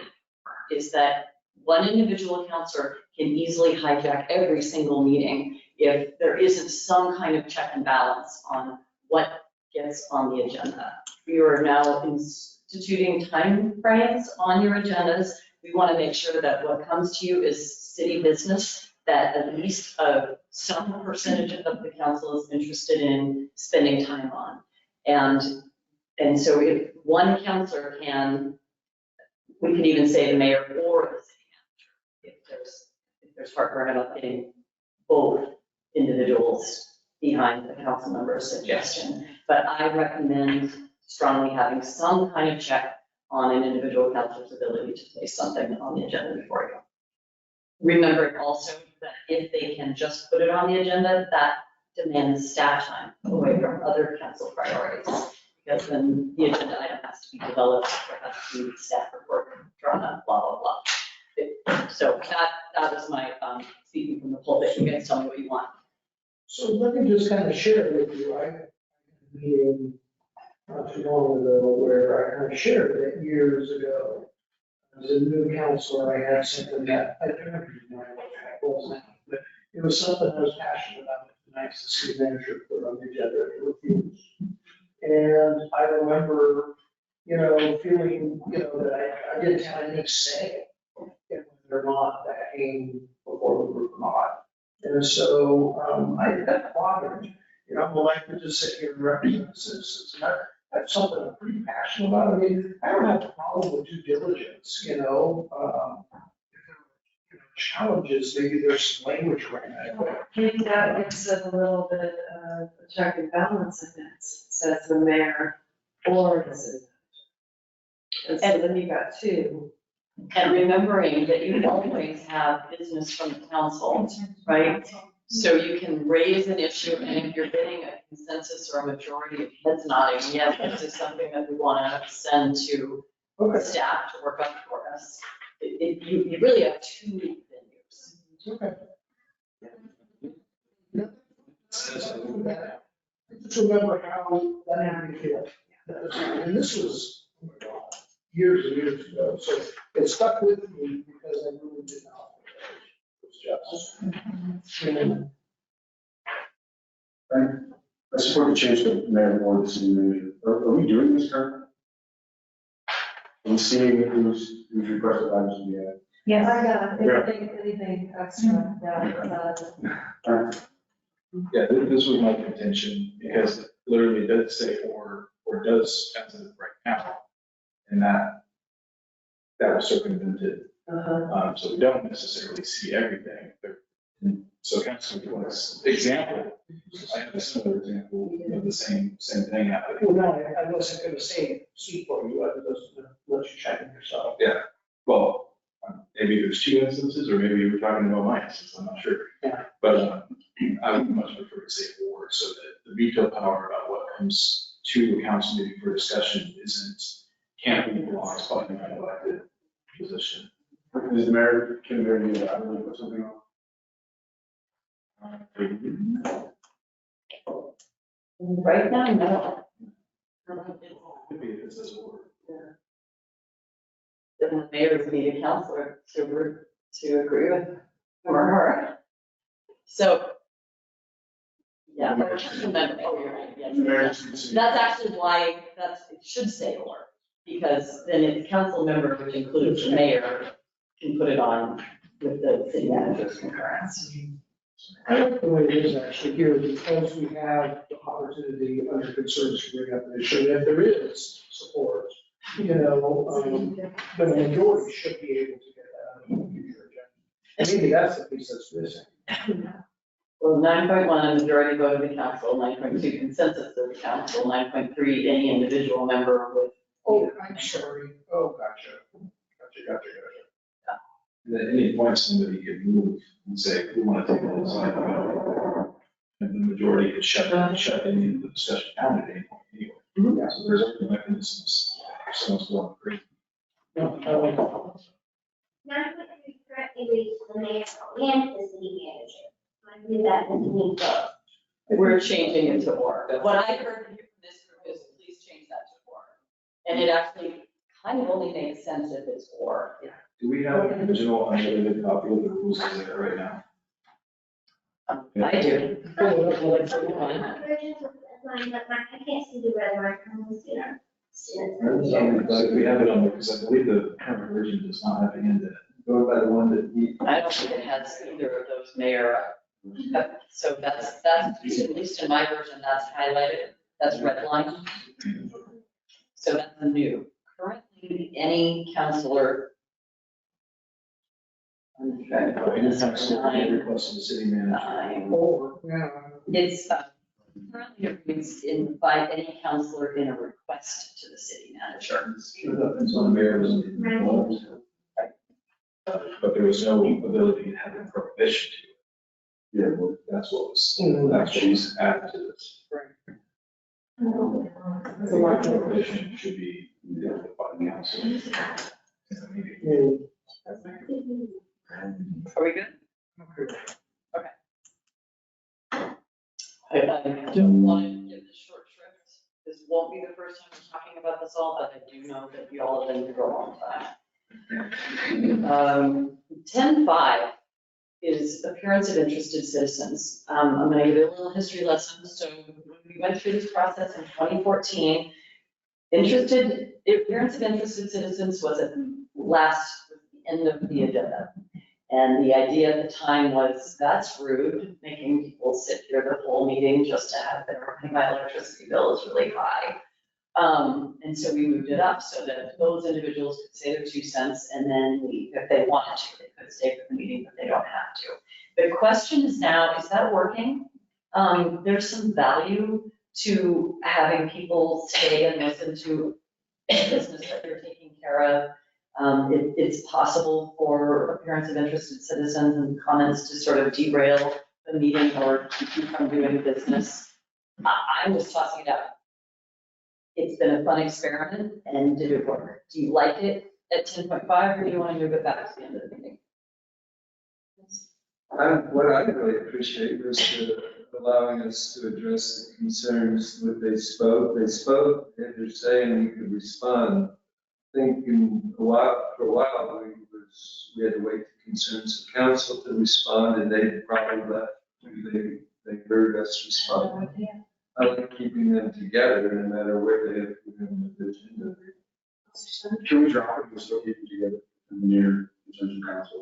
is that one individual councilor can easily hijack every single meeting if there isn't some kind of check and balance on what gets on the agenda. We are now instituting time frames on your agendas. We want to make sure that what comes to you is city business that at least some percentage of the council is interested in spending time on. And so if one councilor can, we can even say the mayor or the city manager, if there's heartburn about getting both individuals behind the council member's suggestion. But I recommend strongly having some kind of check on an individual councilor's ability to place something on the agenda before you. Remembering also that if they can just put it on the agenda, that demands staff time away from other council priorities. Because then the agenda item has to be developed, there has to be staff report drawn up, blah, blah, blah. So that is my speaking from the pulpit. You guys tell me what you want. So let me just kind of share with you, I had a meeting not too long ago where I kind of shared that years ago. As a new counselor, I had something that I don't remember what it was now, but it was something I was passionate about. Nice to see the manager put on the agenda to refuse. And I remember, feeling, that I didn't have any say in whether or not that came before the group or not. And so I got bothered. I'm elected to sit here and represent citizens. And that's something I'm pretty passionate about. I mean, I don't have a problem with due diligence, if there are challenges, maybe there's some language around that. I think that gives it a little bit of a check and balance in it, says the mayor or the city. And so then you got two. And remembering that you always have business from the council, right? So you can raise an issue, and if you're getting a consensus or a majority of heads nodding, yes, this is something that we want to send to staff to work on for us. You really have two venues. Okay. Just remember how that made me feel. And this was, oh my God, years and years ago. So it stuck with me because I really did not. I support the change to mayor board, the city manager. Are we doing this currently? Are we seeing who's requested items to be added? Yes, I got anything extra, Yeah, this was my contention, because it literally does say or does as of right now. And that was circumvented. So we don't necessarily see everything. So kind of example, I have a similar example of the same thing happening. Well, no, I wasn't going to say speak for you, I was going to let you check it yourself. Yeah, well, maybe there's two instances, or maybe we're talking about my instance, I'm not sure. Yeah. But I would much prefer to say or, so that the veto power about what comes to a council meeting for discussion can't be blocked by an elected position. Is the mayor, can the mayor do that, or put something on? Right now, no. Could be if it says or. Then the mayor would need a counselor to agree with him or her. So, yeah. That's actually why it should say or, because then if the council member, which includes the mayor, can put it on with the city manager's concurrence. I like the way it is actually here, because we have the opportunity under concerns to bring up an issue, and if there is support, the majority should be able to get that on the future Maybe that's the piece that's missing. Well, 9.1, majority vote of the council, 9.2, consensus of the council, 9.3, any individual member with. Oh, I'm sorry. Oh, gotcha. Gotcha. And at any point, somebody could move and say, we want to take all this out. And the majority could shut any of the discussion down at any point anyway. So there's other mechanisms. If someone's going crazy. 9.3 currently reads the mayor and the city manager. I believe that doesn't mean both. We're changing it to or. What I heard from this group is please change that to or. And it actually kind of only makes sense if it's or. Do we have an original unedited copy of the rules as they are right now? I do. Versions of mine, but I can't see the red mark on the student. But we have it on, because I believe the current version does not have the end in it. Go by the one that we. I don't think it has either of those mayor. So that's, at least in my version, that's highlighted, that's redlined. So that's the new. Currently, any counselor. I'm trying to Any council may request of the city manager. It's, currently it reads invite any counselor in a request to the city manager. It's on the mayor's. But there was no ability to have a prohibition to it. Yeah, well, that's what was added to this. The prohibition should be dealt with by the council. Are we good? Okay. I don't want to give this short shrift. This won't be the first time we're talking about this all, but I do know that you all have been here for a long time. 10.5 is appearance of interested citizens. I'm going to give you a little history lesson. So when we went through this process in 2014, appearance of interested citizens was at the end of the agenda. And the idea at the time was that's rude, making people sit here the whole meeting just to have their, my electricity bill is really high. And so we moved it up so that those individuals could say their 2 cents and then leave if they wanted to. They could stay for the meeting, but they don't have to. The question is now, is that working? There's some value to having people stay and listen to a business that you're taking care of. It's possible for appearance of interested citizens and comments to sort of derail the meeting or keep you from doing business. I'm just tossing it out. It's been a fun experiment, and did it work? Do you like it at 10.5, or do you want to move it back to the end of the meeting? What I really appreciate was allowing us to address the concerns that they spoke. They spoke, they had their say, and we could respond. I think for a while, we had to wait for concerns of council to respond, and they probably left. They heard us respond. I like keeping them together no matter where they have given the agenda. Can we drop it and still keep it together in the near consensus council?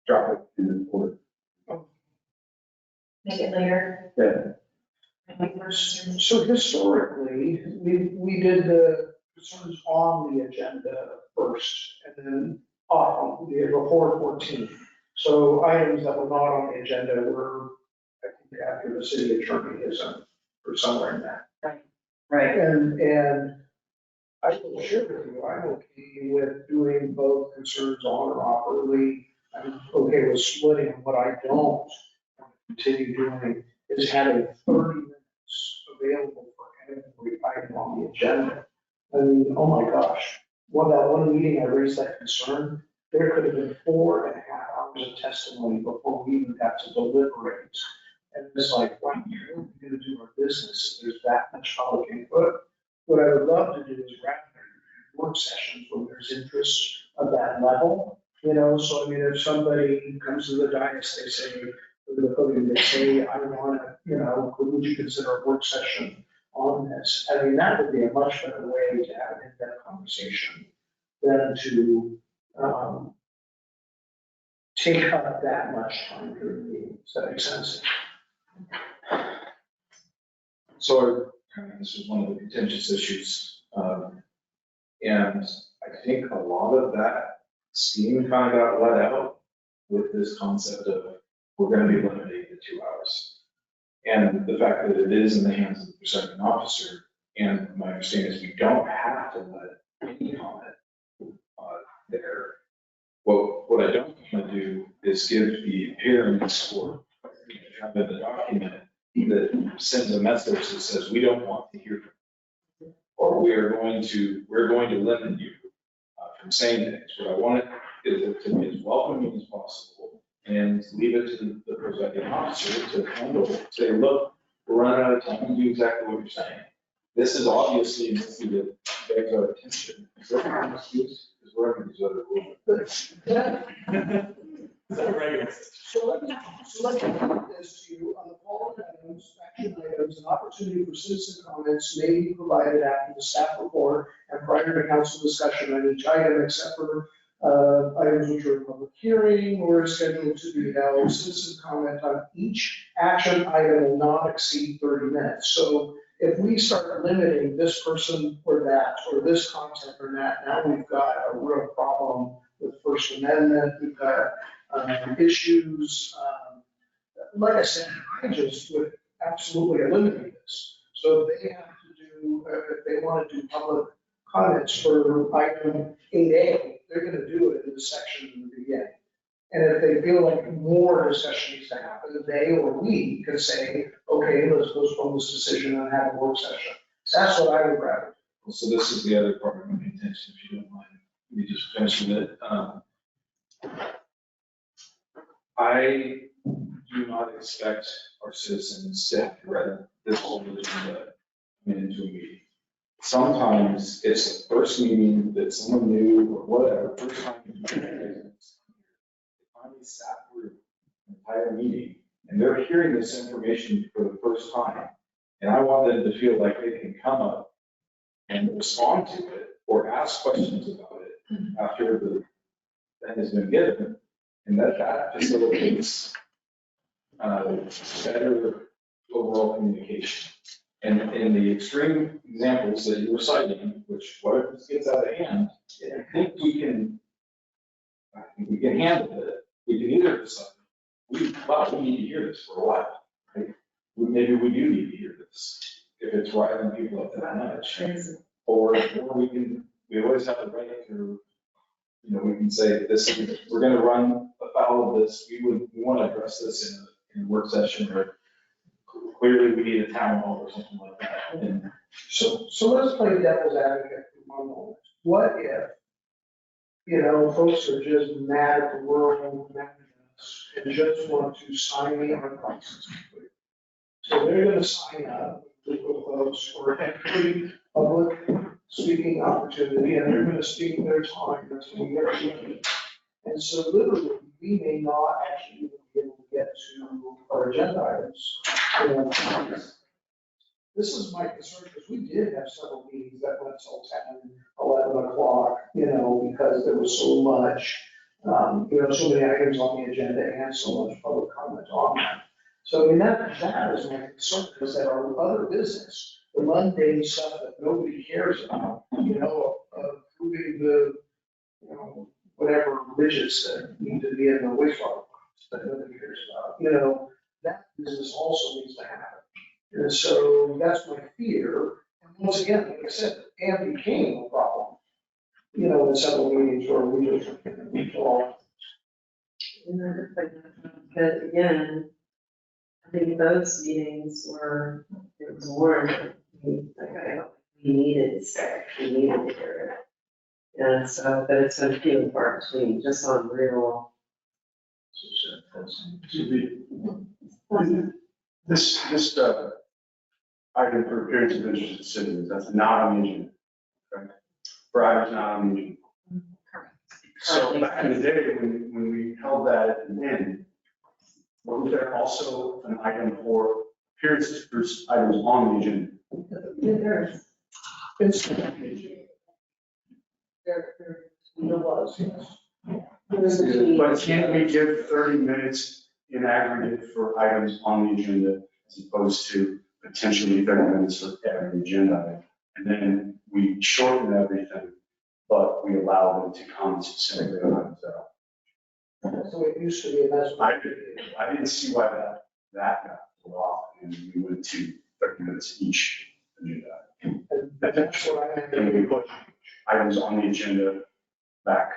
Drop it in the order. Make it later. Yeah. So historically, we did the concerns on the agenda first and then we did before 14. So items that were not on the agenda were, I think, after the city attorneyism or somewhere in that. Right. And I will share with you, I'm okay with doing both concerns on or off early. I'm okay with splitting. What I don't continue doing is having 30 minutes available for every item on the agenda. I mean, oh my gosh, that one meeting I raised that concern, there could have been 4.5 hours of testimony before we even got to deliberate. And it's like, why are we going to do our business? There's that much public input. What I would love to do is rather work sessions when there's interest of that level, so I mean, if somebody comes to the dais, they say, the podium, they say, I want to, would you consider a work session on this? I mean, that would be a much better way to have an in-depth conversation than to take up that much time during the meeting. Does that make sense? So this is one of the contentious issues. And I think a lot of that steam kind of got let out with this concept of we're going to be limiting the 2 hours. And the fact that it is in the hands of the presiding officer, and my understanding is we don't have to let any comment there. What I don't want to do is give the appearance or have the document that sends a message that says we don't want to hear from you, or we're going to limit you from saying things. What I want it to be as welcoming as possible and leave it to the presiding officer to handle, say, look, we're running out of time, and do exactly what you're saying. This is obviously an issue that begs our attention. Is there an excuse? Because we're having these other rules. So let me put this to you on the following items, action items, an opportunity for citizen comments may be provided after the staff report and prior to council discussion on each item except for items which are in public hearing or scheduled to be held. Citizen comment on each action item will not exceed 30 minutes. So if we start limiting this person or that, or this content or that, now we've got a real problem with First Amendment. We've got issues. Like I said, I just would absolutely eliminate this. So if they have to do, if they want to do public comments for item 8A, they're going to do it in the section in the beginning. And if they feel like more discussion needs to happen, they or we can say, okay, let's postpone this decision and have a work session. That's what I would rather. So this is the other part of my intention, if you don't mind. We just finished with it. I do not expect our citizens to have read this whole agenda into a meeting. Sometimes it's the first meeting that someone knew or whatever, first time they finally sat through an entire meeting and they're hearing this information for the first time. And I want them to feel like they can come up and respond to it or ask questions about it after the thing has been given. And that facilitates better overall communication. And in the extreme examples that you were citing, which what if this gets out of hand, I think we can handle it. We can either decide, we need to hear this for a while, right? Maybe we do need to hear this if it's riling people up that much. Or we always have the right to, we can say we're going to run afoul of this. We want to address this in a work session, or clearly we need a town hall or something like that. And so let's play devil's advocate for one moment. What if, folks are just mad at the world and just want to sign me on license? So they're going to sign up with folks for every public speaking opportunity, and they're going to speak their time. That's going to be their opportunity. And so literally, we may not actually be able to get to our agenda items. This is my concern, because we did have several meetings that went till 10, 11 o'clock, because there was so much, so many items on the agenda and so much public comment on that. So that is my concern, is that our other business, the mundane stuff that nobody cares about, approving the, whatever widgets that need to be in the wastewater that nobody cares about, that business also needs to happen. And so that's my fear. And once again, like I said, and became a problem, in several meetings where we all. But again, I think those meetings were, it was warm. We needed to hear it. And so, but it's been few and far between, just on real. This item for appearance of interested citizens, that's not on the agenda. Right? For items not on the agenda. So back in the day, when we held that at the end, was there also an item for appearances for items on the agenda? There was, yes. But can't we give 30 minutes in aggregate for items on the agenda as opposed to potentially 30 minutes for every agenda item? And then we shorten everything, but we allow them to comment specifically on items that That's the way it used to be, and that's. I didn't see why that got pulled off, and we went to 30 minutes each to do that. And that's what I. And we put items on the agenda back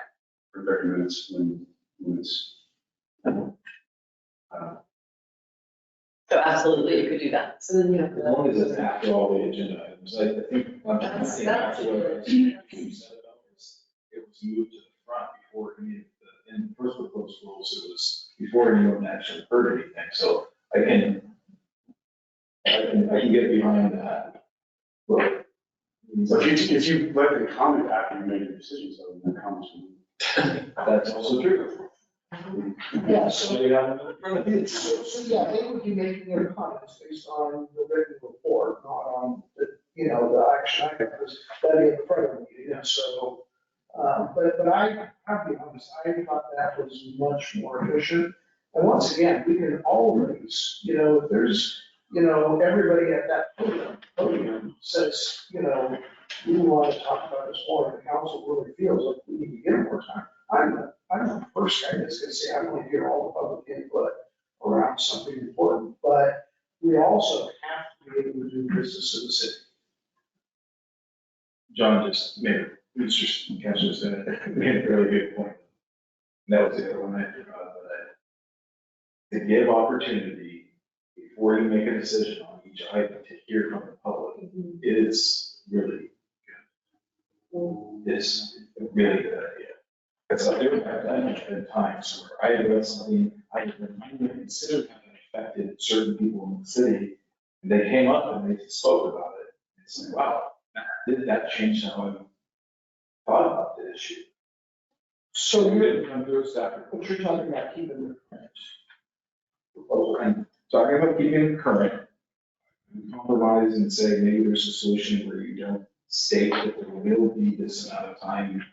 for 30 minutes when it's. So absolutely, you could do that. So then you have As long as it's after all the agenda items, I think. That's- After what you set it up, it was moved to the front before any of the, in the first proposed rules, it was before anyone actually heard anything, so I can get behind that. But If you let them comment after you make your decisions, then the comments will. that's also true. Yeah, so, Somebody got it? so yeah, they would be making their comments based on the written report, not on the, the action items that are in front of me, and so, but I have to be honest, I thought that was much more efficient. And once again, we can always, if there's, everybody at that podium says, we want to talk about this more, and the council really feels like we need to get more time. I'm the first guy that's gonna say, I want to hear all the public input around something important, but we also have to be able to do business in the city. John just made, Mr. Kessler said, made a really good point. And that was the other one I forgot, but to give opportunity before you make a decision on each item to hear from the public is really good. It's a really good idea. Because there have been times where I had read something, I had considered having affected certain people in the city, and they came up and they spoke about it. It's like, wow, did that change how I thought about the issue? So We you're, didn't come to a staff report. what you're talking about, keeping the current. I'm talking about keeping it current, compromise and say maybe there's a solution where you don't state that there will be this amount of time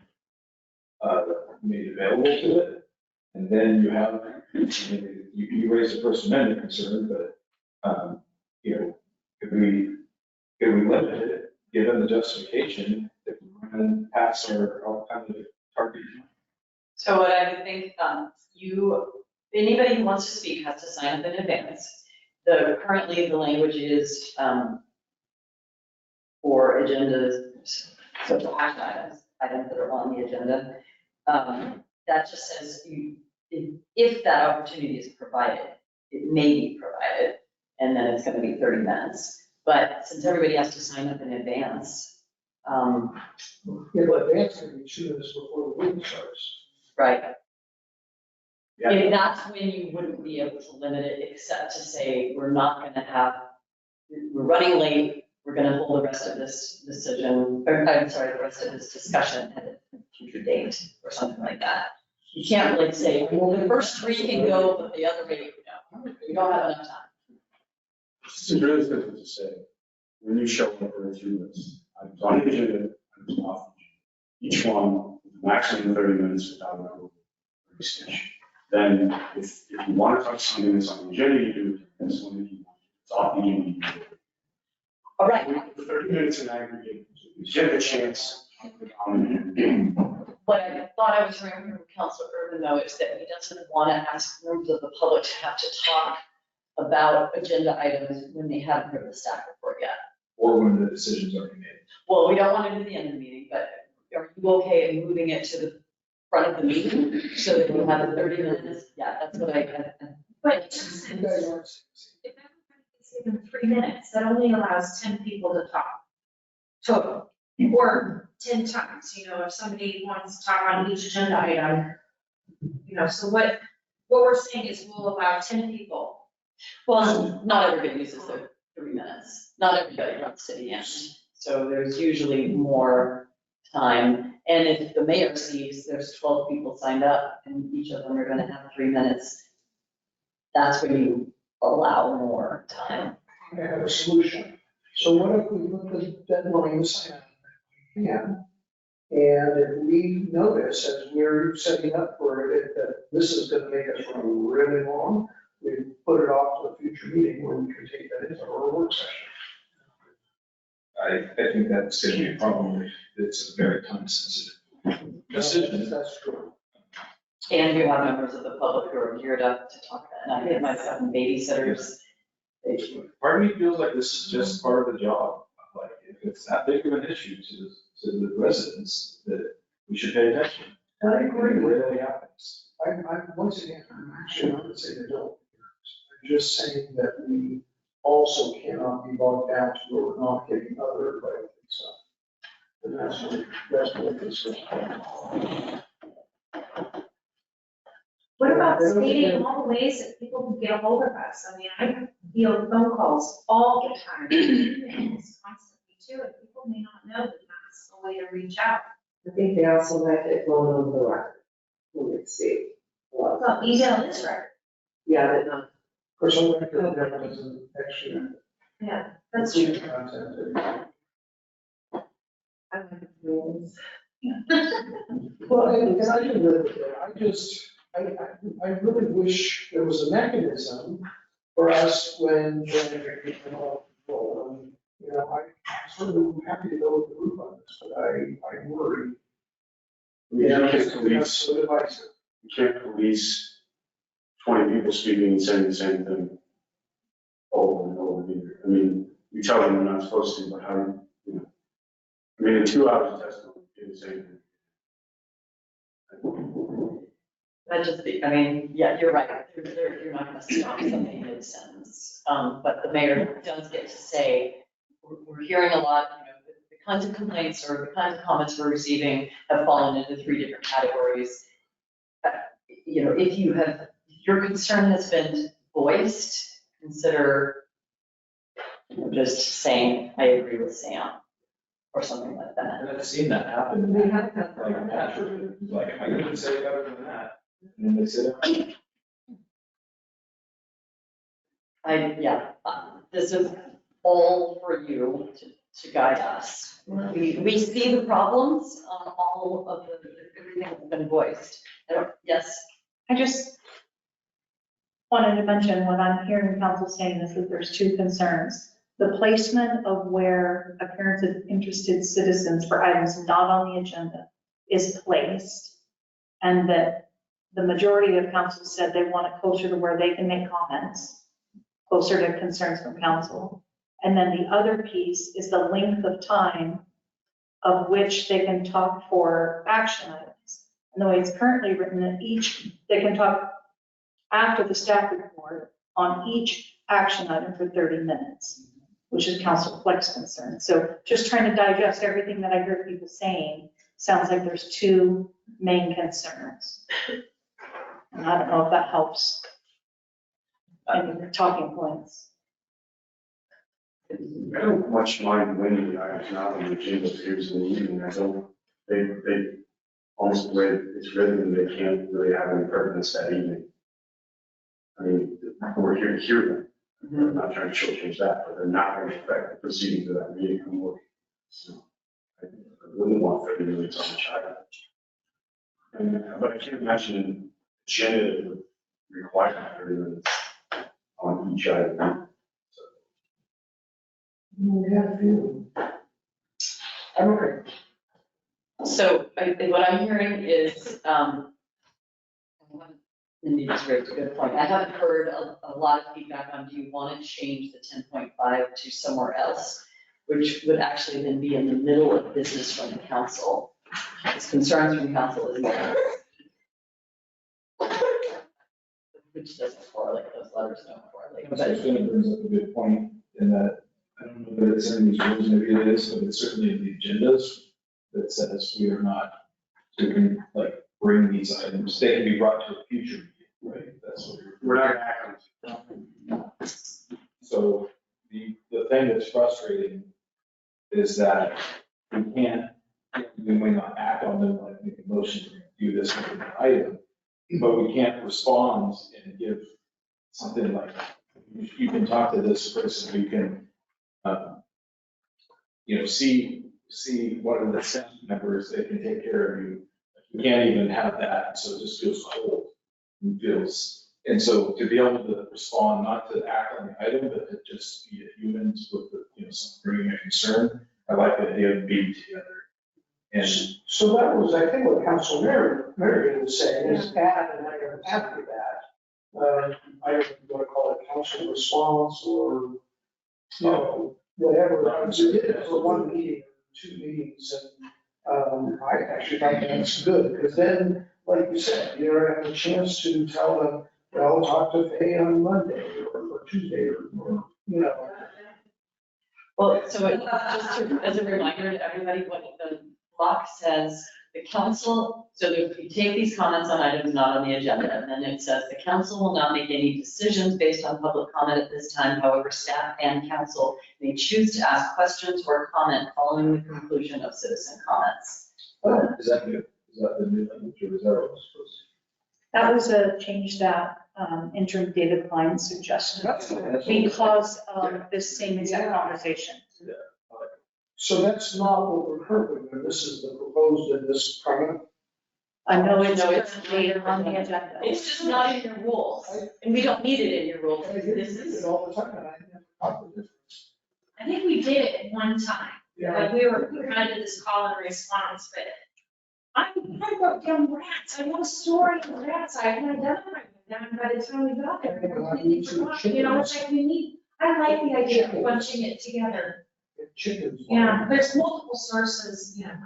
made available to it. And then you have, you raise a First Amendment concern, but, could we limit it, given the justification that we're going to pass our kind of target? So what I would think, anybody who wants to speak has to sign up in advance. Currently, the language is, for agendas, social action items that are on the agenda. That just says if that opportunity is provided, it may be provided, and then it's gonna be 30 minutes. But since everybody has to sign up in advance, Yeah, but advance can be 2 minutes before the meeting starts. right? And that's when you wouldn't be able to limit it, except to say, we're running late, we're gonna hold the rest of this decision, or I'm sorry, the rest of this discussion at a future date, or something like that. You can't like say, well, the first 3 can go, but the other 8, no, we don't have enough time. It's really simple to say, when you show up for a few minutes, I'm on the agenda, I'm off. Each one, maximum 30 minutes without a extension. Then if you want to talk something that's on the agenda, you do it. That's one that you want. It's off the agenda. You do it. All right. 30 minutes in aggregate, you get a chance. What I thought I was hearing from Councilor Urban though is that he doesn't want to ask members of the public to have to talk about agenda items when they haven't heard the staff report yet. Or when the decision's already made. Well, we don't want it at the end of the meeting, but are you okay in moving it to the front of the meeting so that we'll have the 30 minutes? Yeah, that's what But just, if everybody is given 3 minutes, that only allows 10 people to talk. Total. Or 10 times, if somebody wants to talk on each agenda item, so what we're saying is we'll allow 10 people. Well, not everybody uses their 3 minutes. Not everybody runs to the end. So there's usually more time. And if the mayor sees there's 12 people signed up and each of them are going to have 3 minutes, that's when you allow more time. I have a solution. So what if we put the deadline aside? Yeah. And if we notice as we're setting up for it, that this is gonna make us run really long, we put it off to a future meeting where we can take that into our work session. I think that's going to be a problem. It's a very time sensitive decision. That's true. And you have members of the public who are geared up to talk about it. And I might have babysitters. Part of me feels like this is just part of the job. Like, if it's that big of an issue to the residents, that we should pay attention. I agree. Where that happens. Once again, I'm actually not saying they don't. I'm just saying that we also cannot be bogged down to where we're not getting other like stuff. And that's what this is. What about stating all the ways that people can get a hold of us? I mean, I field phone calls all the time, emails constantly too, and people may not know that that's a way to reach out. I think they also like it going on the record. When it's saved. Well, email is right. Yeah, but not. Of course, I'm going to that doesn't actually. Yeah, that's true. Content. I like the rules. Well, and I can live with it. I really wish there was a mechanism for us when we can all control. And, you know, I'm sort of happy to go with the group on this, but I worry. You can't It's police, so divisive. you can't police 20 people speaking and saying the same thing over and over again. I mean, you tell them they're not supposed to, but how, you know, I mean, in 2 hours of testimony, you do the same thing. That just, I mean, yeah, you're right. You're not going to stop somebody mid-sentence. But the mayor does get to say, we're hearing a lot, you know, the kinds of complaints or the kinds of comments we're receiving have fallen into 3 different categories. You know, if your concern has been voiced, consider just saying, I agree with Sam, or something like that. And I've seen that happen. We have that. Like, naturally, like, I couldn't say better than that. And then they said, This is all for you to guide us. We see the problems, all of everything that's been voiced. Yes, I just wanted to mention when I'm hearing council saying this, that there's 2 concerns. The placement of where appearance of interested citizens for items not on the agenda is placed, and that the majority of council said they want it closer to where they can make comments, closer to concerns from council. And then the other piece is the length of time of which they can talk for action items. And the way it's currently written, that they can talk after the staff report on each action item for 30 minutes, which is Council Flex concern. So just trying to digest everything that I heard people saying, sounds like there's 2 main concerns. And I don't know if that helps any talking points. I don't much mind when the items not on the agenda appears in the evening. I don't, they almost the way it's written, they can't really have any pertinence that evening. I mean, we're here to hear them. I'm not trying to shortchange that, but they're not going to affect the proceedings of that meeting. So I wouldn't want 30 minutes on each item. But I can't imagine an agenda that would require 30 minutes on each item. I'm agree. So what I'm hearing is, Mindy just raised a good point. I haven't heard a lot of feedback on, do you want to change the 10.5 to somewhere else, which would actually then be in the middle of business from the council. It's concerns from council is which doesn't correlate, those letters don't correlate. Councilor Finn brings up a good point in that, I don't know that it's in these rules, maybe it is, but it's certainly in the agendas that says we are not to bring these items, they can be brought to a future meeting, right? That's what We're not going to act on it. So the thing that's frustrating is that we may not act on them, like make a motion to do this with an item, but we can't respond and give something like, you can talk to this person, you can, see what are the staff members that can take care of you. We can't even have that, so it just feels cold. And so to be able to respond, not to act on the item, but to just be humans with some bringing a concern, I like the idea of being together And So that was, I think, what Council Mary was saying, is add an item after that. I don't know if you want to call it council response or, you know, whatever. We did it for one meeting, 2 meetings, and I actually think that's good, because then, like you said, you have a chance to tell them, well, talk to Faye on Monday or Tuesday, or, you know. Well, so as a reminder to everybody, what the block says, the council, so if you take these comments on items not on the agenda, and then it says, the council will not make any decisions based on public comment at this time. However, staff and council may choose to ask questions or comment following the conclusion of citizen comments. is that new? Is that the new language or is that what was supposed That was a change that intern David Klein suggested to? because of this same exact conversation. So that's not what we're currently doing, this is the proposed in this permanent. I know it's No, it's later on the agenda. It's just not in your rules, and we don't need it in your rules. I hear you use it all the time, and I never caught the difference. I think we did it one time. Yeah. Like we kind of did this call and response, but I wrote down rats. I know a story of rats. I can identify them by the time we got there. I completely forgot. You know, it's like I like the idea of bunching it together. Chickens. Yeah, there's multiple sources, yeah.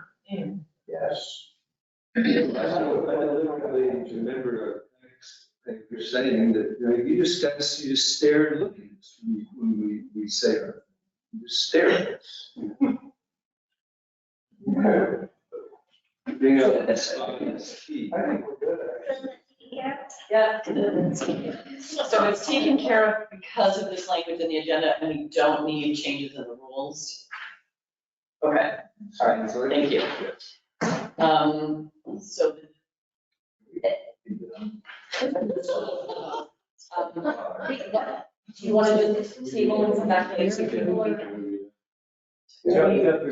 Yes. I literally remember the next thing you're saying, that you know, you just stare and look at us when we say our, you just stare at us. Being able to respond is key. I think we're good at it. Yeah. So it's taken care of because of this language in the agenda, and we don't need changes in the rules. Okay, all right, thank you. So. Do you want to just table and come back later? Do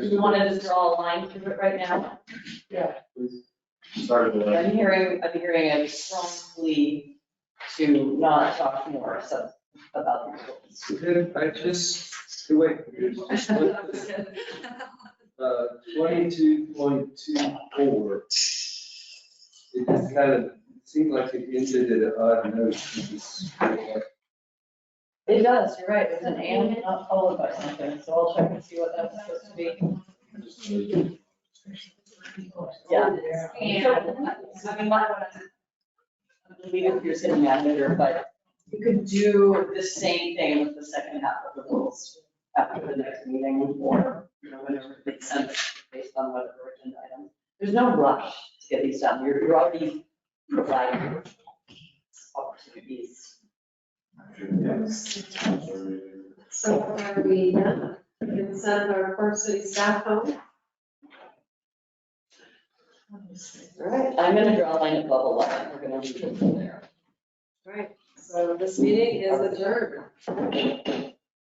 you want to just draw a line through it right now? Yeah. I'm hearing a strong plea to not talk more about the rules. I just, wait. 22.24. It just kind of seemed like it ended at an odd note. It does, you're right, it's an and not followed by something, so I'll check and see what that's supposed to be. Yeah. So we might want to, I believe if you're sitting down later, but you could do the same thing with the second half of the rules after the next meeting, or, you know, whenever it makes sense, based on whatever agenda item. There's no rush to get these done, you're already providing opportunities. So are we done? We can send our first city staff home. All right, I'm gonna draw a line at level 11, we're gonna leave it from there. Right, so this meeting is adjourned.